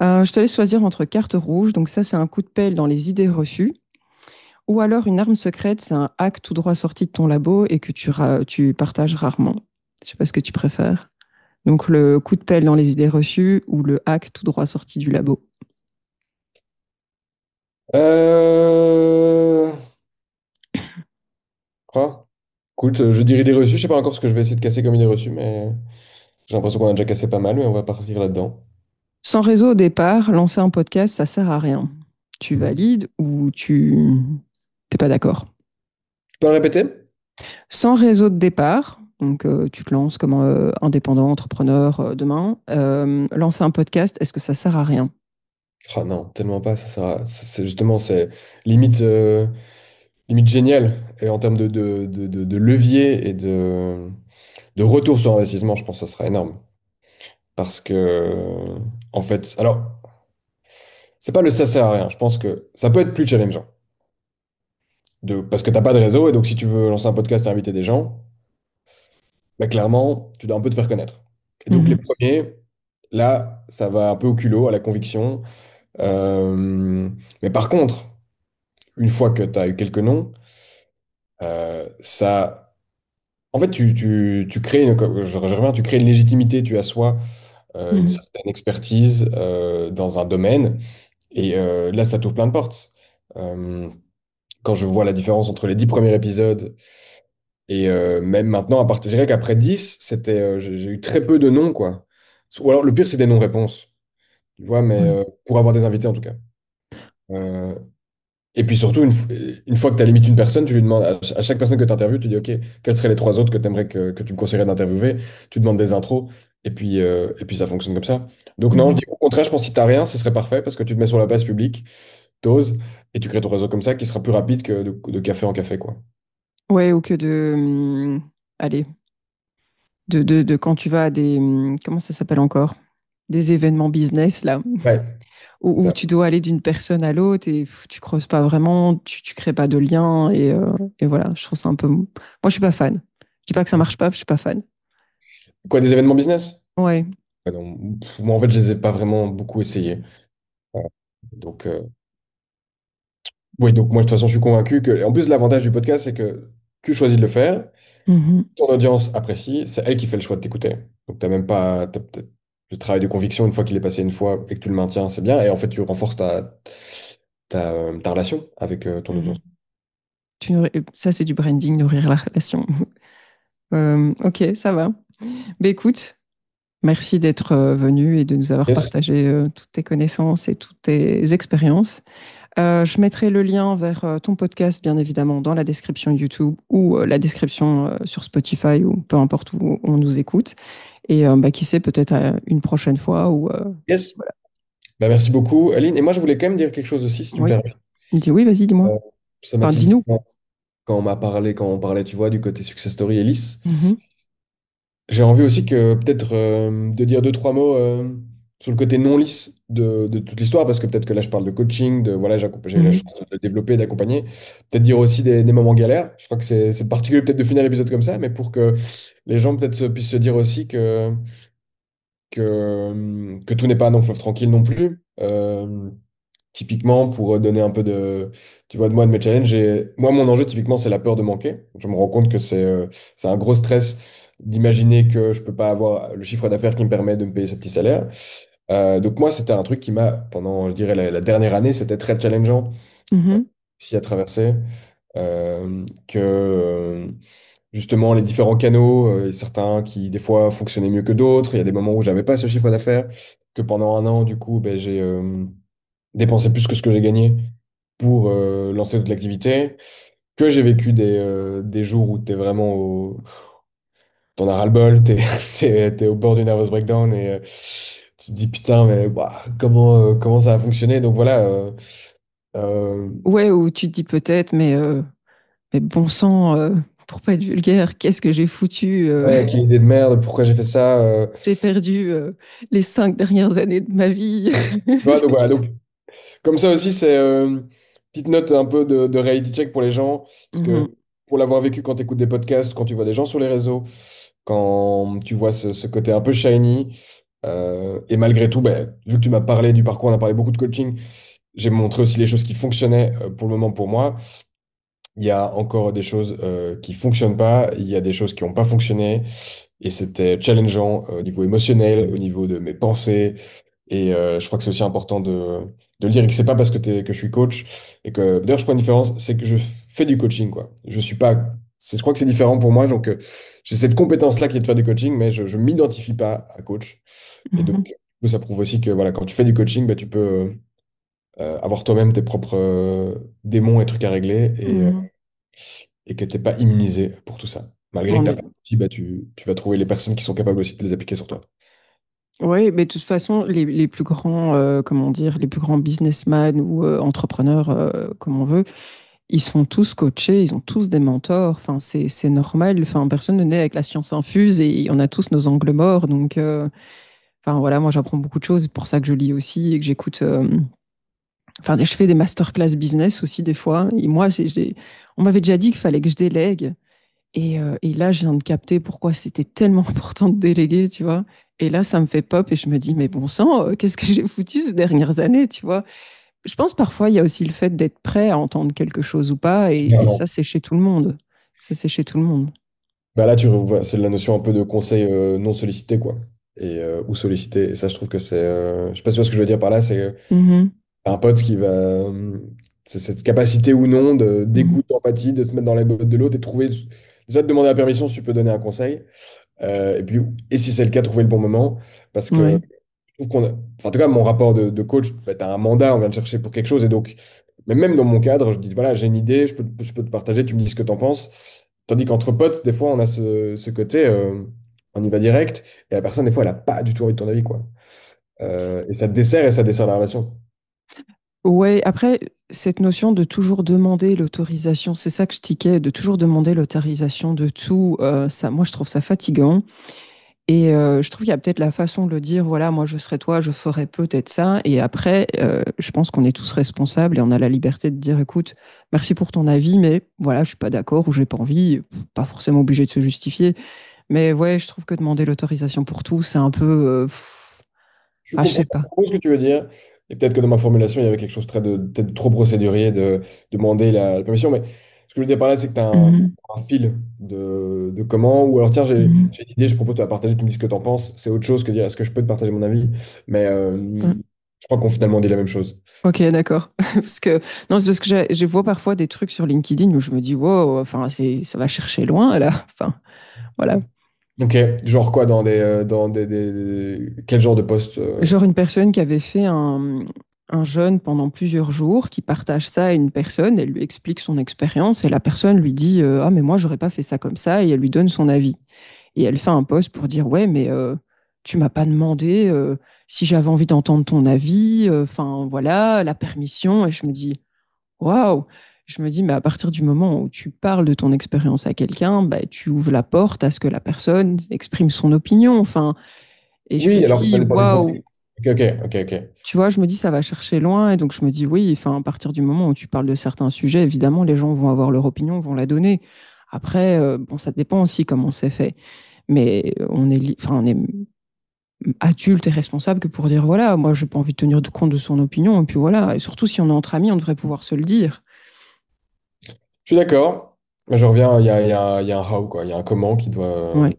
Je te laisse choisir entre carte rouge, donc ça, c'est un coup de pelle dans les idées reçues, ou alors une arme secrète, c'est un hack tout droit sorti de ton labo et que tu partages rarement. Je sais pas ce que tu préfères. Donc le coup de pelle dans les idées reçues ou le hack tout droit sorti du labo. Euh... ah, écoute, je dirais idée reçue. Je sais pas encore ce que je vais essayer de casser comme idée reçue, mais j'ai l'impression qu'on a déjà cassé pas mal, mais on va partir là-dedans. Sans réseau au départ, lancer un podcast, ça sert à rien. Tu Mhm. valides ou tu t'es pas d'accord. Tu peux le répéter? Sans réseau de départ, donc tu te lances comme indépendant, entrepreneur demain, lancer un podcast, est-ce que ça sert à rien? Ah non, tellement pas. Ça sert c'est justement, c'est limite, limite génial. Et en termes de levier et de retour sur investissement, je pense que ça sera énorme. Parce que, en fait, alors, c'est pas le ça sert à rien. Je pense que ça peut être plus challengeant. Parce que t'as pas de réseau, et donc si tu veux lancer un podcast et inviter des gens, bah, clairement, tu dois un peu te faire connaître. Et donc les Mhm, premiers, là, ça va un peu au culot, à la conviction. Euh, mais par contre, une fois que tu as eu quelques noms, ça. En fait, tu crées je reviens, tu crées une légitimité, tu assois une mhm, certaine expertise dans un domaine, et là, ça t'ouvre plein de portes. Euh, Quand je vois la différence entre les 10 premiers épisodes et même maintenant, à partir, je dirais qu'après 10 j'ai eu très peu de noms, quoi. Ou alors, le pire, c'est des non-réponses, tu vois, mais ouais. pour avoir des invités, en tout cas. Euh, Et puis surtout, une fois que tu as limite une personne, tu lui demandes à chaque personne que tu interviews, tu dis, OK, quels seraient les trois autres que tu aimerais que tu me conseillerais d'interviewer? Tu demandes des intros, et puis ça fonctionne comme ça. Donc non, je Mhm. dis au contraire, je pense que si tu rien, ce serait parfait parce que tu te mets sur la place publique, t'oses, et tu crées ton réseau comme ça qui sera plus rapide que de café en café, quoi. Ouais, ou que allez, de quand tu vas à des, comment ça s'appelle encore? Des événements business, là, Ouais, où ça. tu dois aller d'une personne à l'autre et tu creuses pas vraiment, tu crées pas de lien et voilà, je trouve ça un peu... Moi, je suis pas fan. Je dis pas que ça marche pas, je suis pas fan. Quoi, des événements business? Ouais. Ouais, non, moi, en fait, je les ai pas vraiment beaucoup essayés. Ouais. Donc, oui, donc moi, de toute façon, je suis convaincu que. En plus, l'avantage du podcast, c'est que tu choisis de le faire. Mhm. Ton audience apprécie, c'est elle qui fait le choix de t'écouter. Donc, t'as même pas peut-être le travail de conviction une fois qu'il est passé une fois et que tu le maintiens, c'est bien. Et en fait, tu renforces ta relation avec ton audience. Mhm. Ça, c'est du branding, nourrir la relation. Ok, ça va. Ben écoute, merci d'être venu et de nous avoir Yes. partagé toutes tes connaissances et toutes tes expériences. Je mettrai le lien vers ton podcast, bien évidemment, dans la description YouTube ou la description sur Spotify ou peu importe où on nous écoute. Et bah, qui sait, peut-être une prochaine fois ou Yes. voilà. Bah, merci beaucoup, Aline. Et moi, je voulais quand même dire quelque chose aussi, si tu me Oui. permets. Il me dit oui, vas-y, dis-moi. Euh, Ça m'a Enfin, tilté dis-nous. quand on m'a parlé, quand on parlait, tu vois, du côté success story et lisse. Mhm. J'ai envie aussi que peut-être de dire deux, trois mots sur le côté non lisse de toute l'histoire, parce que peut-être que là, je parle de coaching, de voilà, j'ai eu la Mhm. chance de développer, d'accompagner. Peut-être dire aussi des moments galères. Je crois que c'est particulier peut-être de finir l'épisode comme ça, mais pour que les gens peut-être puissent se dire aussi que tout n'est pas un long fleuve tranquille non plus. Typiquement, pour donner un peu de, tu vois, de moi, de mes challenges, moi, mon enjeu, typiquement, c'est la peur de manquer. Je me rends compte que c'est un gros stress d'imaginer que je peux pas avoir le chiffre d'affaires qui me permet de me payer ce petit salaire. Donc, moi, c'était un truc qui m'a, pendant, je dirais, la dernière année, c'était très challengeant, Mhm. s'y à traverser, que, justement, les différents canaux, certains qui, des fois, fonctionnaient mieux que d'autres. Il y a des moments où j'avais pas ce chiffre d'affaires, que pendant un an, du coup, ben, j'ai, dépenser plus que ce que j'ai gagné pour lancer toute l'activité, que j'ai vécu des jours où t'es vraiment t'en as ras-le-bol, t'es au bord du nervous breakdown et tu te dis putain, mais ouah, comment ça a fonctionné? Donc voilà, euh, Ouais, ou tu te dis peut-être, mais bon sang, pour pas être vulgaire, qu'est-ce que j'ai foutu? ouais, quelle idée de merde, pourquoi j'ai fait ça? J'ai perdu les 5 dernières années de ma vie. Ouais, donc voilà, donc comme ça aussi, c'est petite note un peu de reality check pour les gens, parce Mhm. que pour l'avoir vécu quand tu écoutes des podcasts, quand tu vois des gens sur les réseaux, quand tu vois ce côté un peu shiny, et malgré tout, ben, vu que tu m'as parlé du parcours, on a parlé beaucoup de coaching, j'ai montré aussi les choses qui fonctionnaient pour le moment pour moi. Il y a encore des choses qui fonctionnent pas, il y a des choses qui n'ont pas fonctionné, et c'était challengeant au niveau émotionnel, au niveau de mes pensées, et je crois que c'est aussi important de le dire, et que c'est pas parce que je suis coach, et que d'ailleurs je prends une différence, c'est que je fais du coaching, quoi. Je suis pas, je crois que c'est différent pour moi, donc j'ai cette compétence-là qui est de faire du coaching, mais je m'identifie pas à coach, et donc Mhm. ça prouve aussi que voilà, quand tu fais du coaching, bah, tu peux avoir toi-même tes propres démons et trucs à régler, Mhm. et que t'es pas immunisé pour tout ça. Malgré que En t'as est- pas d'outils, bah, tu vas trouver les personnes qui sont capables aussi de les appliquer sur toi. Ouais, mais de toute façon, les plus grands, comment dire, les plus grands businessmen ou entrepreneurs, comme on veut, ils se font tous coacher, ils ont tous des mentors. Enfin, c'est normal. Enfin, personne ne naît avec la science infuse et on a tous nos angles morts. Donc, enfin voilà, moi j'apprends beaucoup de choses. C'est pour ça que je lis aussi et que j'écoute. Enfin, je fais des masterclass business aussi des fois. Et moi, on m'avait déjà dit qu'il fallait que je délègue. Et là, je viens de capter pourquoi c'était tellement important de déléguer, tu vois. Et là, ça me fait pop et je me dis, mais bon sang, qu'est-ce que j'ai foutu ces dernières années, tu vois. Je pense parfois, il y a aussi le fait d'être prêt à entendre quelque chose ou pas. Et ça, Clairement. c'est chez tout le monde. Ça, c'est chez tout le monde. Bah là, tu revois, c'est la notion un peu de conseil non sollicité, quoi. Ou sollicité. Et ça, je trouve que je sais pas si tu vois ce que je veux dire par là, c'est Mhm. un pote qui va. C'est cette capacité ou non Mhm. d'écoute, d'empathie, de se mettre dans les bottes de l'autre et trouver. Déjà, te demander la permission si tu peux donner un conseil. Et puis, et si c'est le cas, trouver le bon moment. Parce que Ouais. je trouve qu'on a. Enfin, en tout cas, mon rapport de coach, bah, tu as un mandat, on vient te chercher pour quelque chose. Et donc, mais même dans mon cadre, je dis, voilà, j'ai une idée, je peux te partager, tu me dis ce que tu en penses. Tandis qu'entre potes, des fois, on a ce côté, on y va direct. Et la personne, des fois, elle n'a pas du tout envie de ton avis, quoi. Et ça dessert la relation. Ouais, après, cette notion de toujours demander l'autorisation, c'est ça que je tiquais, de toujours demander l'autorisation de tout, ça, moi, je trouve ça fatigant. Et je trouve qu'il y a peut-être la façon de le dire, voilà, moi, je serais toi, je ferais peut-être ça. Et après, je pense qu'on est tous responsables et on a la liberté de dire, écoute, merci pour ton avis, mais voilà, je suis pas d'accord ou j'ai pas envie, pas forcément obligé de se justifier. Mais ouais, je trouve que demander l'autorisation pour tout, c'est un peu, Je je comprends sais pas. ce que tu veux dire. Et peut-être que dans ma formulation, il y avait quelque chose peut-être trop procédurier de demander la permission. Mais ce que je veux dire par là, c'est que tu as Mhm, un fil de comment. Ou alors, tiens, mhm, j'ai une idée, je propose de la partager, tu me dis ce que tu en penses. C'est autre chose que dire est-ce que je peux te partager mon avis. Mais mhm. je crois qu'on finalement dit la même chose. Ok, d'accord. Parce que non, c'est parce que je vois parfois des trucs sur LinkedIn où je me dis wow, enfin ça va chercher loin là. Enfin, Voilà. Ok, genre quoi, quel genre de poste Genre une personne qui avait fait un jeûne pendant plusieurs jours, qui partage ça à une personne, elle lui explique son expérience et la personne lui dit ah mais moi j'aurais pas fait ça comme ça et elle lui donne son avis. Et elle fait un post pour dire ouais mais tu m'as pas demandé si j'avais envie d'entendre ton avis, enfin voilà la permission et je me dis waouh. Je me dis, mais à partir du moment où tu parles de ton expérience à quelqu'un, bah, tu ouvres la porte à ce que la personne exprime son opinion. Enfin, et je me Oui, alors ça dis, dépend du waouh, contexte. Ok. tu vois, je me dis, ça va chercher loin. Et donc, je me dis, oui, enfin, à partir du moment où tu parles de certains sujets, évidemment, les gens vont avoir leur opinion, vont la donner. Après, bon, ça dépend aussi comment c'est fait. Mais enfin, on est adulte et responsable que pour dire, voilà, moi, j'ai pas envie de tenir compte de son opinion. Et puis voilà. Et surtout, si on est entre amis, on devrait pouvoir se le dire. Je suis d'accord. Mais je reviens, il y a un how, quoi. Il y a un comment qui doit. Ouais.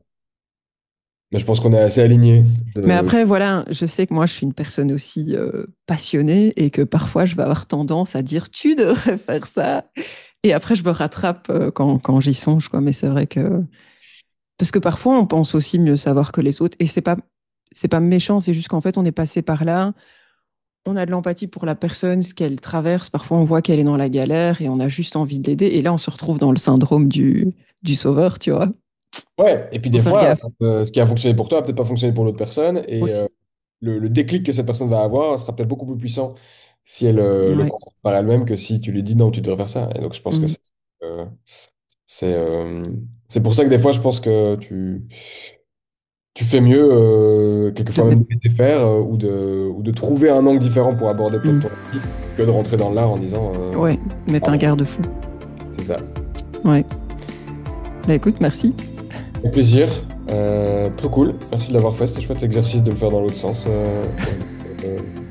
Mais je pense qu'on est assez alignés. Mais après, voilà, je sais que moi, je suis une personne aussi passionnée et que parfois, je vais avoir tendance à dire, tu devrais faire ça. Et après, je me rattrape quand j'y songe, quoi. Mais c'est vrai que... Parce que parfois, on pense aussi mieux savoir que les autres. Et c'est pas méchant, c'est juste qu'en fait, on est passé par là. On a de l'empathie pour la personne, ce qu'elle traverse. Parfois, on voit qu'elle est dans la galère et on a juste envie de l'aider. Et là, on se retrouve dans le syndrome du sauveur, tu vois. Ouais, et puis Faut des faire fois, gaffe ce qui a fonctionné pour toi a peut-être pas fonctionné pour l'autre personne, et aussi. le déclic que cette personne va avoir sera peut-être beaucoup plus puissant si elle le Ouais. comprend par elle-même que si tu lui dis non, tu devrais faire ça. Et donc je pense que Mm. euh, c'est c'est pour ça que des fois je pense que tu fais mieux De quelquefois même mettre... de laisser faire ou de trouver un angle différent pour aborder peut-être Mm. ton vie que de rentrer dans l'art en disant Ouais, mettre un pardon, garde-fou. c'est ça. Ouais. Bah écoute, merci. Avec plaisir. Trop cool. Merci de l'avoir fait. C'était chouette exercice de le faire dans l'autre sens.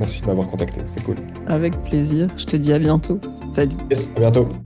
Merci de m'avoir contacté. C'était cool. Avec plaisir. Je te dis à bientôt. Salut. Yes, à bientôt.